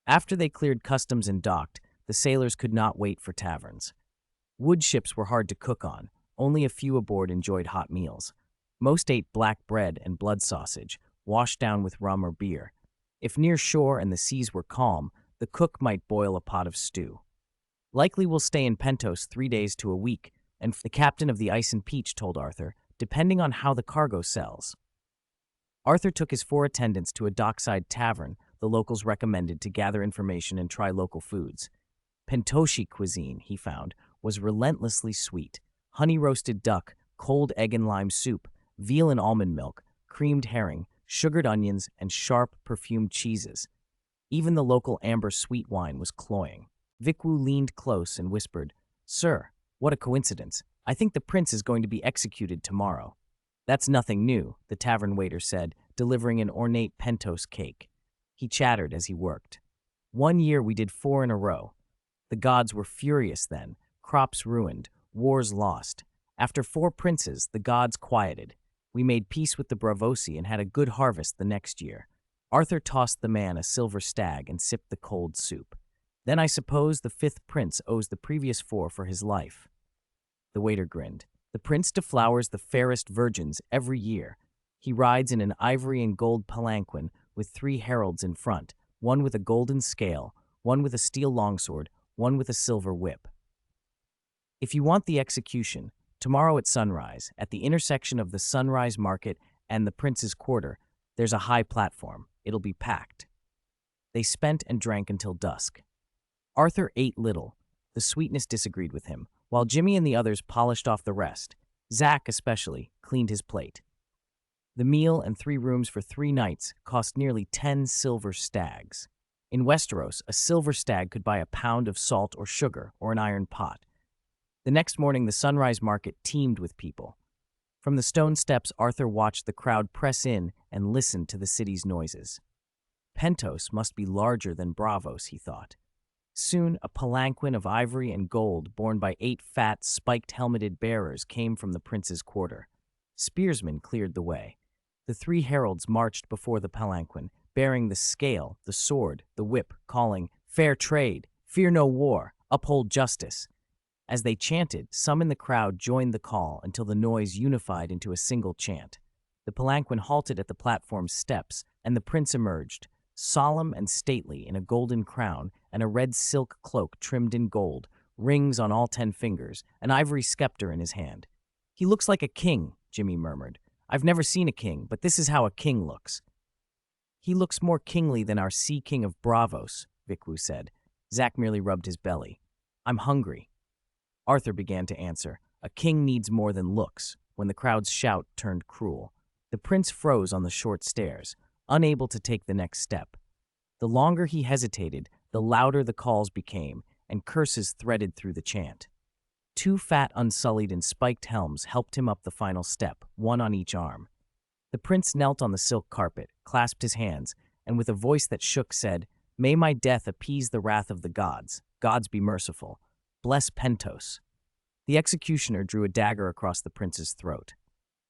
After they cleared customs and docked, the sailors could not wait for taverns. Wood ships were hard to cook on. Only a few aboard enjoyed hot meals. Most ate black bread and blood sausage, washed down with rum or beer. If near shore and the seas were calm, the cook might boil a pot of stew. Likely we'll stay in Pentos 3 days to a week, and the captain of the Ice and Peach told Arthur, depending on how the cargo sells. Arthur took his 4 attendants to a dockside tavern the locals recommended to gather information and try local foods. Pentoshi cuisine, he found, was relentlessly sweet. Honey-roasted duck, cold egg and lime soup, veal and almond milk, creamed herring, sugared onions, and sharp, perfumed cheeses. Even the local amber sweet wine was cloying. Vikwu leaned close and whispered, Sir, what a coincidence. I think the prince is going to be executed tomorrow. That's nothing new, the tavern waiter said, delivering an ornate Pentos cake. He chattered as he worked. 1 year we did 4 in a row. The gods were furious then, crops ruined, wars lost. After 4 princes, the gods quieted. We made peace with the Bravosi and had a good harvest the next year. Arthur tossed the man a silver stag and sipped the cold soup. Then I suppose the 5th prince owes the previous 4 for his life. The waiter grinned. The prince deflowers the fairest virgins every year. He rides in an ivory and gold palanquin with 3 heralds in front, one with a golden scale, one with a steel longsword, one with a silver whip. If you want the execution, tomorrow at sunrise, at the intersection of the Sunrise Market and the Prince's Quarter, there's a high platform. It'll be packed. They spent and drank until dusk. Arthur ate little. The sweetness disagreed with him, while Jimmy and the others polished off the rest. Zack, especially, cleaned his plate. The meal and 3 rooms for 3 nights cost nearly 10 silver stags. In Westeros, a silver stag could buy a pound of salt or sugar or an iron pot. The next morning, the Sunrise Market teemed with people. From the stone steps, Arthur watched the crowd press in and listened to the city's noises. Pentos must be larger than Bravos, he thought. Soon, a palanquin of ivory and gold borne by 8 fat, spiked-helmeted bearers came from the prince's quarter. Spearsmen cleared the way. The 3 heralds marched before the palanquin, bearing the scale, the sword, the whip, calling, "Fair trade! Fear no war! Uphold justice!" As they chanted, some in the crowd joined the call until the noise unified into a single chant. The palanquin halted at the platform's steps, and the prince emerged, solemn and stately in a golden crown and a red silk cloak trimmed in gold, rings on all 10 fingers, an ivory scepter in his hand. "He looks like a king," Jimmy murmured. "I've never seen a king, but this is how a king looks." "He looks more kingly than our Sea King of Bravos," Vikwu said. Zack merely rubbed his belly. "I'm hungry." Arthur began to answer. "A king needs more than looks," when the crowd's shout turned cruel. The prince froze on the short stairs, unable to take the next step. The longer he hesitated, the louder the calls became, and curses threaded through the chant. 2 fat, unsullied, and spiked helms helped him up the final step, one on each arm. The prince knelt on the silk carpet, clasped his hands, and with a voice that shook said, "May my death appease the wrath of the gods. Gods be merciful. Bless Pentos." The executioner drew a dagger across the prince's throat.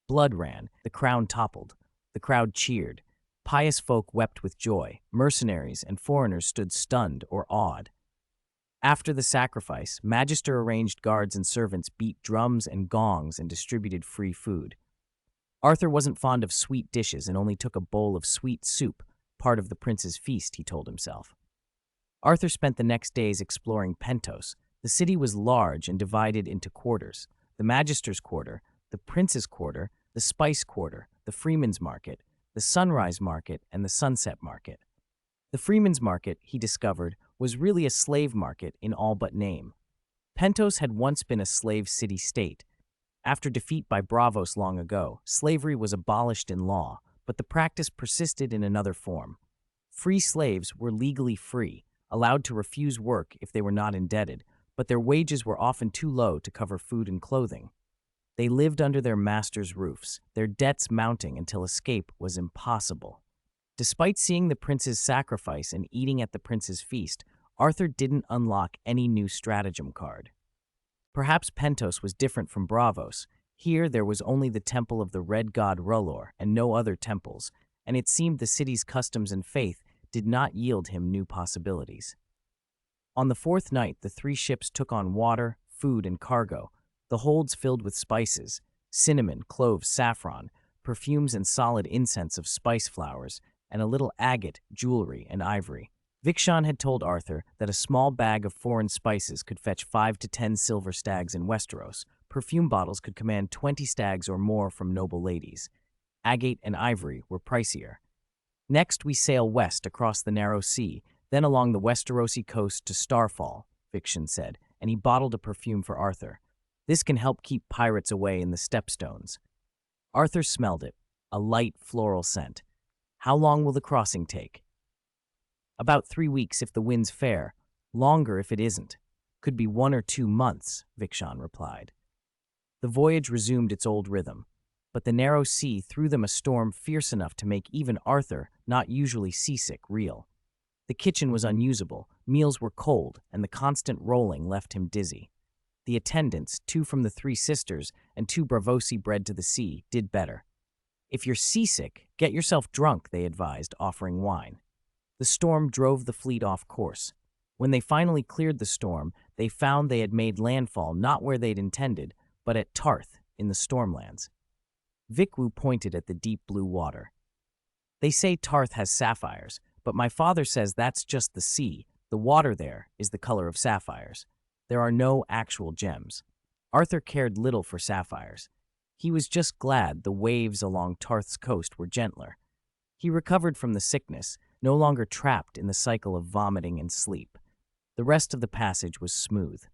Blood ran, the crown toppled. The crowd cheered. Pious folk wept with joy. Mercenaries and foreigners stood stunned or awed. After the sacrifice, magister-arranged guards and servants beat drums and gongs and distributed free food. Arthur wasn't fond of sweet dishes and only took a bowl of sweet soup, part of the prince's feast, he told himself. Arthur spent the next days exploring Pentos. The city was large and divided into quarters: the Magister's Quarter, the Prince's Quarter, the Spice Quarter, the Freeman's Market, the Sunrise Market, and the Sunset Market. The Freeman's Market, he discovered, was really a slave market in all but name. Pentos had once been a slave city-state. After defeat by Bravos long ago, slavery was abolished in law, but the practice persisted in another form. Free slaves were legally free, allowed to refuse work if they were not indebted, but their wages were often too low to cover food and clothing. They lived under their masters' roofs, their debts mounting until escape was impossible. Despite seeing the prince's sacrifice and eating at the prince's feast, Arthur didn't unlock any new stratagem card. Perhaps Pentos was different from Bravos. Here there was only the temple of the red god R'hllor and no other temples, and it seemed the city's customs and faith did not yield him new possibilities. On the 4th night, the 3 ships took on water, food, and cargo, the holds filled with spices, cinnamon, cloves, saffron, perfumes and solid incense of spice flowers, and a little agate, jewelry, and ivory. Vikshan had told Arthur that a small bag of foreign spices could fetch 5 to 10 silver stags in Westeros. Perfume bottles could command 20 stags or more from noble ladies. Agate and ivory were pricier. "Next we sail west across the narrow sea, then along the Westerosi coast to Starfall," Fiction said, and he bottled a perfume for Arthur. "This can help keep pirates away in the stepstones." Arthur smelled it, a light floral scent. "How long will the crossing take?" "About 3 weeks if the wind's fair, longer if it isn't. Could be 1 or 2 months, Vikshan replied. The voyage resumed its old rhythm, but the narrow sea threw them a storm fierce enough to make even Arthur, not usually seasick, reel. The kitchen was unusable, meals were cold, and the constant rolling left him dizzy. The attendants, 2 from the 3 sisters and 2 Bravosi bred to the sea, did better. "If you're seasick, get yourself drunk," they advised, offering wine. The storm drove the fleet off course. When they finally cleared the storm, they found they had made landfall not where they'd intended, but at Tarth, in the Stormlands. Vikwu pointed at the deep blue water. "They say Tarth has sapphires, but my father says that's just the sea. The water there is the color of sapphires. There are no actual gems." Arthur cared little for sapphires. He was just glad the waves along Tarth's coast were gentler. He recovered from the sickness, no longer trapped in the cycle of vomiting and sleep. The rest of the passage was smooth.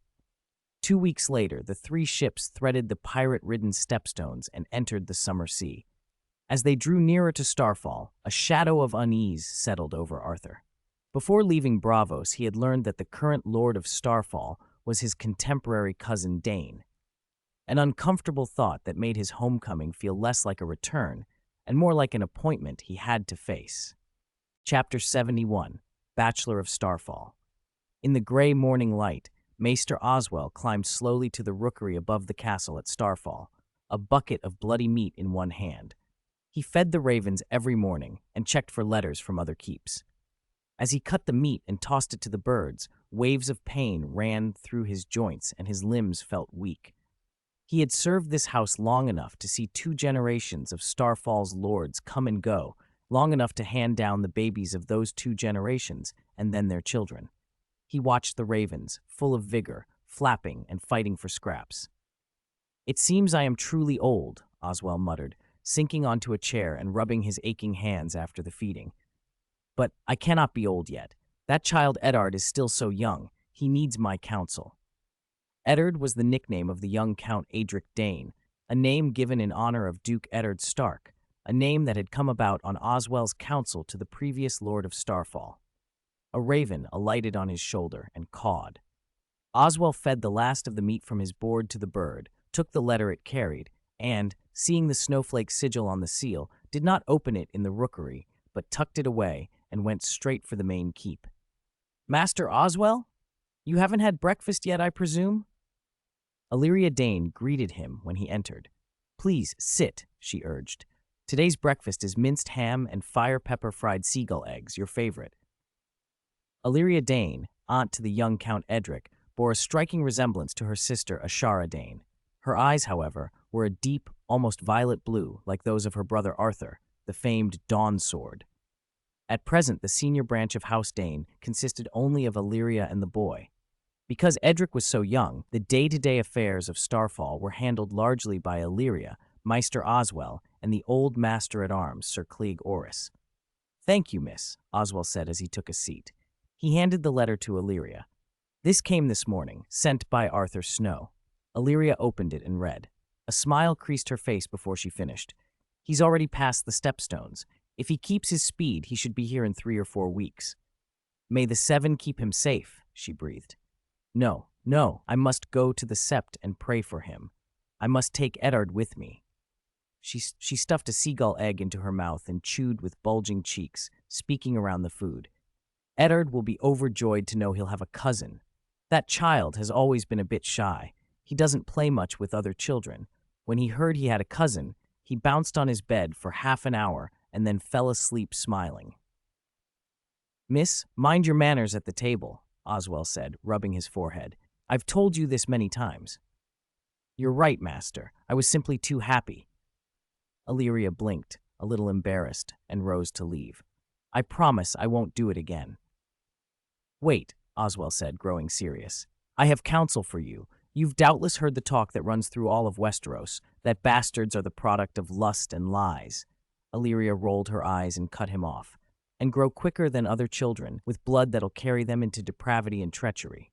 2 weeks later, the 3 ships threaded the pirate-ridden stepstones and entered the summer sea. As they drew nearer to Starfall, a shadow of unease settled over Arthur. Before leaving Bravos, he had learned that the current Lord of Starfall was his contemporary cousin Dane. an uncomfortable thought that made his homecoming feel less like a return and more like an appointment he had to face. Chapter 71, Bachelor of Starfall. In the gray morning light, Maester Oswell climbed slowly to the rookery above the castle at Starfall, a bucket of bloody meat in one hand. He fed the ravens every morning and checked for letters from other keeps. As he cut the meat and tossed it to the birds, waves of pain ran through his joints and his limbs felt weak. He had served this house long enough to see 2 generations of Starfall's lords come and go, long enough to hand down the babies of those 2 generations and then their children. He watched the ravens, full of vigor, flapping and fighting for scraps. "It seems I am truly old," Oswell muttered, sinking onto a chair and rubbing his aching hands after the feeding. "But I cannot be old yet. That child Eddard is still so young. He needs my counsel." Eddard was the nickname of the young Count Adric Dane, a name given in honor of Duke Eddard Stark, a name that had come about on Oswell's counsel to the previous Lord of Starfall. A raven alighted on his shoulder and cawed. Oswell fed the last of the meat from his board to the bird, took the letter it carried, and, seeing the snowflake sigil on the seal, did not open it in the rookery, but tucked it away and went straight for the main keep. "Master Oswell? You haven't had breakfast yet, I presume?" Illyria Dane greeted him when he entered. "Please, sit," she urged. "Today's breakfast is minced ham and fire-pepper fried seagull eggs, your favorite." Illyria Dane, aunt to the young Count Edric, bore a striking resemblance to her sister Ashara Dane. Her eyes, however, were a deep, almost violet blue, like those of her brother Arthur, the famed Dawn Sword. At present, the senior branch of House Dane consisted only of Illyria and the boy. Because Edric was so young, the day-to-day affairs of Starfall were handled largely by Illyria, Maester Oswell, and the old master-at-arms, Sir Cleeg Orris. "Thank you, miss," Oswell said as he took a seat. He handed the letter to Illyria. "This came this morning, sent by Arthur Snow." Illyria opened it and read. A smile creased her face before she finished. "He's already passed the stepstones. If he keeps his speed, he should be here in 3 or 4 weeks." "May the 7 keep him safe," she breathed. No, I must go to the Sept and pray for him. I must take Eddard with me." She stuffed a seagull egg into her mouth and chewed with bulging cheeks, speaking around the food. "Eddard will be overjoyed to know he'll have a cousin. That child has always been a bit shy. He doesn't play much with other children. When he heard he had a cousin, he bounced on his bed for half an hour and then fell asleep smiling." "Miss, mind your manners at the table," Oswell said, rubbing his forehead. "I've told you this many times." "You're right, master. I was simply too happy." Illyria blinked, a little embarrassed, and rose to leave. "I promise I won't do it again." "Wait," Oswell said, growing serious. "I have counsel for you. You've doubtless heard the talk that runs through all of Westeros, that bastards are the product of lust and lies." Illyria rolled her eyes and cut him off. "And grow quicker than other children, with blood that'll carry them into depravity and treachery.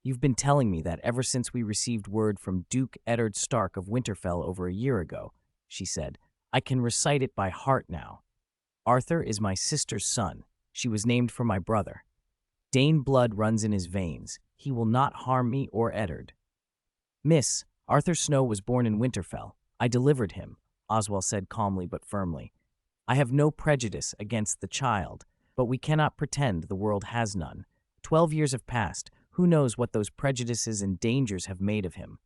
You've been telling me that ever since we received word from Duke Eddard Stark of Winterfell over a year ago," she said. "I can recite it by heart now. Arthur is my sister's son. She was named for my brother. Dane blood runs in his veins. He will not harm me or Eddard." "Miss, Arthur Snow was born in Winterfell. I delivered him," Oswell said calmly but firmly. "I have no prejudice against the child, but we cannot pretend the world has none. 12 years have passed. Who knows what those prejudices and dangers have made of him?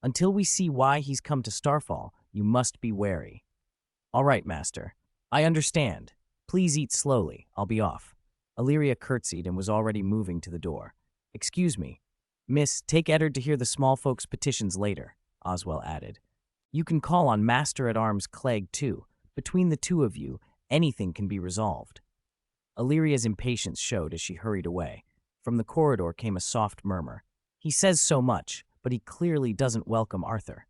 Until we see why he's come to Starfall, you must be wary." "All right, master. I understand. Please eat slowly. I'll be off." Illyria curtsied and was already moving to the door. "Excuse me. Miss, take Eddard to hear the small folks' petitions later," Oswell added. "You can call on Master-at-Arms Clegg, too. Between the 2 of you, anything can be resolved." Illyria's impatience showed as she hurried away. From the corridor came a soft murmur. "He says so much, but he clearly doesn't welcome Arthur."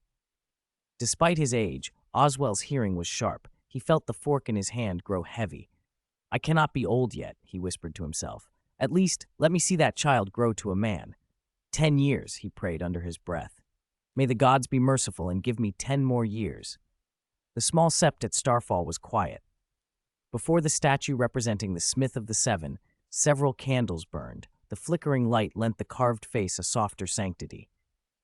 Despite his age, Oswell's hearing was sharp. He felt the fork in his hand grow heavy. "I cannot be old yet," he whispered to himself. "At least, let me see that child grow to a man." 10 years, he prayed under his breath. "May the gods be merciful and give me 10 more years." The small sept at Starfall was quiet. Before the statue representing the Smith of the Seven, several candles burned. The flickering light lent the carved face a softer sanctity.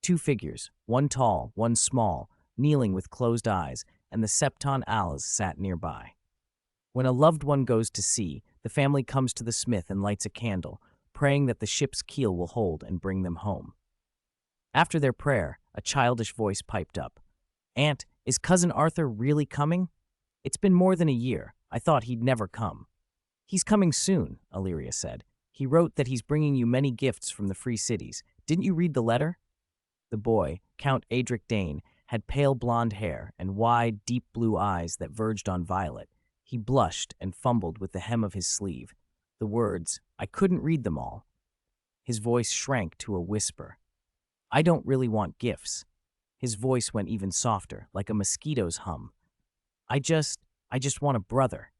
Two figures, one tall, one small, kneeling with closed eyes, and the septon ales sat nearby. When a loved one goes to sea, the family comes to the smith and lights a candle, praying that the ship's keel will hold and bring them home. After their prayer, a childish voice piped up. "Aunt, is Cousin Arthur really coming? It's been more than a year. I thought he'd never come." "He's coming soon," Illyria said. "He wrote that he's bringing you many gifts from the free cities. Didn't you read the letter?" The boy, Count Adric Dane, had pale blonde hair and wide, deep blue eyes that verged on violet. He blushed and fumbled with the hem of his sleeve. The words, "I couldn't read them all." His voice shrank to a whisper. "I don't really want gifts." His voice went even softer, like a mosquito's hum. I just want a brother."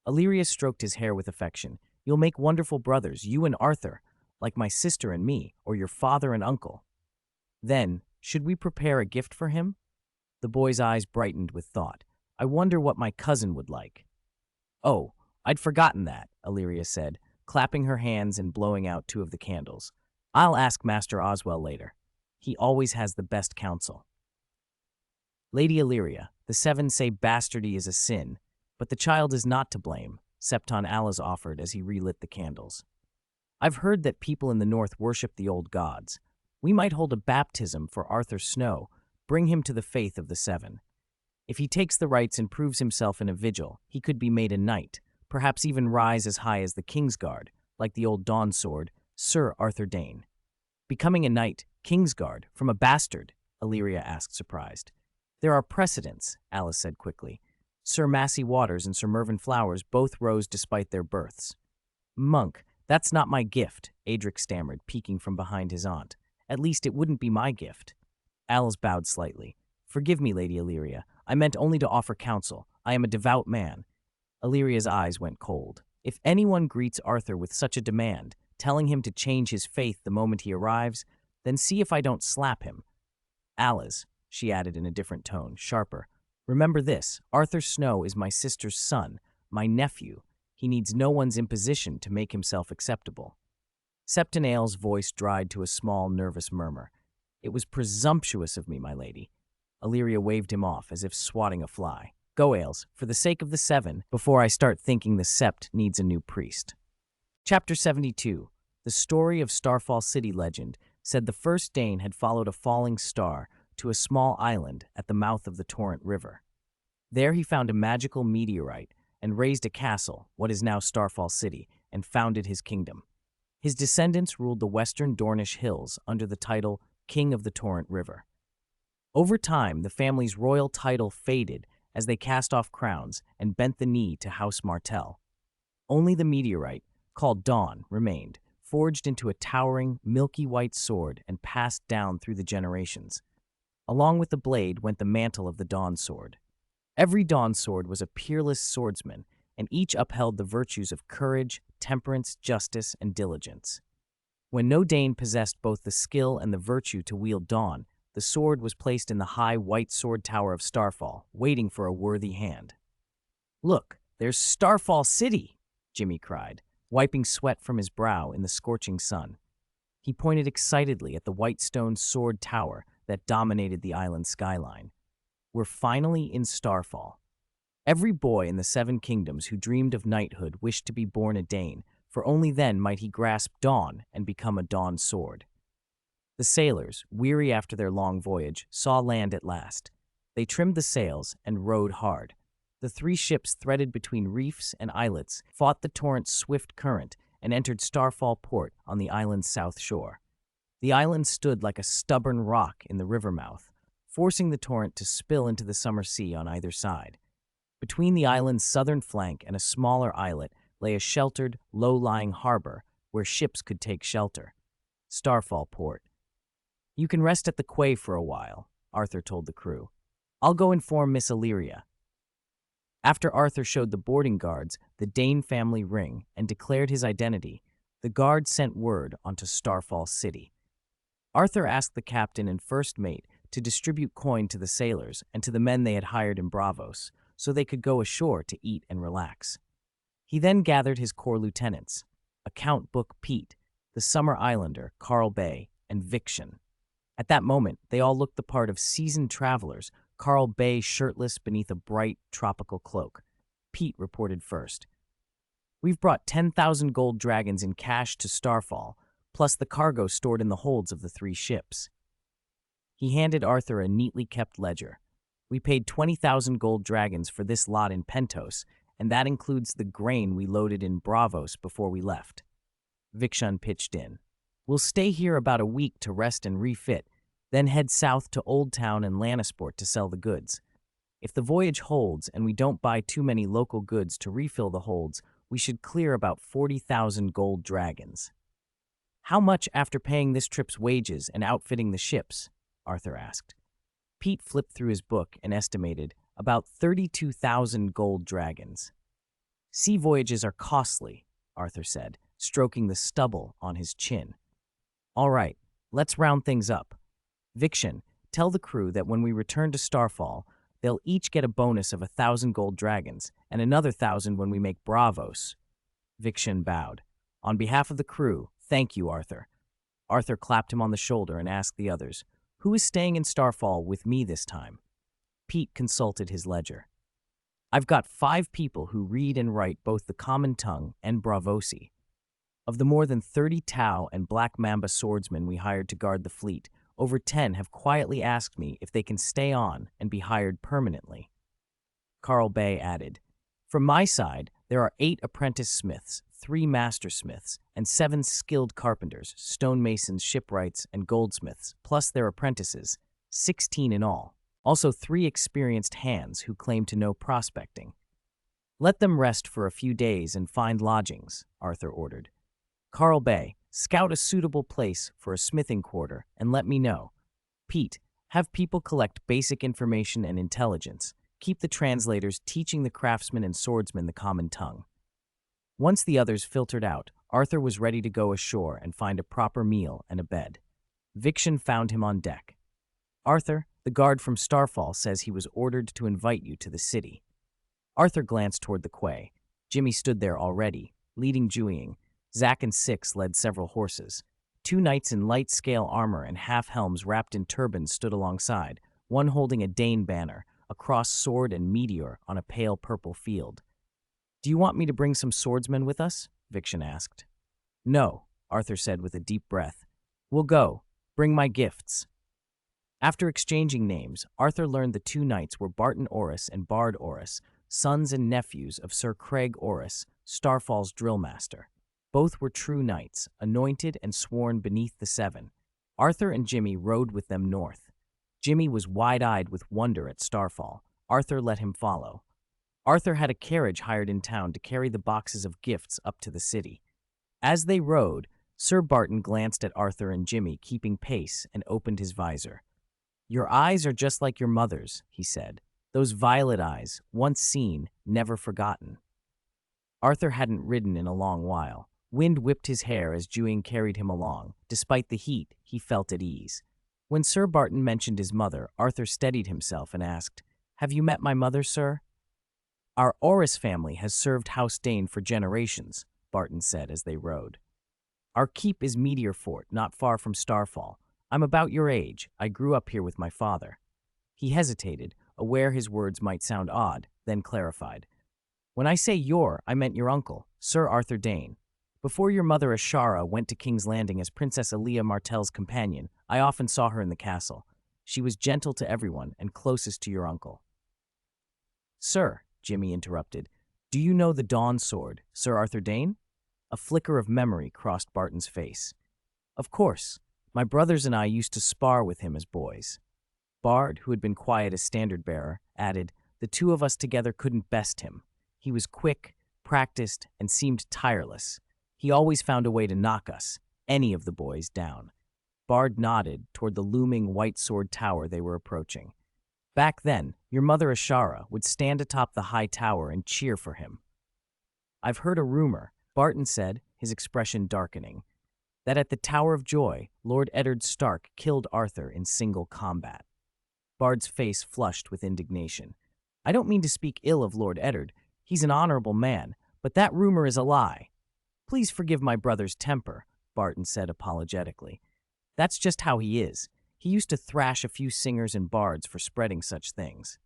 Illyria stroked his hair with affection. "You'll make wonderful brothers, you and Arthur, like my sister and me, or your father and uncle." "Then, should we prepare a gift for him?" The boy's eyes brightened with thought. "I wonder what my cousin would like." "Oh, I'd forgotten that," Illyria said, clapping her hands and blowing out two of the candles. "I'll ask Master Oswell later. He always has the best counsel." "Lady Illyria, the seven say bastardy is a sin, but the child is not to blame," Septon Ales offered as he relit the candles. "I've heard that people in the north worship the old gods. We might hold a baptism for Arthur Snow, bring him to the faith of the seven. If he takes the rites and proves himself in a vigil, he could be made a knight, perhaps even rise as high as the Kingsguard, like the old Dawn Sword, Sir Arthur Dane." "Becoming a knight, Kingsguard, from a bastard?" Illyria asked, surprised. "There are precedents," Alice said quickly. "Sir Massey Waters and Sir Mervyn Flowers both rose despite their births." "Monk, that's not my gift," Adric stammered, peeking from behind his aunt. "At least it wouldn't be my gift." Alice bowed slightly. "Forgive me, Lady Illyria. I meant only to offer counsel. I am a devout man." Illyria's eyes went cold. "If anyone greets Arthur with such a demand, telling him to change his faith the moment he arrives, then see if I don't slap him. Alice," she added in a different tone, sharper, "remember this, Arthur Snow is my sister's son, my nephew. He needs no one's imposition to make himself acceptable." Septon Ales' voice dried to a small, nervous murmur. "It was presumptuous of me, my lady." Illyria waved him off as if swatting a fly. "Go, Ales, for the sake of the seven, before I start thinking the sept needs a new priest." Chapter 72. The story of Starfall City legend said the first Dane had followed a falling star to a small island at the mouth of the Torrent River. There he found a magical meteorite and raised a castle, what is now Starfall City, and founded his kingdom. His descendants ruled the western Dornish hills under the title King of the Torrent River. Over time, the family's royal title faded as they cast off crowns and bent the knee to House Martell. Only the meteorite, called Dawn, remained, forged into a towering, milky white sword and passed down through the generations. Along with the blade went the mantle of the Dawn Sword. Every Dawn Sword was a peerless swordsman, and each upheld the virtues of courage, temperance, justice, and diligence. When no Dane possessed both the skill and the virtue to wield Dawn, the sword was placed in the high white sword tower of Starfall, waiting for a worthy hand. "Look, there's Starfall City!" Jimmy cried, wiping sweat from his brow in the scorching sun. He pointed excitedly at the white stone sword tower that dominated the island's skyline. "We're finally in Starfall." Every boy in the Seven Kingdoms who dreamed of knighthood wished to be born a Dane, for only then might he grasp Dawn and become a Dawn sword. The sailors, weary after their long voyage, saw land at last. They trimmed the sails and rowed hard. The three ships threaded between reefs and islets, fought the torrent's swift current, and entered Starfall Port on the island's south shore. The island stood like a stubborn rock in the river mouth, forcing the torrent to spill into the summer sea on either side. Between the island's southern flank and a smaller islet lay a sheltered, low-lying harbor where ships could take shelter. Starfall Port. "You can rest at the quay for a while," Arthur told the crew. "I'll go inform Miss Illyria." After Arthur showed the boarding guards the Dane family ring and declared his identity, the guard sent word onto Starfall City. Arthur asked the captain and first mate to distribute coin to the sailors and to the men they had hired in Bravos, so they could go ashore to eat and relax. He then gathered his core lieutenants, Account Book Pete, the Summer Islander, Carl Bay, and Viction. At that moment, they all looked the part of seasoned travelers, Carl Bay shirtless beneath a bright, tropical cloak. Pete reported first. "We've brought 10,000 gold dragons in cash to Starfall, plus the cargo stored in the holds of the 3 ships." He handed Arthur a neatly kept ledger. "We paid 20,000 gold dragons for this lot in Pentos, and that includes the grain we loaded in Bravos before we left." Vixen pitched in. "We'll stay here about a week to rest and refit, then head south to Old Town and Lannisport to sell the goods. If the voyage holds and we don't buy too many local goods to refill the holds, we should clear about 40,000 gold dragons." "How much after paying this trip's wages and outfitting the ships?" Arthur asked. Pete flipped through his book and estimated about 32,000 gold dragons. "Sea voyages are costly," Arthur said, stroking the stubble on his chin. "All right, let's round things up. Vixen, tell the crew that when we return to Starfall, they'll each get a bonus of 1,000 gold dragons and another 1,000 when we make Bravos." Vixen bowed. "On behalf of the crew, thank you, Arthur." Arthur clapped him on the shoulder and asked the others, "Who is staying in Starfall with me this time?" Pete consulted his ledger. "I've got 5 people who read and write both the common tongue and Bravosi. Of the more than 30 Tau and Black Mamba swordsmen we hired to guard the fleet, over 10 have quietly asked me if they can stay on and be hired permanently." Carl Bay added, "From my side, there are 8 apprentice smiths, 3 master smiths, and 7 skilled carpenters, stonemasons, shipwrights, and goldsmiths, plus their apprentices, 16 in all. Also 3 experienced hands who claim to know prospecting." "Let them rest for a few days and find lodgings," Arthur ordered. "Carl Bay, scout a suitable place for a smithing quarter and let me know. Pete, have people collect basic information and intelligence. Keep the translators teaching the craftsmen and swordsmen the common tongue." Once the others filtered out, Arthur was ready to go ashore and find a proper meal and a bed. Vixen found him on deck. "Arthur, the guard from Starfall says he was ordered to invite you to the city." Arthur glanced toward the quay. Jimmy stood there already, leading Jewing. Zack and Six led several horses. 2 knights in light scale armor and half-helms wrapped in turbans stood alongside, one holding a Dane banner, a crossed sword and meteor on a pale purple field. "Do you want me to bring some swordsmen with us?" Vixen asked. "No," Arthur said with a deep breath. "We'll go. Bring my gifts." After exchanging names, Arthur learned the 2 knights were Barton Orris and Bard Orris, sons and nephews of Sir Craig Orris, Starfall's drillmaster. Both were true knights, anointed and sworn beneath the 7. Arthur and Jimmy rode with them north. Jimmy was wide-eyed with wonder at Starfall. Arthur let him follow. Arthur had a carriage hired in town to carry the boxes of gifts up to the city. As they rode, Sir Barton glanced at Arthur and Jimmy, keeping pace, and opened his visor. "Your eyes are just like your mother's," he said. "Those violet eyes, once seen, never forgotten." Arthur hadn't ridden in a long while. Wind whipped his hair as Jewing carried him along. Despite the heat, he felt at ease. When Sir Barton mentioned his mother, Arthur steadied himself and asked, "Have you met my mother, sir?" "Our Orris family has served House Dane for generations," Barton said as they rode. "Our keep is Meteor Fort, not far from Starfall. I'm about your age. I grew up here with my father." He hesitated, aware his words might sound odd, then clarified. "When I say your, I meant your uncle, Sir Arthur Dane. Before your mother Ashara went to King's Landing as Princess Aaliyah Martell's companion, I often saw her in the castle. She was gentle to everyone and closest to your uncle." "Sir," Jimmy interrupted, "do you know the Dawn Sword, Sir Arthur Dane?" A flicker of memory crossed Barton's face. "Of course. My brothers and I used to spar with him as boys." Bard, who had been quiet as standard-bearer, added, "The 2 of us together couldn't best him. He was quick, practiced, and seemed tireless. He always found a way to knock us, any of the boys, down." Bard nodded toward the looming white sword tower they were approaching. "Back then, your mother Ashara would stand atop the high tower and cheer for him." "I've heard a rumor," Barton said, his expression darkening, "that at the Tower of Joy, Lord Eddard Stark killed Arthur in single combat." Bard's face flushed with indignation. "I don't mean to speak ill of Lord Eddard. He's an honorable man, but that rumor is a lie." "Please forgive my brother's temper," Barton said apologetically. "That's just how he is. He used to thrash a few singers and bards for spreading such things.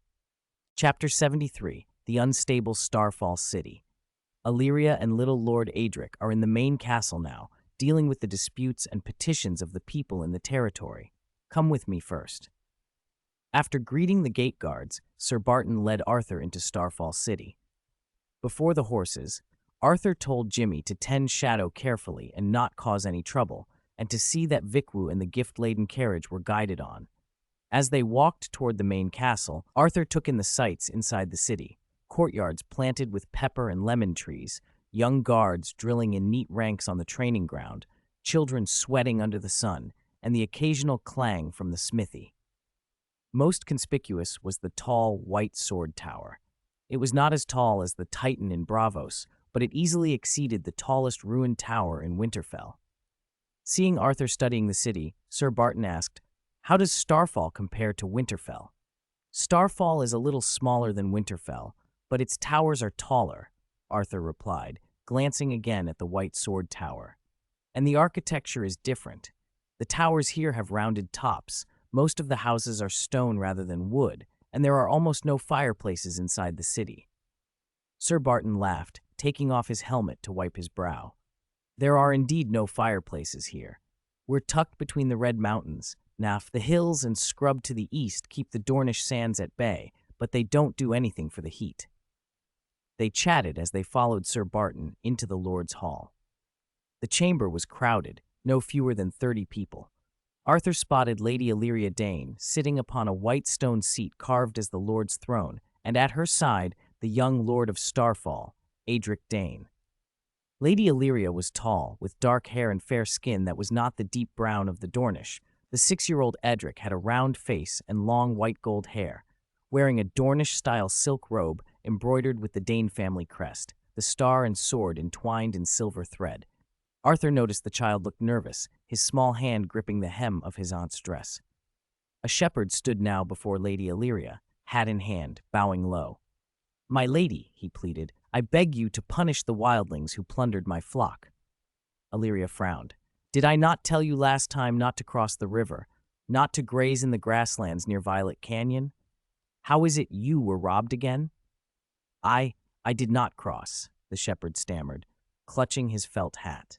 Chapter 73, The Unstable Starfall City. Illyria and little Lord Adric are in the main castle now, dealing with the disputes and petitions of the people in the territory. Come with me first. After greeting the gate guards, Sir Barton led Arthur into Starfall City. Before the horses, Arthur told Jimmy to tend Shadow carefully and not cause any trouble, and to see that Vikwu and the gift-laden carriage were guided on. As they walked toward the main castle, Arthur took in the sights inside the city. Courtyards planted with pepper and lemon trees, young guards drilling in neat ranks on the training ground, children sweating under the sun, and the occasional clang from the smithy. Most conspicuous was the tall, white sword tower. It was not as tall as the Titan in Bravos, but it easily exceeded the tallest ruined tower in Winterfell. Seeing Arthur studying the city, Sir Barton asked, "How does Starfall compare to Winterfell?" "Starfall is a little smaller than Winterfell, but its towers are taller," Arthur replied, glancing again at the white sword tower. "And the architecture is different. The towers here have rounded tops, most of the houses are stone rather than wood, and there are almost no fireplaces inside the city." Sir Barton laughed, taking off his helmet to wipe his brow. "There are indeed no fireplaces here. We're tucked between the Red Mountains. The hills and scrub to the east keep the Dornish sands at bay, but they don't do anything for the heat." They chatted as they followed Sir Barton into the Lord's Hall. The chamber was crowded, no fewer than 30 people. Arthur spotted Lady Illyria Dane sitting upon a white stone seat carved as the Lord's throne, and at her side the young Lord of Starfall, Adric Dane. Lady Illyria was tall, with dark hair and fair skin that was not the deep brown of the Dornish. The 6-year-old Edric had a round face and long white gold hair, wearing a Dornish-style silk robe embroidered with the Dane family crest, the star and sword entwined in silver thread. Arthur noticed the child looked nervous, his small hand gripping the hem of his aunt's dress. A shepherd stood now before Lady Illyria, hat in hand, bowing low. "My lady," he pleaded, "I beg you to punish the wildlings who plundered my flock." Illyria frowned. "Did I not tell you last time not to cross the river, not to graze in the grasslands near Violet Canyon? How is it you were robbed again?" I did not cross," the shepherd stammered, clutching his felt hat.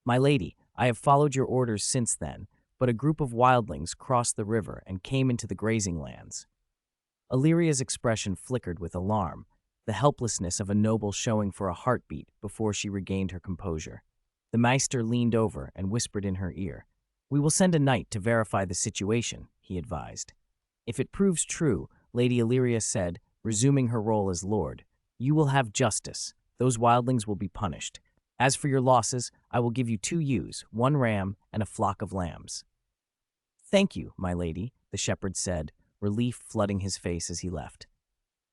"My lady, I have followed your orders since then, but a group of wildlings crossed the river and came into the grazing lands." Illyria's expression flickered with alarm, the helplessness of a noble showing for a heartbeat before she regained her composure. The Maester leaned over and whispered in her ear. "We will send a knight to verify the situation," he advised. "If it proves true," Lady Illyria said, resuming her role as lord, "you will have justice. Those wildlings will be punished. As for your losses, I will give you 2 ewes, 1 ram, and a flock of lambs." "Thank you, my lady," the shepherd said, relief flooding his face as he left.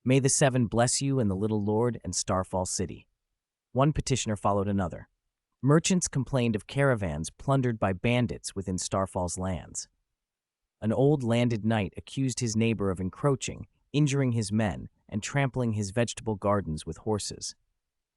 "May the 7 bless you and the little lord and Starfall City." One petitioner followed another. Merchants complained of caravans plundered by bandits within Starfall's lands. An old landed knight accused his neighbor of encroaching, injuring his men, and trampling his vegetable gardens with horses.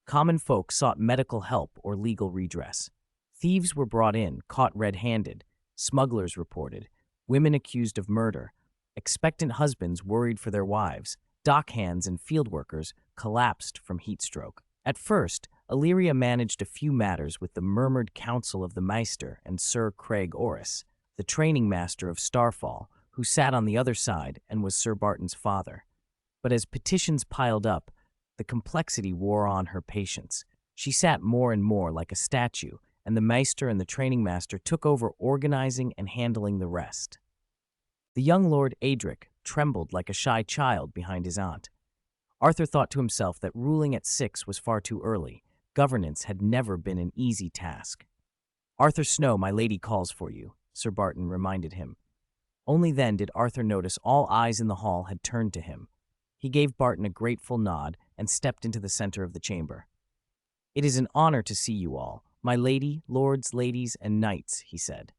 Common folk sought medical help or legal redress. Thieves were brought in, caught red-handed, smugglers reported, women accused of murder, expectant husbands worried for their wives, dockhands and field workers collapsed from heat stroke. At first, Illyria managed a few matters with the murmured counsel of the Maester and Sir Craig Orris, the training master of Starfall, who sat on the other side and was Sir Barton's father. But as petitions piled up, the complexity wore on her patience. She sat more and more like a statue, and the Maester and the training master took over organizing and handling the rest. The young Lord Adric trembled like a shy child behind his aunt. Arthur thought to himself that ruling at 6 was far too early. Governance had never been an easy task. "Arthur Snow, my lady calls for you," Sir Barton reminded him. Only then did Arthur notice all eyes in the hall had turned to him. He gave Barton a grateful nod and stepped into the center of the chamber. "It is an honor to see you all, my lady, lords, ladies, and knights," he said.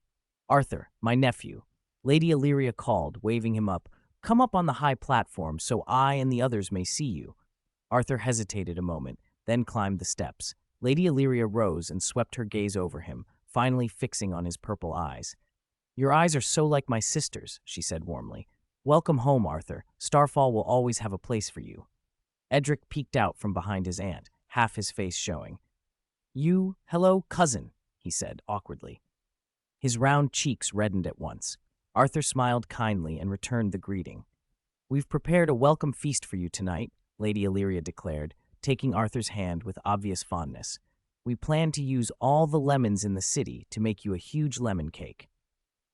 "Arthur, my nephew." Lady Illyria called, waving him up. "Come up on the high platform so I and the others may see you." Arthur hesitated a moment, then climbed the steps. Lady Illyria rose and swept her gaze over him, finally fixing on his purple eyes. Your eyes are so like my sister's, she said warmly. Welcome home, Arthur. Starfall will always have a place for you. Edric peeked out from behind his aunt, half his face showing. Hello, cousin, he said awkwardly. His round cheeks reddened at once. Arthur smiled kindly and returned the greeting. We've prepared a welcome feast for you tonight, Lady Illyria declared, taking Arthur's hand with obvious fondness. We plan to use all the lemons in the city to make you a huge lemon cake.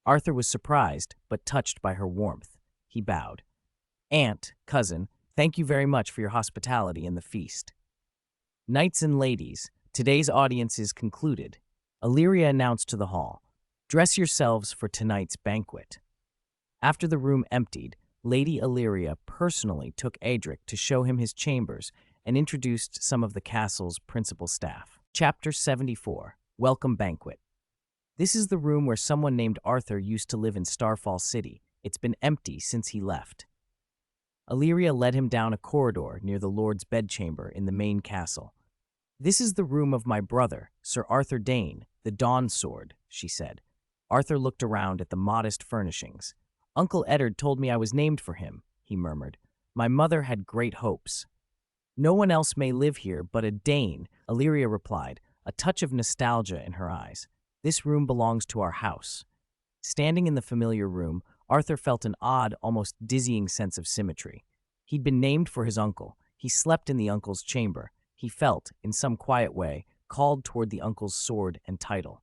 Arthur was surprised, but touched by her warmth. He bowed. Aunt, cousin, thank you very much for your hospitality and the feast. Knights and ladies, today's audience is concluded. Illyria announced to the hall, dress yourselves for tonight's banquet. After the room emptied, Lady Illyria personally took Edric to show him his chambers and introduced some of the castle's principal staff. Chapter 74, Welcome Banquet. This is the room where someone named Arthur used to live in Starfall City. It's been empty since he left. Illyria led him down a corridor near the Lord's bedchamber in the main castle. This is the room of my brother, Sir Arthur Dane, the Dawn Sword, she said. Arthur looked around at the modest furnishings. Uncle Eddard told me I was named for him, he murmured. My mother had great hopes. No one else may live here but a Dane, Illyria replied, a touch of nostalgia in her eyes. This room belongs to our house. Standing in the familiar room, Arthur felt an odd, almost dizzying sense of symmetry. He'd been named for his uncle. He slept in the uncle's chamber. He felt, in some quiet way, called toward the uncle's sword and title.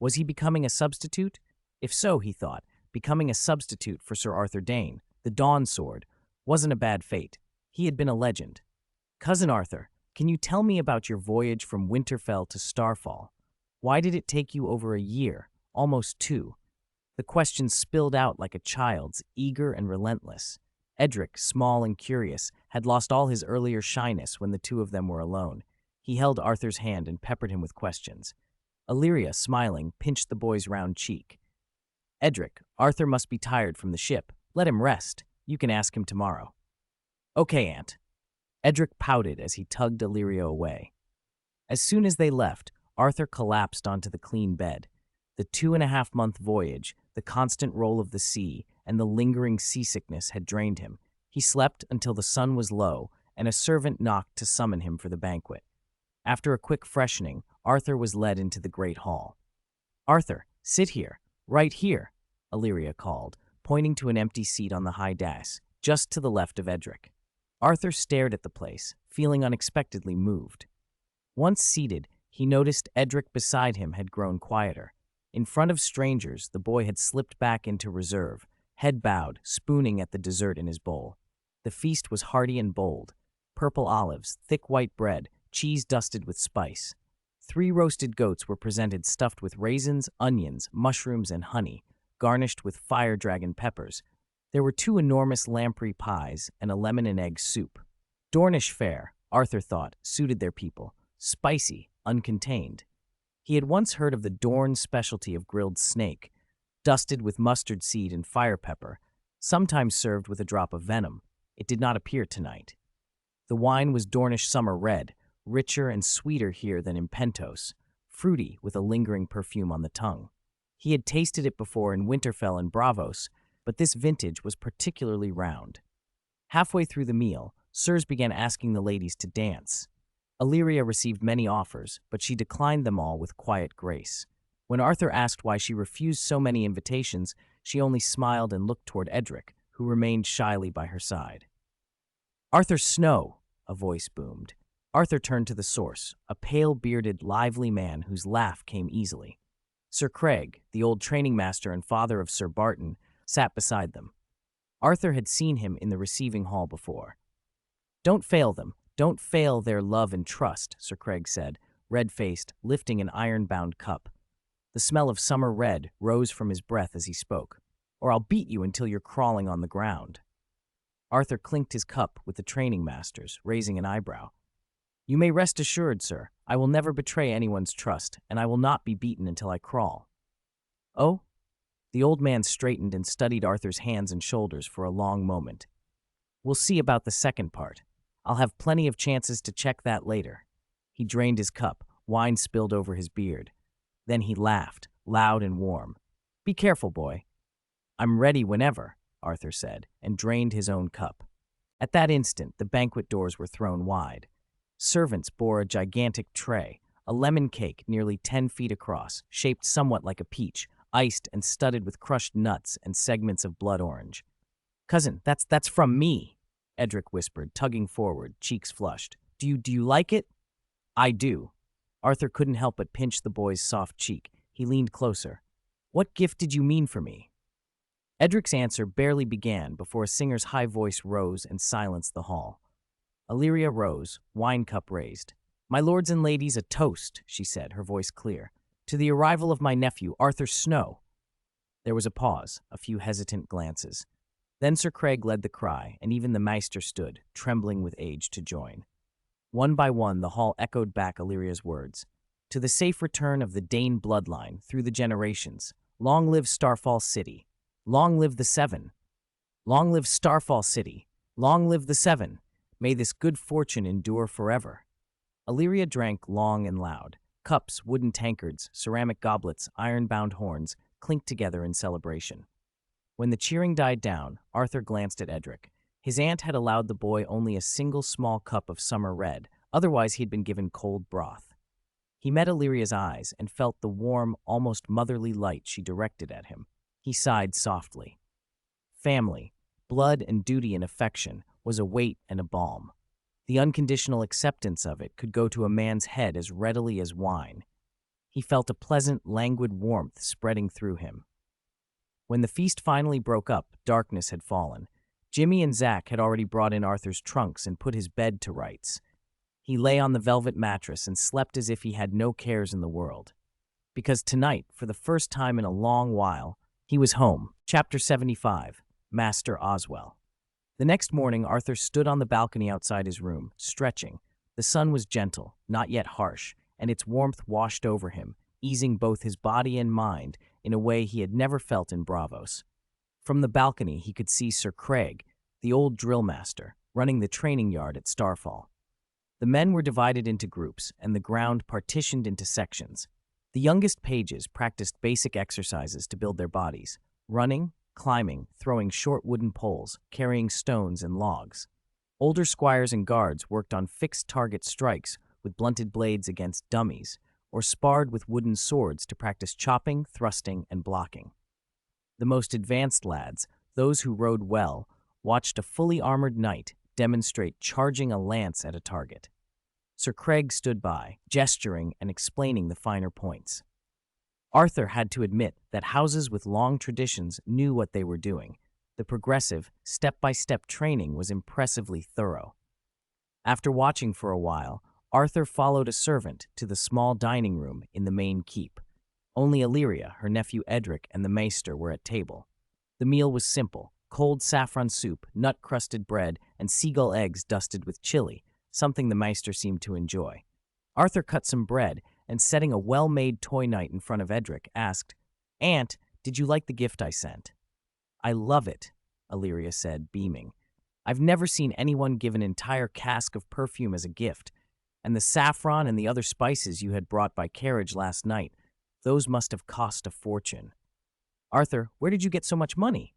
Was he becoming a substitute? If so, he thought, becoming a substitute for Sir Arthur Dane, the Dawn Sword, wasn't a bad fate. He had been a legend. Cousin Arthur, can you tell me about your voyage from Winterfell to Starfall? Why did it take you over a year, almost 2? The question spilled out like a child's, eager and relentless. Edric, small and curious, had lost all his earlier shyness when the two of them were alone. He held Arthur's hand and peppered him with questions. Illyria, smiling, pinched the boy's round cheek. Edric, Arthur must be tired from the ship. Let him rest. You can ask him tomorrow. Okay, Aunt. Edric pouted as he tugged Illyria away. As soon as they left, Arthur collapsed onto the clean bed. The 2.5-month voyage, the constant roll of the sea, and the lingering seasickness had drained him. He slept until the sun was low, and a servant knocked to summon him for the banquet. After a quick freshening, Arthur was led into the great hall. Arthur, sit here, right here, Illyria called, pointing to an empty seat on the high dais, just to the left of Edric. Arthur stared at the place, feeling unexpectedly moved. Once seated, he noticed Edric beside him had grown quieter. In front of strangers, the boy had slipped back into reserve, head bowed, spooning at the dessert in his bowl. The feast was hearty and bold. Purple olives, thick white bread, cheese dusted with spice. 3 roasted goats were presented stuffed with raisins, onions, mushrooms, and honey, garnished with fire dragon peppers. There were 2 enormous lamprey pies and a lemon and egg soup. Dornish fare, Arthur thought, suited their people. Spicy, uncontained. He had once heard of the Dorn specialty of grilled snake, dusted with mustard seed and fire pepper, sometimes served with a drop of venom. It did not appear tonight. The wine was Dornish summer red, richer and sweeter here than in Pentos, fruity with a lingering perfume on the tongue. He had tasted it before in Winterfell and Bravos, but this vintage was particularly round. Halfway through the meal, sirs began asking the ladies to dance. Illyria received many offers, but she declined them all with quiet grace. When Arthur asked why she refused so many invitations, she only smiled and looked toward Edric, who remained shyly by her side. Arthur Snow, a voice boomed. Arthur turned to the source, a pale-bearded, lively man whose laugh came easily. Sir Craig, the old training master and father of Sir Barton, sat beside them. Arthur had seen him in the receiving hall before. Don't fail them. Don't fail their love and trust, Sir Craig said, red-faced, lifting an iron-bound cup. The smell of summer red rose from his breath as he spoke. Or I'll beat you until you're crawling on the ground. Arthur clinked his cup with the training master's, raising an eyebrow. You may rest assured, sir, I will never betray anyone's trust, and I will not be beaten until I crawl. Oh? The old man straightened and studied Arthur's hands and shoulders for a long moment. We'll see about the second part. I'll have plenty of chances to check that later. He drained his cup, wine spilled over his beard. Then he laughed, loud and warm. Be careful, boy. I'm ready whenever, Arthur said, and drained his own cup. At that instant, the banquet doors were thrown wide. Servants bore a gigantic tray, a lemon cake nearly 10 feet across, shaped somewhat like a peach, iced and studded with crushed nuts and segments of blood orange. Cousin, that's from me, Edric whispered, tugging forward, cheeks flushed. Do you like it? I do. Arthur couldn't help but pinch the boy's soft cheek. He leaned closer. What gift did you mean for me? Edric's answer barely began before a singer's high voice rose and silenced the hall. Illyria rose, wine cup raised. My lords and ladies, a toast, she said, her voice clear, to the arrival of my nephew, Arthur Snow. There was a pause, a few hesitant glances. Then Sir Craig led the cry, and even the Maester stood, trembling with age, to join. One by one, the hall echoed back Illyria's words. To the safe return of the Dane bloodline through the generations, long live Starfall City. Long live the Seven. Long live Starfall City. Long live the Seven. May this good fortune endure forever. Illyria drank long and loud. Cups, wooden tankards, ceramic goblets, iron-bound horns clinked together in celebration. When the cheering died down, Arthur glanced at Edric. His aunt had allowed the boy only a single small cup of summer red, otherwise he had been given cold broth. He met Illyria's eyes and felt the warm, almost motherly light she directed at him. He sighed softly. Family, blood and duty and affection was a weight and a balm. The unconditional acceptance of it could go to a man's head as readily as wine. He felt a pleasant, languid warmth spreading through him. When the feast finally broke up, darkness had fallen. Jimmy and Zach had already brought in Arthur's trunks and put his bed to rights. He lay on the velvet mattress and slept as if he had no cares in the world. Because tonight, for the first time in a long while, he was home. Chapter 75, Master Oswell. The next morning, Arthur stood on the balcony outside his room, stretching. The sun was gentle, not yet harsh, and its warmth washed over him, easing both his body and mind in a way he had never felt in Braavos. From the balcony, he could see Sir Craig, the old drill master, running the training yard at Starfall. The men were divided into groups, and the ground partitioned into sections. The youngest pages practiced basic exercises to build their bodies, running, climbing, throwing short wooden poles, carrying stones and logs. Older squires and guards worked on fixed target strikes with blunted blades against dummies, or sparred with wooden swords to practice chopping, thrusting, and blocking. The most advanced lads, those who rode well, watched a fully armored knight demonstrate charging a lance at a target. Sir Craig stood by, gesturing and explaining the finer points. Arthur had to admit that houses with long traditions knew what they were doing. The progressive, step-by-step training was impressively thorough. After watching for a while, Arthur followed a servant to the small dining room in the main keep. Only Illyria, her nephew Edric, and the maester were at table. The meal was simple: cold saffron soup, nut-crusted bread, and seagull eggs dusted with chili, something the maester seemed to enjoy. Arthur cut some bread and, setting a well-made toy knight in front of Edric, asked, "Aunt, did you like the gift I sent?" "I love it," Illyria said, beaming. "I've never seen anyone give an entire cask of perfume as a gift, and the saffron and the other spices you had brought by carriage last night, those must have cost a fortune." "Arthur, where did you get so much money?"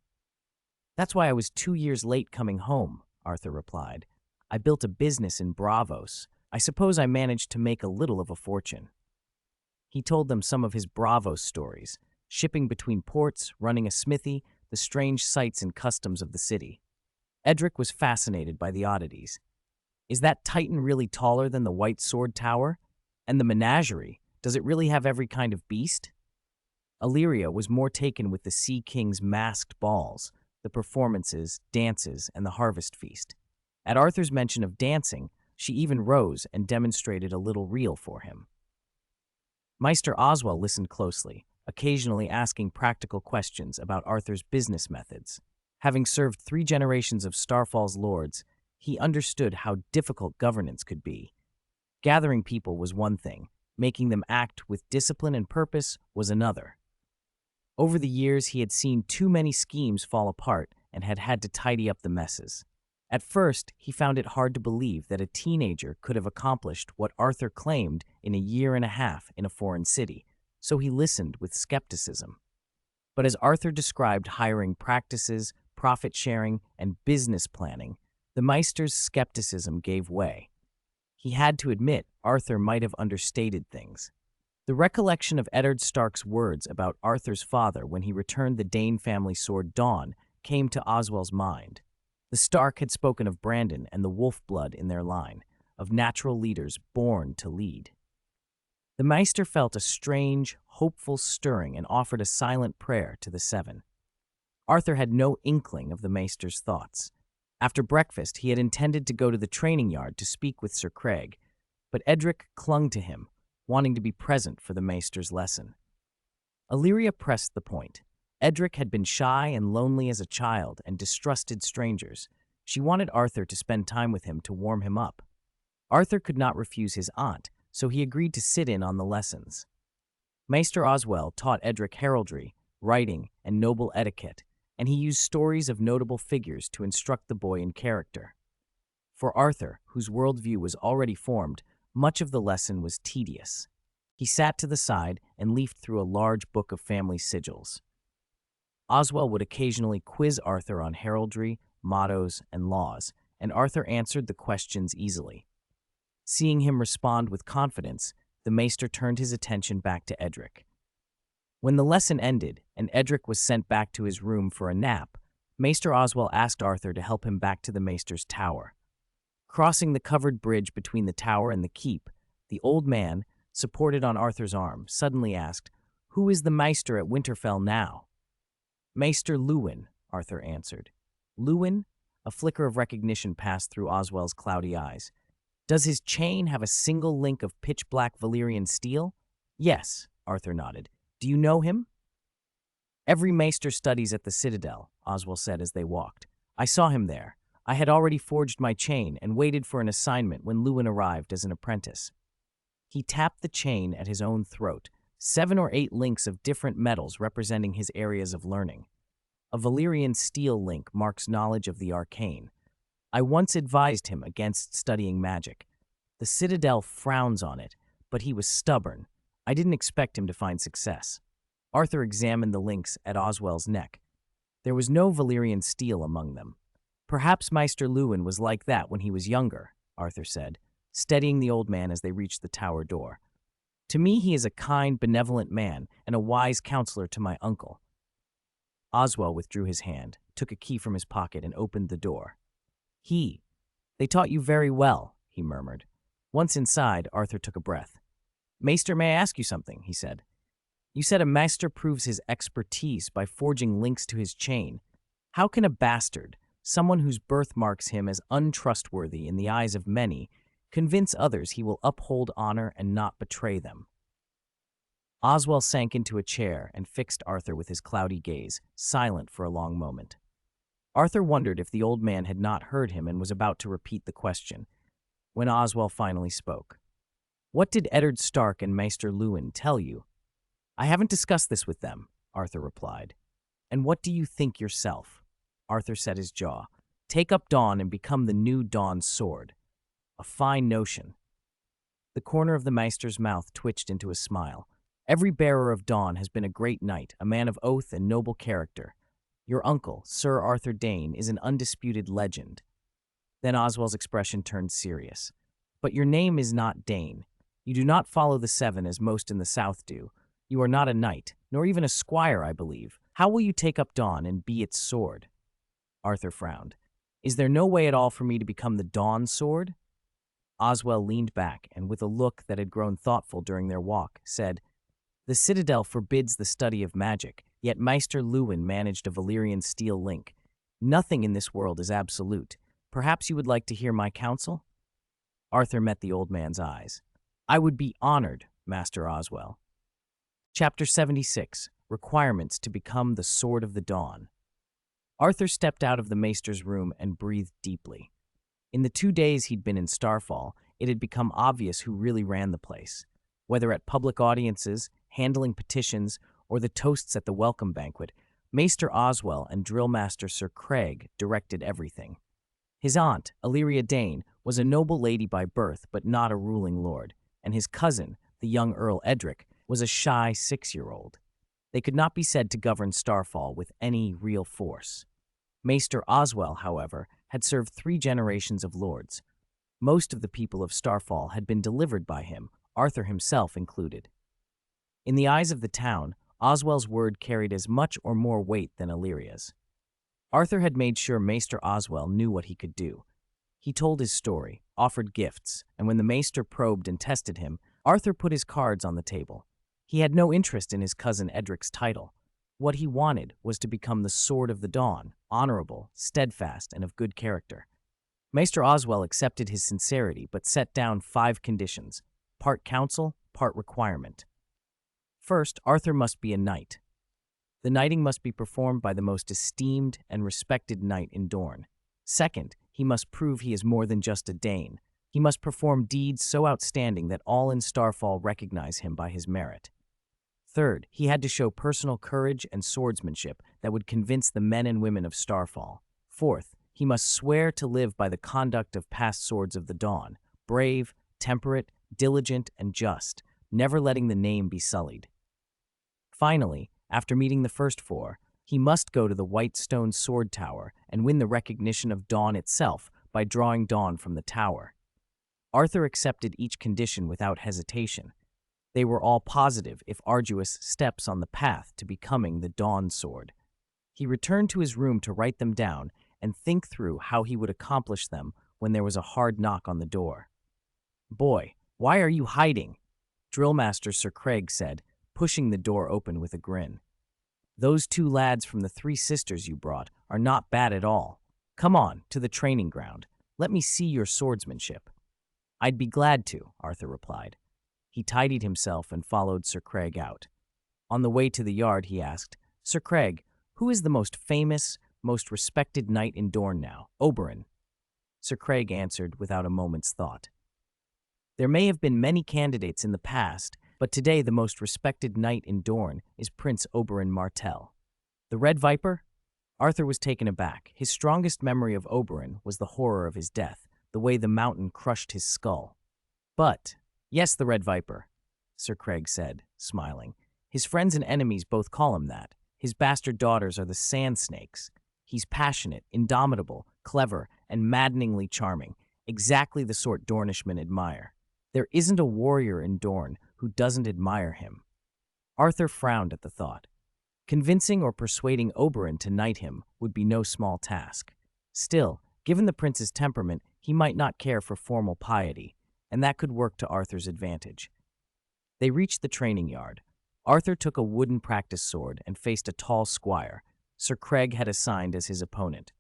"That's why I was 2 years late coming home," Arthur replied. "I built a business in Braavos. I suppose I managed to make a little of a fortune." He told them some of his Braavos stories, shipping between ports, running a smithy, the strange sights and customs of the city. Edric was fascinated by the oddities. "Is that Titan really taller than the White Sword Tower? And the menagerie, does it really have every kind of beast?" Illyria was more taken with the Sea King's masked balls, the performances, dances, and the harvest feast. At Arthur's mention of dancing, she even rose and demonstrated a little reel for him. Maester Oswell listened closely, occasionally asking practical questions about Arthur's business methods. Having served 3 generations of Starfall's lords, he understood how difficult governance could be. Gathering people was one thing, making them act with discipline and purpose was another. Over the years, he had seen too many schemes fall apart and had had to tidy up the messes. At first, he found it hard to believe that a teenager could have accomplished what Arthur claimed in a year and a half in a foreign city, so he listened with skepticism. But as Arthur described hiring practices, profit sharing, and business planning, the Meister's skepticism gave way. He had to admit Arthur might have understated things. The recollection of Eddard Stark's words about Arthur's father when he returned the Dane family sword Dawn came to Oswell's mind. The Stark had spoken of Brandon and the wolf blood in their line, of natural leaders born to lead. The Meister felt a strange, hopeful stirring and offered a silent prayer to the seven. Arthur had no inkling of the Meister's thoughts. After breakfast, he had intended to go to the training yard to speak with Sir Craig, but Edric clung to him, wanting to be present for the Meister's lesson. Illyria pressed the point. Edric had been shy and lonely as a child and distrusted strangers. She wanted Arthur to spend time with him to warm him up. Arthur could not refuse his aunt, so he agreed to sit in on the lessons. Maester Oswell taught Edric heraldry, writing, and noble etiquette, and he used stories of notable figures to instruct the boy in character. For Arthur, whose worldview was already formed, much of the lesson was tedious. He sat to the side and leafed through a large book of family sigils. Oswell would occasionally quiz Arthur on heraldry, mottos, and laws, and Arthur answered the questions easily. Seeing him respond with confidence, the Maester turned his attention back to Edric. When the lesson ended and Edric was sent back to his room for a nap, Maester Oswell asked Arthur to help him back to the Maester's tower. Crossing the covered bridge between the tower and the keep, the old man, supported on Arthur's arm, suddenly asked, "Who is the Meister at Winterfell now?" "Maester Luwin," Arthur answered. "Luwin?" A flicker of recognition passed through Oswell's cloudy eyes. "Does his chain have a single link of pitch-black Valyrian steel?" "Yes," Arthur nodded. "Do you know him?" "Every Maester studies at the Citadel," Oswell said as they walked. "I saw him there. I had already forged my chain and waited for an assignment when Luwin arrived as an apprentice." He tapped the chain at his own throat, 7 or 8 links of different metals representing his areas of learning. A Valyrian steel link marks knowledge of the arcane. I once advised him against studying magic. The Citadel frowns on it, but he was stubborn. I didn't expect him to find success. Arthur examined the links at Oswell's neck. There was no Valyrian steel among them. "Perhaps Maester Luwin was like that when he was younger," Arthur said, steadying the old man as they reached the tower door. "To me he is a kind, benevolent man and a wise counselor to my uncle." Oswell withdrew his hand, took a key from his pocket, and opened the door. They taught you very well," he murmured. Once inside, Arthur took a breath. "Maester, may I ask you something?" he said. "You said a maester proves his expertise by forging links to his chain. How can a bastard, someone whose birth marks him as untrustworthy in the eyes of many, convince others he will uphold honor and not betray them?" Oswell sank into a chair and fixed Arthur with his cloudy gaze, silent for a long moment. Arthur wondered if the old man had not heard him and was about to repeat the question, when Oswell finally spoke. "What did Eddard Stark and Maester Luwin tell you?" "I haven't discussed this with them," Arthur replied. "And what do you think yourself?" Arthur set his jaw. "Take up Dawn and become the new Dawn's sword." "A fine notion." The corner of the Maester's mouth twitched into a smile. "Every bearer of Dawn has been a great knight, a man of oath and noble character. Your uncle, Sir Arthur Dane, is an undisputed legend." Then Oswell's expression turned serious. "But your name is not Dane. You do not follow the Seven as most in the South do. You are not a knight, nor even a squire, I believe. How will you take up Dawn and be its sword?" Arthur frowned. "Is there no way at all for me to become the Dawn sword?" Oswell leaned back and, with a look that had grown thoughtful during their walk, said, "The Citadel forbids the study of magic, yet Maester Luwin managed a Valyrian steel link. Nothing in this world is absolute. Perhaps you would like to hear my counsel?" Arthur met the old man's eyes. "I would be honored, Master Oswell." Chapter 76. Requirements to become the Sword of the Dawn. Arthur stepped out of the Maester's room and breathed deeply. In the 2 days he'd been in Starfall, it had become obvious who really ran the place. Whether at public audiences, handling petitions, or the toasts at the welcome banquet, Maester Oswell and Drillmaster Sir Craig directed everything. His aunt, Illyria Dane, was a noble lady by birth but not a ruling lord, and his cousin, the young Earl Edric, was a shy 6-year-old. They could not be said to govern Starfall with any real force. Maester Oswell, however, had served 3 generations of lords. Most of the people of Starfall had been delivered by him, Arthur himself included. In the eyes of the town, Oswell's word carried as much or more weight than Illyria's. Arthur had made sure Maester Oswell knew what he could do. He told his story, offered gifts, and when the Maester probed and tested him, Arthur put his cards on the table. He had no interest in his cousin Edric's title. What he wanted was to become the Sword of the Dawn, honorable, steadfast, and of good character. Maester Oswell accepted his sincerity, but set down 5 conditions, part counsel, part requirement. First, Arthur must be a knight. The knighting must be performed by the most esteemed and respected knight in Dorne. Second, he must prove he is more than just a Dane. He must perform deeds so outstanding that all in Starfall recognize him by his merit. Third, he had to show personal courage and swordsmanship that would convince the men and women of Starfall. Fourth, he must swear to live by the conduct of past Swords of the Dawn, brave, temperate, diligent, and just, never letting the name be sullied. Finally, after meeting the first 4, he must go to the White Stone Sword Tower and win the recognition of Dawn itself by drawing Dawn from the tower. Arthur accepted each condition without hesitation. They were all positive, if arduous, steps on the path to becoming the Dawn Sword. He returned to his room to write them down and think through how he would accomplish them when there was a hard knock on the door. "Boy, why are you hiding?" Drillmaster Sir Craig said, pushing the door open with a grin. "Those 2 lads from the 3 sisters you brought are not bad at all. Come on, to the training ground. Let me see your swordsmanship." "I'd be glad to," Arthur replied. He tidied himself and followed Sir Craig out. On the way to the yard, he asked, "Sir Craig, who is the most famous, most respected knight in Dorne now?" "Oberyn." Sir Craig answered without a moment's thought. "There may have been many candidates in the past, but today the most respected knight in Dorne is Prince Oberyn Martell." "The Red Viper?" Arthur was taken aback. His strongest memory of Oberyn was the horror of his death, the way the mountain crushed his skull. "But, yes, the Red Viper," Sir Craig said, smiling. "His friends and enemies both call him that. His bastard daughters are the Sand Snakes. He's passionate, indomitable, clever, and maddeningly charming, exactly the sort Dornishmen admire. There isn't a warrior in Dorne who doesn't admire him." Arthur frowned at the thought. Convincing or persuading Oberyn to knight him would be no small task. Still, given the prince's temperament, he might not care for formal piety, and that could work to Arthur's advantage. They reached the training yard. Arthur took a wooden practice sword and faced a tall squire Sir Craig had assigned as his opponent.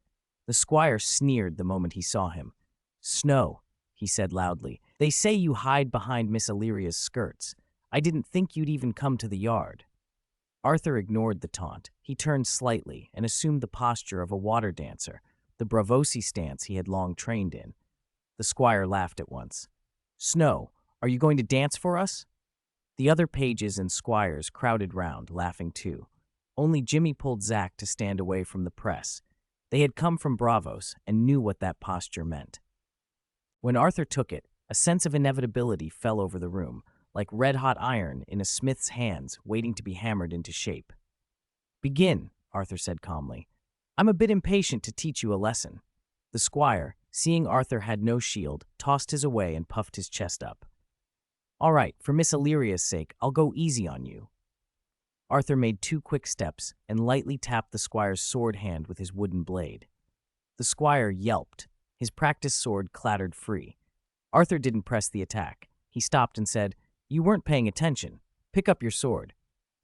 The squire sneered the moment he saw him. "Snow," he said loudly, "they say you hide behind Miss Illyria's skirts. I didn't think you'd even come to the yard." Arthur ignored the taunt. He turned slightly and assumed the posture of a water dancer, the bravosi stance he had long trained in. The squire laughed at once. "Snow, are you going to dance for us?" The other pages and squires crowded round, laughing too. Only Jimmy pulled Zack to stand away from the press. They had come from Bravos and knew what that posture meant. When Arthur took it, a sense of inevitability fell over the room, like red-hot iron in a smith's hands waiting to be hammered into shape. "Begin," Arthur said calmly. "I'm a bit impatient to teach you a lesson." The squire, seeing Arthur had no shield, tossed his away and puffed his chest up. "All right, for Miss Illyria's sake, I'll go easy on you." Arthur made 2 quick steps and lightly tapped the squire's sword hand with his wooden blade. The squire yelped. His practice sword clattered free. Arthur didn't press the attack. He stopped and said, "You weren't paying attention. Pick up your sword."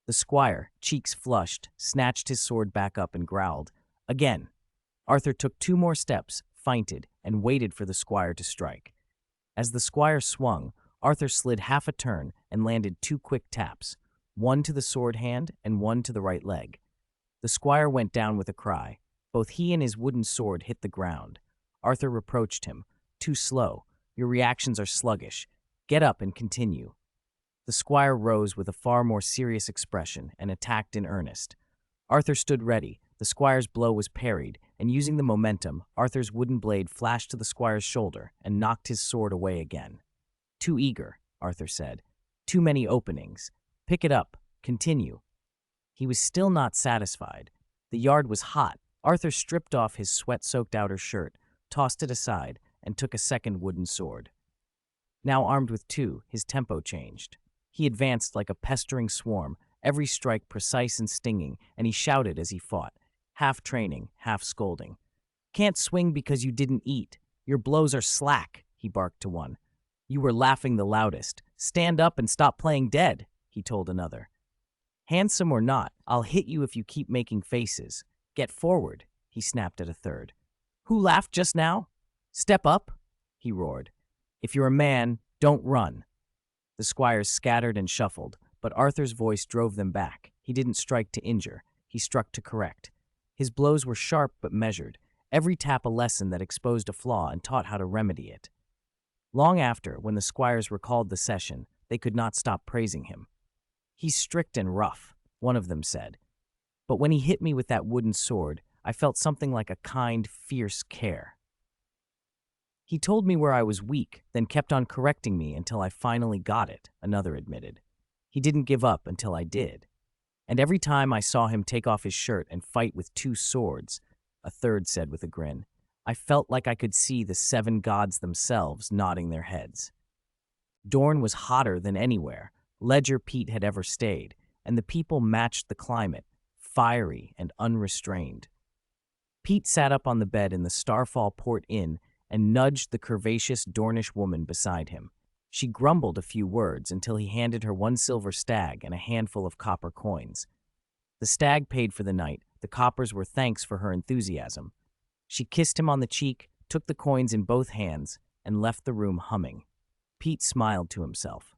The squire, cheeks flushed, snatched his sword back up and growled, "Again." Arthur took 2 more steps, feinted, and waited for the squire to strike. As the squire swung, Arthur slid half a turn and landed 2 quick taps, one to the sword hand and one to the right leg. The squire went down with a cry. Both he and his wooden sword hit the ground. Arthur reproached him. "Too slow. Your reactions are sluggish. Get up and continue." The squire rose with a far more serious expression and attacked in earnest. Arthur stood ready. The squire's blow was parried, and using the momentum, Arthur's wooden blade flashed to the squire's shoulder and knocked his sword away again. "Too eager," Arthur said. "Too many openings. Pick it up. Continue." He was still not satisfied. The yard was hot. Arthur stripped off his sweat-soaked outer shirt, tossed it aside, and took a second wooden sword. Now armed with two, his tempo changed. He advanced like a pestering swarm, every strike precise and stinging, and he shouted as he fought, half training, half scolding. "Can't swing because you didn't eat. Your blows are slack," he barked to one. "You were laughing the loudest. Stand up and stop playing dead," he told another. "Handsome or not, I'll hit you if you keep making faces. Get forward," he snapped at a third. "Who laughed just now? Step up," he roared. "If you're a man, don't run." The squires scattered and shuffled, but Arthur's voice drove them back. He didn't strike to injure, he struck to correct. His blows were sharp but measured, every tap a lesson that exposed a flaw and taught how to remedy it. Long after, when the squires recalled the session, they could not stop praising him. "He's strict and rough," one of them said. "But when he hit me with that wooden sword, I felt something like a kind, fierce care. He told me where I was weak, then kept on correcting me until I finally got it," another admitted. "He didn't give up until I did. And every time I saw him take off his shirt and fight with two swords," a third said with a grin, "I felt like I could see the seven gods themselves nodding their heads." Dorne was hotter than anywhere Ledger Pete had ever stayed, and the people matched the climate, fiery and unrestrained. Pete sat up on the bed in the Starfall Port Inn and nudged the curvaceous Dornish woman beside him. She grumbled a few words until he handed her 1 silver stag and a handful of copper coins. The stag paid for the night, the coppers were thanks for her enthusiasm. She kissed him on the cheek, took the coins in both hands, and left the room humming. Pete smiled to himself.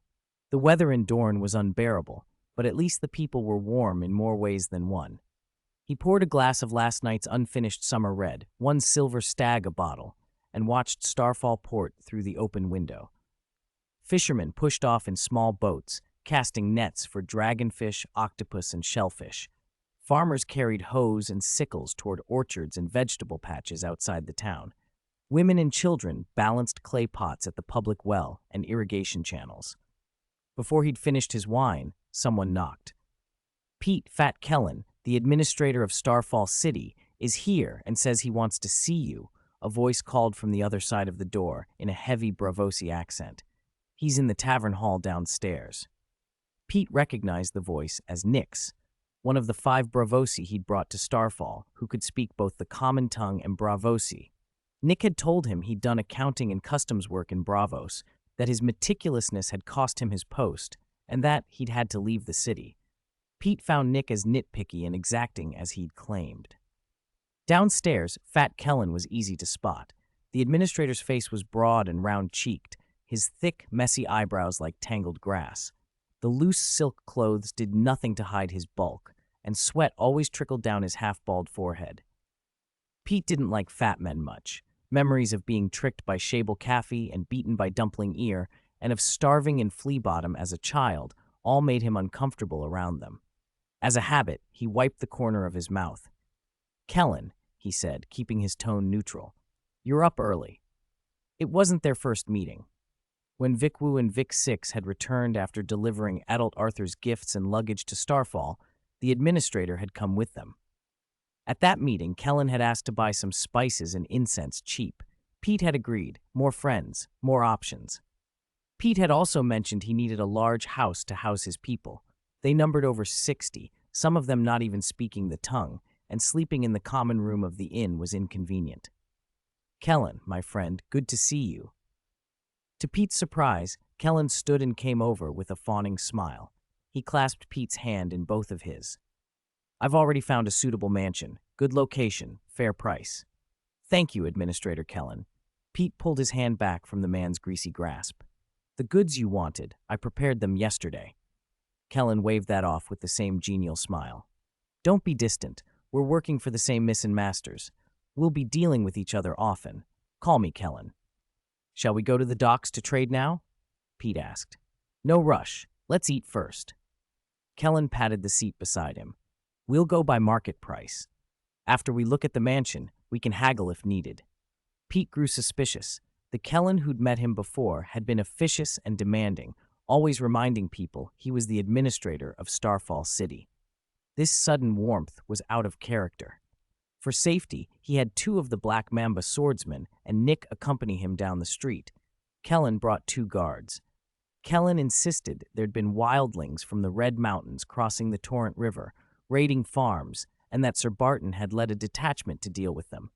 The weather in Dorne was unbearable, but at least the people were warm in more ways than one. He poured a glass of last night's unfinished summer red, 1 silver stag a bottle, and watched Starfall Port through the open window. Fishermen pushed off in small boats, casting nets for dragonfish, octopus, and shellfish. Farmers carried hoes and sickles toward orchards and vegetable patches outside the town. Women and children balanced clay pots at the public well and irrigation channels. Before he'd finished his wine, someone knocked. "Pete Fat Kellen, the administrator of Starfall City, is here and says he wants to see you," a voice called from the other side of the door in a heavy Bravosi accent. "He's in the tavern hall downstairs." Pete recognized the voice as Nick's, one of the 5 Bravosi he'd brought to Starfall, who could speak both the common tongue and Bravosi. Nick had told him he'd done accounting and customs work in Bravos, that his meticulousness had cost him his post, and that he'd had to leave the city. Pete found Nick as nitpicky and exacting as he'd claimed. Downstairs, Fat Kellen was easy to spot. The administrator's face was broad and round-cheeked, his thick, messy eyebrows like tangled grass. The loose silk clothes did nothing to hide his bulk, and sweat always trickled down his half-bald forehead. Pete didn't like fat men much. Memories of being tricked by Shable Caffey and beaten by Dumpling Ear, and of starving in Flea Bottom as a child, all made him uncomfortable around them. As a habit, he wiped the corner of his mouth. "Kellen," he said, keeping his tone neutral, "you're up early." It wasn't their first meeting. When Vic Wu and Vic Six had returned after delivering adult Arthur's gifts and luggage to Starfall, the administrator had come with them. At that meeting, Kellen had asked to buy some spices and incense cheap. Pete had agreed. More friends, more options. Pete had also mentioned he needed a large house to house his people. They numbered over 60, some of them not even speaking the tongue, and sleeping in the common room of the inn was inconvenient. "Kellen, my friend, good to see you." To Pete's surprise, Kellen stood and came over with a fawning smile. He clasped Pete's hand in both of his. "I've already found a suitable mansion. Good location, fair price." "Thank you, Administrator Kellen." Pete pulled his hand back from the man's greasy grasp. "The goods you wanted, I prepared them yesterday." Kellen waved that off with the same genial smile. "Don't be distant. We're working for the same Miss and Masters. We'll be dealing with each other often. Call me Kellen." "Shall we go to the docks to trade now?" Pete asked. "No rush. Let's eat first." Kellen patted the seat beside him. "We'll go by market price. After we look at the mansion, we can haggle if needed." Pete grew suspicious. The Kellen who'd met him before had been officious and demanding, always reminding people he was the administrator of Starfall City. This sudden warmth was out of character. For safety, he had two of the Black Mamba swordsmen and Nick accompany him down the street. Kellen brought two guards. Kellen insisted there'd been wildlings from the Red Mountains crossing the Torrent River, raiding farms, and that Sir Barton had led a detachment to deal with them.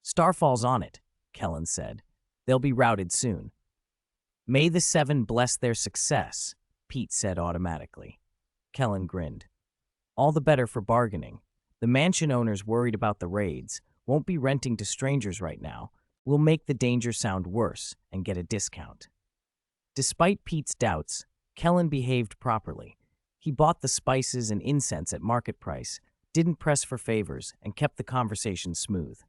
"Starfall's on it," Kellen said. "They'll be routed soon." "May the Seven bless their success," Pete said automatically. Kellen grinned. "All the better for bargaining. The mansion owners worried about the raids won't be renting to strangers right now. We'll make the danger sound worse and get a discount." Despite Pete's doubts, Kellen behaved properly. He bought the spices and incense at market price, didn't press for favors, and kept the conversation smooth.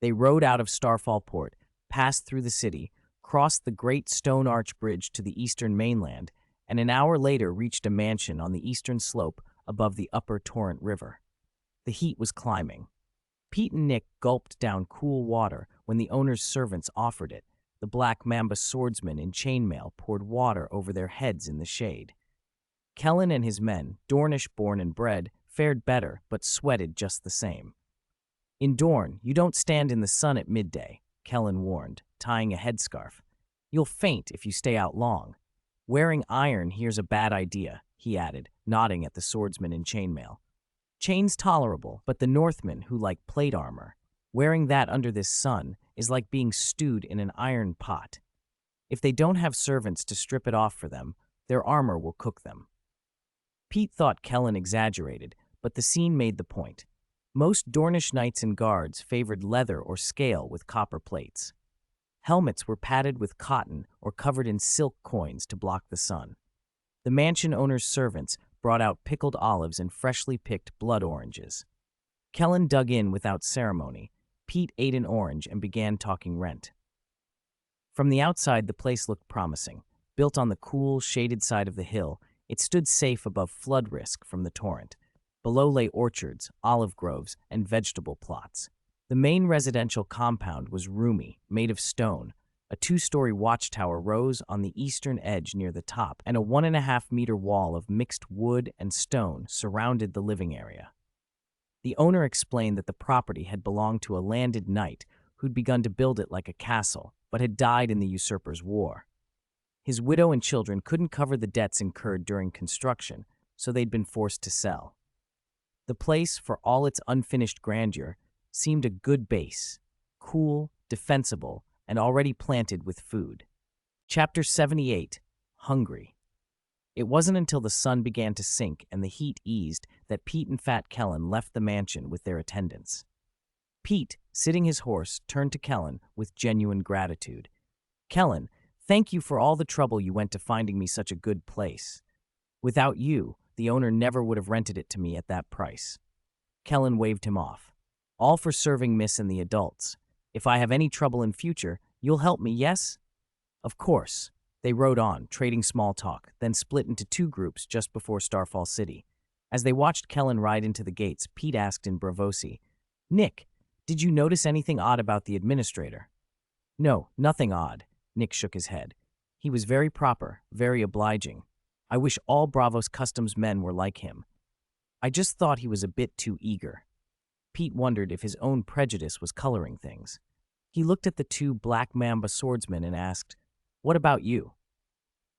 They rode out of Starfall Port, passed through the city, crossed the Great Stone Arch Bridge to the eastern mainland, and an hour later reached a mansion on the eastern slope above the upper Torrent River. The heat was climbing. Pete and Nick gulped down cool water when the owner's servants offered it. The Black Mamba swordsman in chainmail poured water over their heads in the shade. Kellen and his men, Dornish born and bred, fared better but sweated just the same. "In Dorne, you don't stand in the sun at midday," Kellen warned, tying a headscarf. "You'll faint if you stay out long. Wearing iron here's a bad idea," he added, nodding at the swordsman in chainmail. "Chain's tolerable, but the Northmen who like plate armor, wearing that under this sun is like being stewed in an iron pot. If they don't have servants to strip it off for them, their armor will cook them." Pete thought Kellen exaggerated, but the scene made the point. Most Dornish knights and guards favored leather or scale with copper plates. Helmets were padded with cotton or covered in silk coins to block the sun. The mansion owner's servants brought out pickled olives and freshly picked blood oranges. Kellen dug in without ceremony. Pete ate an orange and began talking rent. From the outside, the place looked promising. Built on the cool, shaded side of the hill, it stood safe above flood risk from the torrent. Below lay orchards, olive groves, and vegetable plots. The main residential compound was roomy, made of stone. A 2-story watchtower rose on the eastern edge near the top, and a 1.5-meter wall of mixed wood and stone surrounded the living area. The owner explained that the property had belonged to a landed knight who'd begun to build it like a castle, but had died in the usurper's war. His widow and children couldn't cover the debts incurred during construction, so they'd been forced to sell. The place, for all its unfinished grandeur, seemed a good base, cool, defensible, and already planted with food. Chapter 78, Hungry. It wasn't until the sun began to sink and the heat eased that Pete and Fat Kellen left the mansion with their attendants. Pete, sitting his horse, turned to Kellen with genuine gratitude. "Kellen, thank you for all the trouble you went to finding me such a good place. Without you, the owner never would have rented it to me at that price." Kellen waved him off. "All for serving Miss and the adults. If I have any trouble in future, you'll help me, yes?" "Of course." They rode on, trading small talk, then split into two groups just before Starfall City. As they watched Kellen ride into the gates, Pete asked in bravosity, "Nick, did you notice anything odd about the administrator?" "No, nothing odd," Nick shook his head. "He was very proper, very obliging. I wish all Braavos Customs men were like him. I just thought he was a bit too eager." Pete wondered if his own prejudice was coloring things. He looked at the two Black Mamba swordsmen and asked, "What about you?"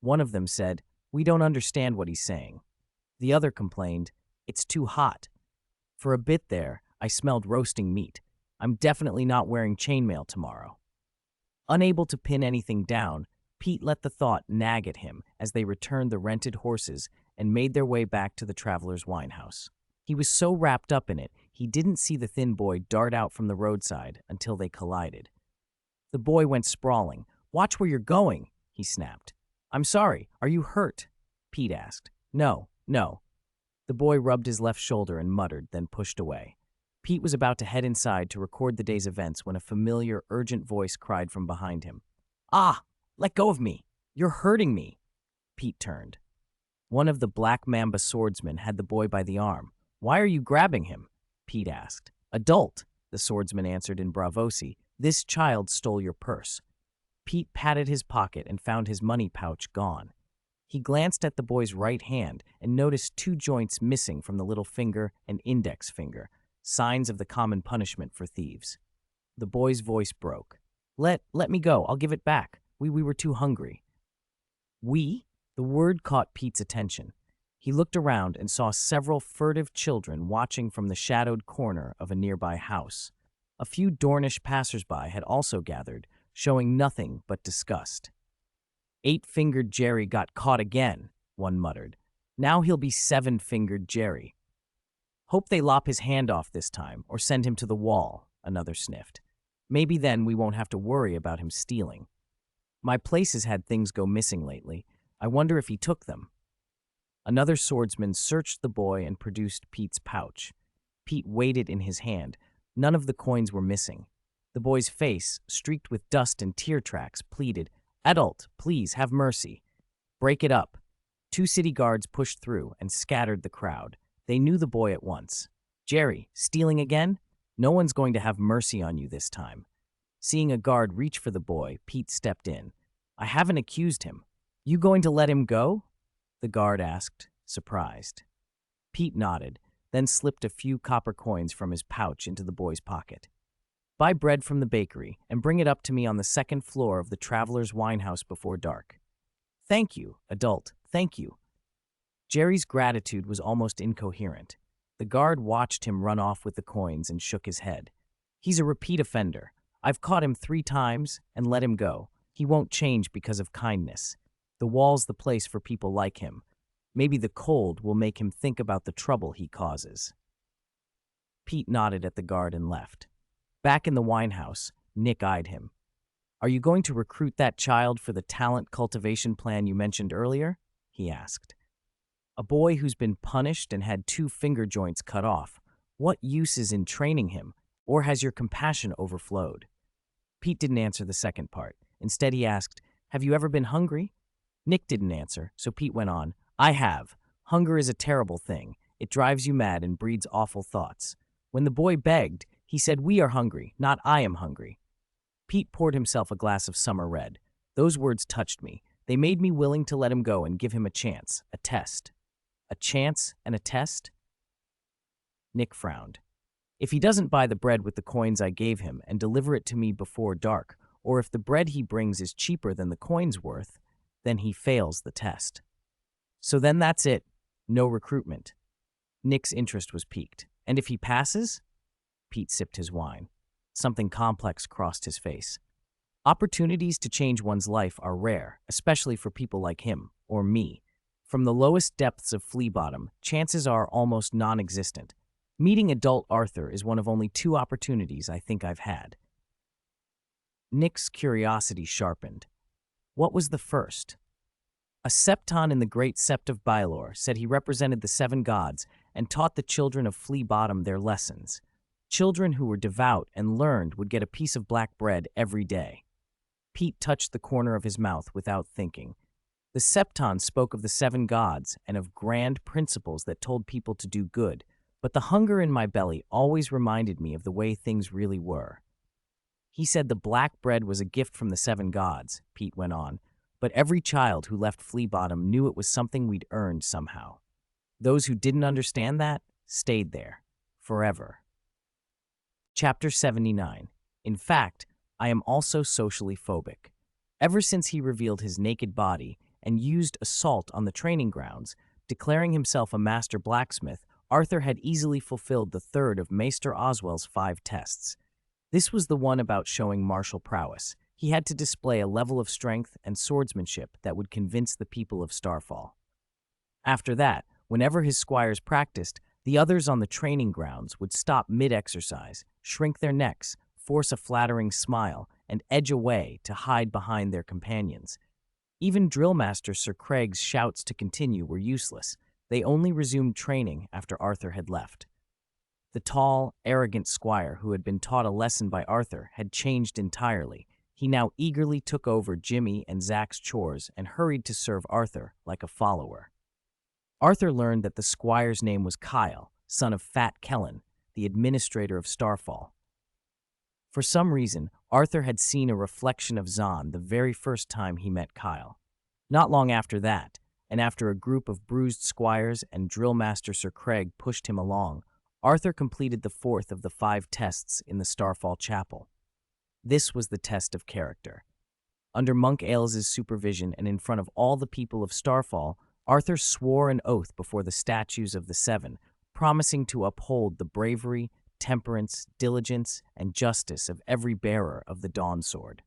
One of them said, "We don't understand what he's saying." The other complained, "It's too hot. For a bit there, I smelled roasting meat. I'm definitely not wearing chainmail tomorrow." Unable to pin anything down, Pete let the thought nag at him as they returned the rented horses and made their way back to the Traveler's Winehouse. He was so wrapped up in it, he didn't see the thin boy dart out from the roadside until they collided. The boy went sprawling. "Watch where you're going," he snapped. "I'm sorry, are you hurt?" Pete asked. No. The boy rubbed his left shoulder and muttered, then pushed away. Pete was about to head inside to record the day's events when a familiar, urgent voice cried from behind him. "Ah, let go of me! You're hurting me!" Pete turned. One of the Black Mamba swordsmen had the boy by the arm. "Why are you grabbing him?" Pete asked. "Adult," the swordsman answered in bravosity. "This child stole your purse." Pete patted his pocket and found his money pouch gone. He glanced at the boy's right hand and noticed two joints missing from the little finger and index finger, signs of the common punishment for thieves. The boy's voice broke. Let me go. I'll give it back. We were too hungry." "We?" The word caught Pete's attention. He looked around and saw several furtive children watching from the shadowed corner of a nearby house. A few Dornish passersby had also gathered, showing nothing but disgust. "Eight-fingered Jerry got caught again," one muttered. "Now he'll be seven-fingered Jerry." "Hope they lop his hand off this time, or send him to the wall," another sniffed. "Maybe then we won't have to worry about him stealing. My place has had things go missing lately. I wonder if he took them." Another swordsman searched the boy and produced Pete's pouch. Pete weighed it in his hand. None of the coins were missing. The boy's face, streaked with dust and tear tracks, pleaded, "Adult, please, have mercy." "Break it up." Two city guards pushed through and scattered the crowd. They knew the boy at once. "Jerry, stealing again? No one's going to have mercy on you this time." Seeing a guard reach for the boy, Pete stepped in. "I haven't accused him. You going to let him go?" the guard asked, surprised. Pete nodded, then slipped a few copper coins from his pouch into the boy's pocket. "Buy bread from the bakery and bring it up to me on the second floor of the Traveler's Winehouse before dark." "Thank you, adult, thank you." Jerry's gratitude was almost incoherent. The guard watched him run off with the coins and shook his head. "He's a repeat offender. I've caught him 3 times and let him go. He won't change because of kindness. The wall's the place for people like him. Maybe the cold will make him think about the trouble he causes." Pete nodded at the guard and left. Back in the winehouse, Nick eyed him. "Are you going to recruit that child for the talent cultivation plan you mentioned earlier?" he asked. "A boy who's been punished and had 2 finger joints cut off. What use is in training him, or has your compassion overflowed?" Pete didn't answer the second part. Instead, he asked, "Have you ever been hungry?" Nick didn't answer, so Pete went on, "I have. Hunger is a terrible thing. It drives you mad and breeds awful thoughts. When the boy begged, he said, 'We are hungry, not I am hungry.'" Pete poured himself a glass of summer red. "Those words touched me. They made me willing to let him go and give him a chance, a test." "A chance and a test?" Nick frowned. "If he doesn't buy the bread with the coins I gave him and deliver it to me before dark, or if the bread he brings is cheaper than the coin's worth, then he fails the test." "So then that's it. No recruitment." Nick's interest was piqued. "And if he passes?" Pete sipped his wine. Something complex crossed his face. "Opportunities to change one's life are rare, especially for people like him, or me. From the lowest depths of Flea Bottom, chances are almost non-existent. Meeting adult Arthur is one of only 2 opportunities I think I've had." Nick's curiosity sharpened. "What was the first?" "A septon in the Great Sept of Baelor said he represented the 7 gods and taught the children of Flea Bottom their lessons. Children who were devout and learned would get a piece of black bread every day." Pete touched the corner of his mouth without thinking. "The septon spoke of the 7 gods and of grand principles that told people to do good, but the hunger in my belly always reminded me of the way things really were." "He said the black bread was a gift from the 7 gods," Pete went on, "but every child who left Flea Bottom knew it was something we'd earned somehow. Those who didn't understand that stayed there, forever." Chapter 79. In fact, I am also socially phobic. Ever since he revealed his naked body and used assault on the training grounds, declaring himself a master blacksmith, Arthur had easily fulfilled the 3rd of Maester Oswell's 5 tests. This was the one about showing martial prowess. He had to display a level of strength and swordsmanship that would convince the people of Starfall. After that, whenever his squires practiced, the others on the training grounds would stop mid-exercise, shrink their necks, force a flattering smile, and edge away to hide behind their companions. Even Drillmaster Sir Craig's shouts to continue were useless. They only resumed training after Arthur had left. The tall, arrogant squire who had been taught a lesson by Arthur had changed entirely. He now eagerly took over Jimmy and Zach's chores and hurried to serve Arthur like a follower. Arthur learned that the squire's name was Kyle, son of Fat Kellen, the administrator of Starfall. For some reason, Arthur had seen a reflection of Zahn the very first time he met Kyle. Not long after that, and after a group of bruised squires and drill master Sir Craig pushed him along, Arthur completed the fourth of the 5 tests in the Starfall Chapel. This was the test of character. Under Monk Ailes's supervision and in front of all the people of Starfall, Arthur swore an oath before the statues of the 7, promising to uphold the bravery, temperance, diligence, and justice of every bearer of the Dawn Sword.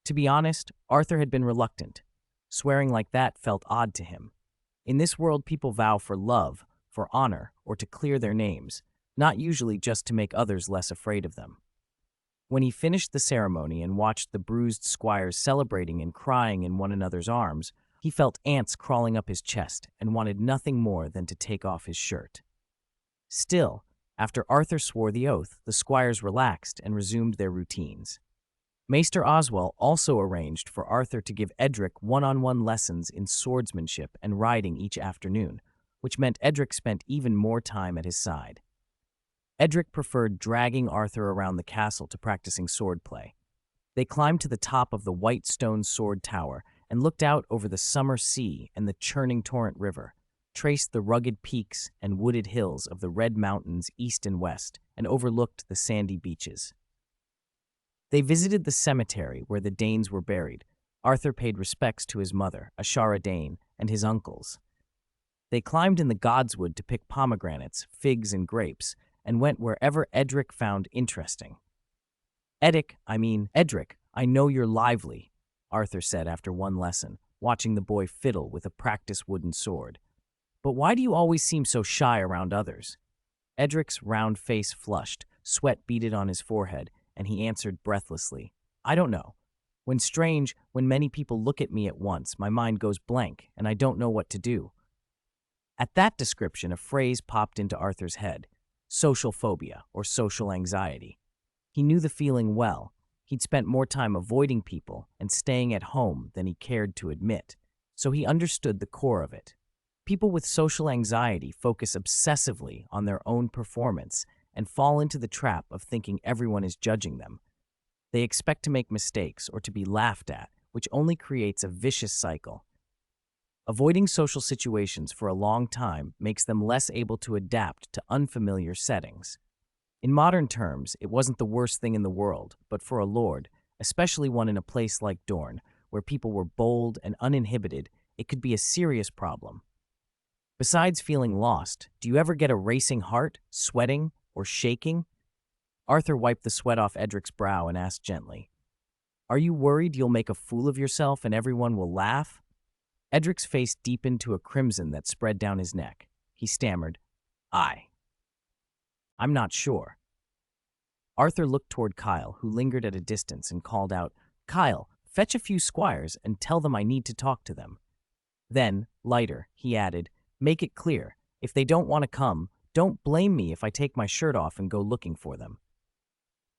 To be honest, Arthur had been reluctant. Swearing like that felt odd to him. In this world, people vow for love, for honor, or to clear their names, not usually just to make others less afraid of them. When he finished the ceremony and watched the bruised squires celebrating and crying in one another's arms, he felt ants crawling up his chest and wanted nothing more than to take off his shirt. Still, after Arthur swore the oath, the squires relaxed and resumed their routines. Maester Oswell also arranged for Arthur to give Edric one-on-one lessons in swordsmanship and riding each afternoon, which meant Edric spent even more time at his side. Edric preferred dragging Arthur around the castle to practicing swordplay. They climbed to the top of the white stone sword tower and looked out over the summer sea and the churning torrent river, traced the rugged peaks and wooded hills of the Red Mountains east and west, and overlooked the sandy beaches. They visited the cemetery where the Danes were buried. Arthur paid respects to his mother, Ashara Dane, and his uncles. They climbed in the godswood to pick pomegranates, figs, and grapes, and went wherever Edric found interesting. Edric, I know you're lively, Arthur said after one lesson, watching the boy fiddle with a practice wooden sword. But why do you always seem so shy around others? Edric's round face flushed, sweat beaded on his forehead, and he answered breathlessly, I don't know. When many people look at me at once, my mind goes blank, and I don't know what to do. At that description, a phrase popped into Arthur's head, social phobia or social anxiety. He knew the feeling well. He'd spent more time avoiding people and staying at home than he cared to admit, so he understood the core of it. People with social anxiety focus obsessively on their own performance and fall into the trap of thinking everyone is judging them. They expect to make mistakes or to be laughed at, which only creates a vicious cycle. Avoiding social situations for a long time makes them less able to adapt to unfamiliar settings. In modern terms, it wasn't the worst thing in the world, but for a lord, especially one in a place like Dorne, where people were bold and uninhibited, it could be a serious problem. Besides feeling lost, do you ever get a racing heart, sweating, or shaking? Arthur wiped the sweat off Edric's brow and asked gently, Are you worried you'll make a fool of yourself and everyone will laugh? Edric's face deepened to a crimson that spread down his neck. He stammered, I'm not sure. Arthur looked toward Kyle, who lingered at a distance, and called out, Kyle, fetch a few squires and tell them I need to talk to them. Then, lighter, he added, Make it clear, if they don't want to come, don't blame me if I take my shirt off and go looking for them.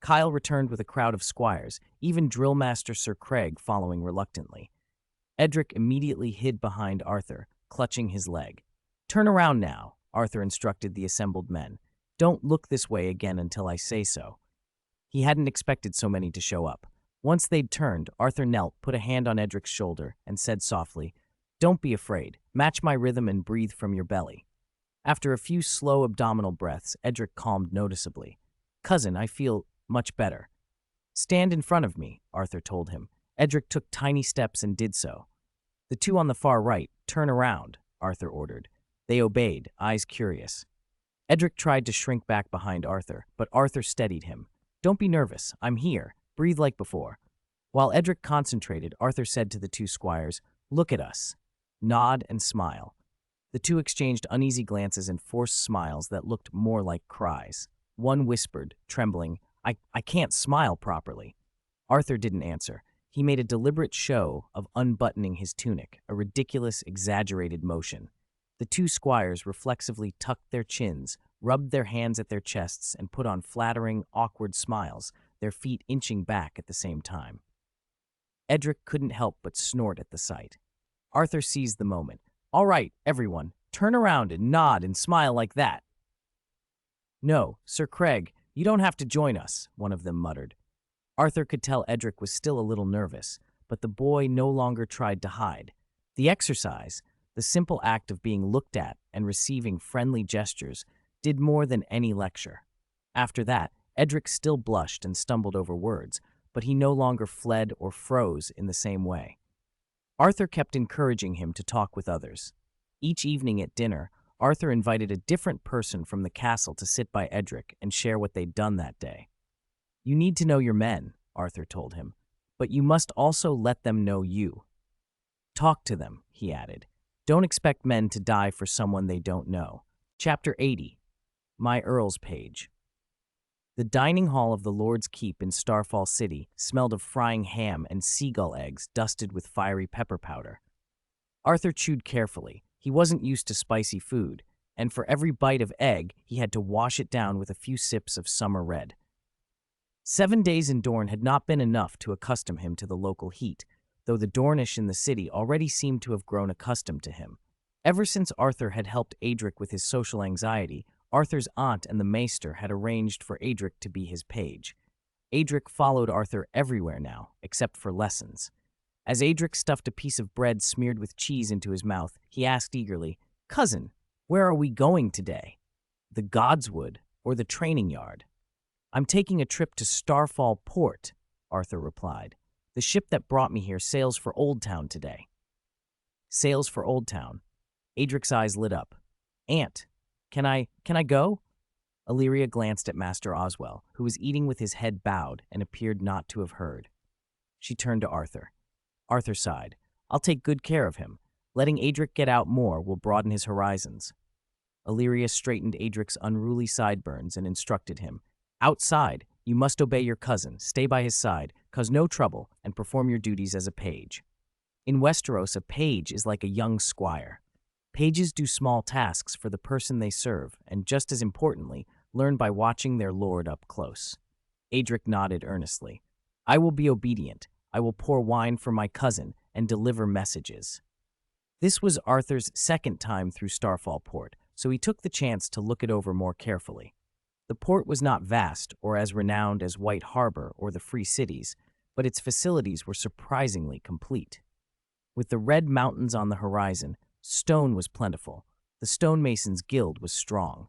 Kyle returned with a crowd of squires, even Drillmaster Sir Craig following reluctantly. Edric immediately hid behind Arthur, clutching his leg. Turn around now, Arthur instructed the assembled men. Don't look this way again until I say so. He hadn't expected so many to show up. Once they'd turned, Arthur knelt, put a hand on Edric's shoulder, and said softly, Don't be afraid. Match my rhythm and breathe from your belly. After a few slow abdominal breaths, Edric calmed noticeably. Cousin, I feel much better. Stand in front of me, Arthur told him. Edric took tiny steps and did so. The two on the far right, turn around, Arthur ordered. They obeyed, eyes curious. Edric tried to shrink back behind Arthur, but Arthur steadied him. Don't be nervous, I'm here. Breathe like before. While Edric concentrated, Arthur said to the two squires, Look at us. Nod and smile. The two exchanged uneasy glances and forced smiles that looked more like cries. One whispered, trembling, I can't smile properly. Arthur didn't answer. He made a deliberate show of unbuttoning his tunic, a ridiculous, exaggerated motion. The two squires reflexively tucked their chins, rubbed their hands at their chests, and put on flattering, awkward smiles, their feet inching back at the same time. Edric couldn't help but snort at the sight. Arthur seized the moment. All right, everyone, turn around and nod and smile like that. No, Sir Craig, you don't have to join us, one of them muttered. Arthur could tell Edric was still a little nervous, but the boy no longer tried to hide. The exercise, the simple act of being looked at and receiving friendly gestures, did more than any lecture. After that, Edric still blushed and stumbled over words, but he no longer fled or froze in the same way. Arthur kept encouraging him to talk with others. Each evening at dinner, Arthur invited a different person from the castle to sit by Edric and share what they'd done that day. "You need to know your men," Arthur told him, "but you must also let them know you. Talk to them," he added. "Don't expect men to die for someone they don't know." Chapter 80. My Earl's Page. The dining hall of the Lord's Keep in Starfall City smelled of frying ham and seagull eggs dusted with fiery pepper powder. Arthur chewed carefully. He wasn't used to spicy food, and for every bite of egg, he had to wash it down with a few sips of summer red. 7 days in Dorne had not been enough to accustom him to the local heat, though the Dornish in the city already seemed to have grown accustomed to him. Ever since Arthur had helped Adric with his social anxiety, Arthur's aunt and the maester had arranged for Adric to be his page. Adric followed Arthur everywhere now, except for lessons. As Adric stuffed a piece of bread smeared with cheese into his mouth, he asked eagerly, "Cousin, where are we going today? The Godswood or the training yard?" "I'm taking a trip to Starfall Port," Arthur replied. "The ship that brought me here sails for Oldtown today." "Sails for Oldtown." Adric's eyes lit up. "Aunt, can I go?" Illyria glanced at Master Oswell, who was eating with his head bowed and appeared not to have heard. She turned to Arthur. Arthur sighed. "I'll take good care of him. Letting Adric get out more will broaden his horizons." Illyria straightened Adric's unruly sideburns and instructed him. "Outside, you must obey your cousin, stay by his side, cause no trouble, and perform your duties as a page. In Westeros, a page is like a young squire. Pages do small tasks for the person they serve, and just as importantly, learn by watching their lord up close." Adric nodded earnestly. "I will be obedient. I will pour wine for my cousin and deliver messages." This was Arthur's second time through Starfall Port, so he took the chance to look it over more carefully. The port was not vast or as renowned as White Harbor or the Free Cities, but its facilities were surprisingly complete. With the red mountains on the horizon, stone was plentiful. The stonemasons' guild was strong.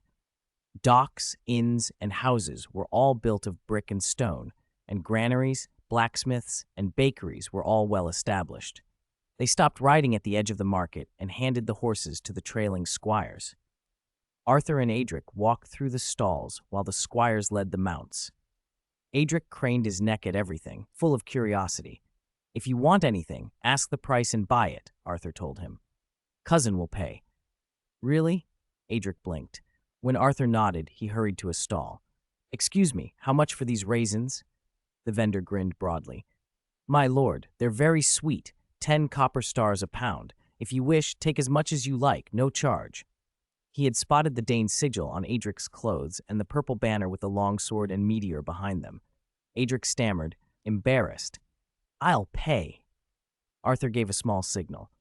Docks, inns, and houses were all built of brick and stone, and granaries, blacksmiths, and bakeries were all well established. They stopped riding at the edge of the market and handed the horses to the trailing squires. Arthur and Adric walked through the stalls while the squires led the mounts. Adric craned his neck at everything, full of curiosity. "If you want anything, ask the price and buy it," Arthur told him. "Cousin will pay." "Really?" Adric blinked. When Arthur nodded, he hurried to a stall. "Excuse me, how much for these raisins?" The vendor grinned broadly. "My lord, they're very sweet, 10 copper stars a pound. If you wish, take as much as you like, no charge." He had spotted the Dane's sigil on Adric's clothes and the purple banner with the longsword and meteor behind them. Adric stammered, embarrassed. "I'll pay." Arthur gave a small signal.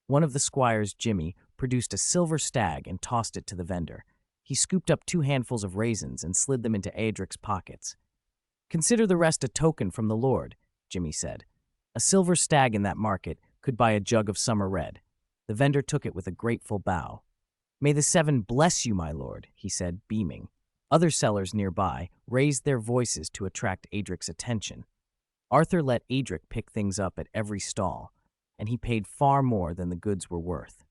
One of the squires, Jimmy, produced a silver stag and tossed it to the vendor. He scooped up 2 handfuls of raisins and slid them into Adric's pockets. "Consider the rest a token from the Lord," Jimmy said. A silver stag in that market could buy a jug of summer red. The vendor took it with a grateful bow. "May the 7 bless you, my lord," he said, beaming. Other sellers nearby raised their voices to attract Adric's attention. Arthur let Adric pick things up at every stall, and he paid far more than the goods were worth.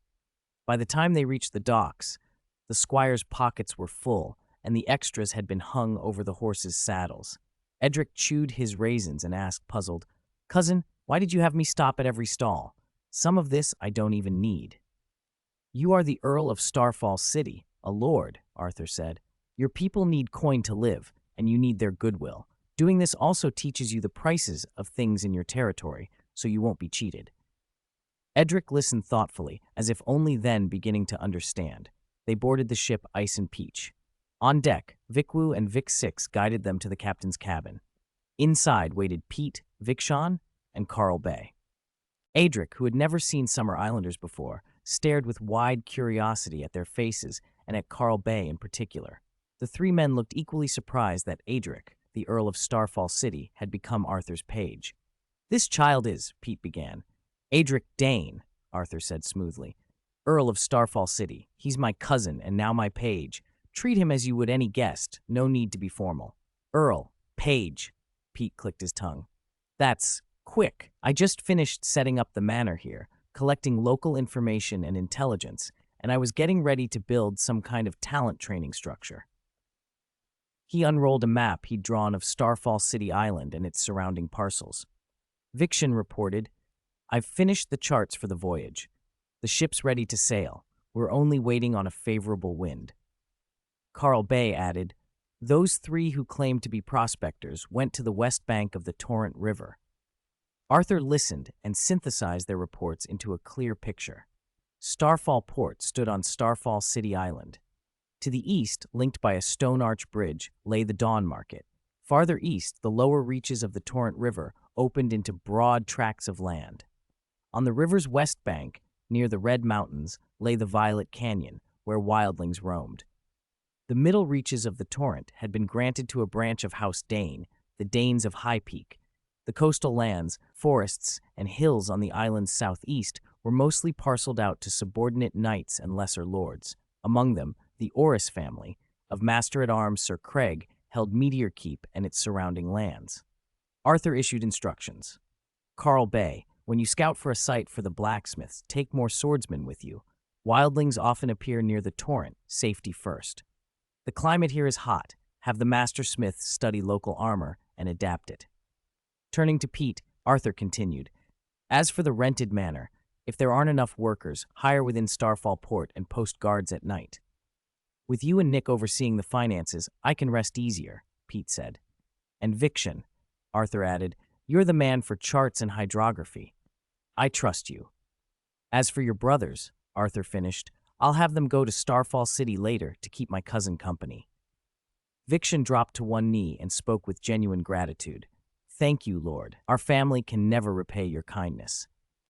By the time they reached the docks, the squires' pockets were full, and the extras had been hung over the horses' saddles. Edric chewed his raisins and asked, puzzled, "Cousin, why did you have me stop at every stall? Some of this I don't even need." "You are the Earl of Starfall City, a lord," Arthur said. "Your people need coin to live, and you need their goodwill. Doing this also teaches you the prices of things in your territory, so you won't be cheated." Edric listened thoughtfully, as if only then beginning to understand. They boarded the ship Ice and Peach. On deck, Vicwu and Vic-6 guided them to the captain's cabin. Inside waited Pete, Vic-Sean, and Carl Bay. Adric, who had never seen Summer Islanders before, stared with wide curiosity at their faces and at Carl Bay in particular. The 3 men looked equally surprised that Adric, the Earl of Starfall City, had become Arthur's page. "This child is," Pete began. "Adric Dane," Arthur said smoothly. Earl of Starfall City. He's my cousin and now my page. Treat him as you would any guest. No need to be formal. Earl, page. Pete clicked his tongue. That's quick. I just finished setting up the manor here, collecting local information and intelligence, and I was getting ready to build some kind of talent training structure. He unrolled a map he'd drawn of Starfall City Island and its surrounding parcels. Fiction reported, I've finished the charts for the voyage. The ship's ready to sail. We're only waiting on a favorable wind. Carl Bay added, those three who claimed to be prospectors went to the west bank of the Torrent River. Arthur listened and synthesized their reports into a clear picture. Starfall Port stood on Starfall City Island. To the east, linked by a stone arch bridge, lay the Dawn Market. Farther east, the lower reaches of the Torrent River opened into broad tracts of land. On the river's west bank, near the Red Mountains, lay the Violet Canyon, where wildlings roamed. The middle reaches of the torrent had been granted to a branch of House Dane, the Danes of High Peak. The coastal lands, forests, and hills on the island's southeast were mostly parceled out to subordinate knights and lesser lords. Among them, the Orris family of Master-at-Arms Sir Craig held Meteor Keep and its surrounding lands. Arthur issued instructions. Carl Bay, when you scout for a site for the blacksmiths, take more swordsmen with you. Wildlings often appear near the torrent, safety first. The climate here is hot. Have the master smiths study local armor and adapt it. Turning to Pete, Arthur continued, as for the rented manor, if there aren't enough workers, hire within Starfall Port and post guards at night. With you and Nick overseeing the finances, I can rest easier, Pete said. And Fiction, Arthur added, you're the man for charts and hydrography. I trust you. As for your brothers, Arthur finished, I'll have them go to Starfall City later to keep my cousin company. Fiction dropped to one knee and spoke with genuine gratitude. Thank you, Lord. Our family can never repay your kindness.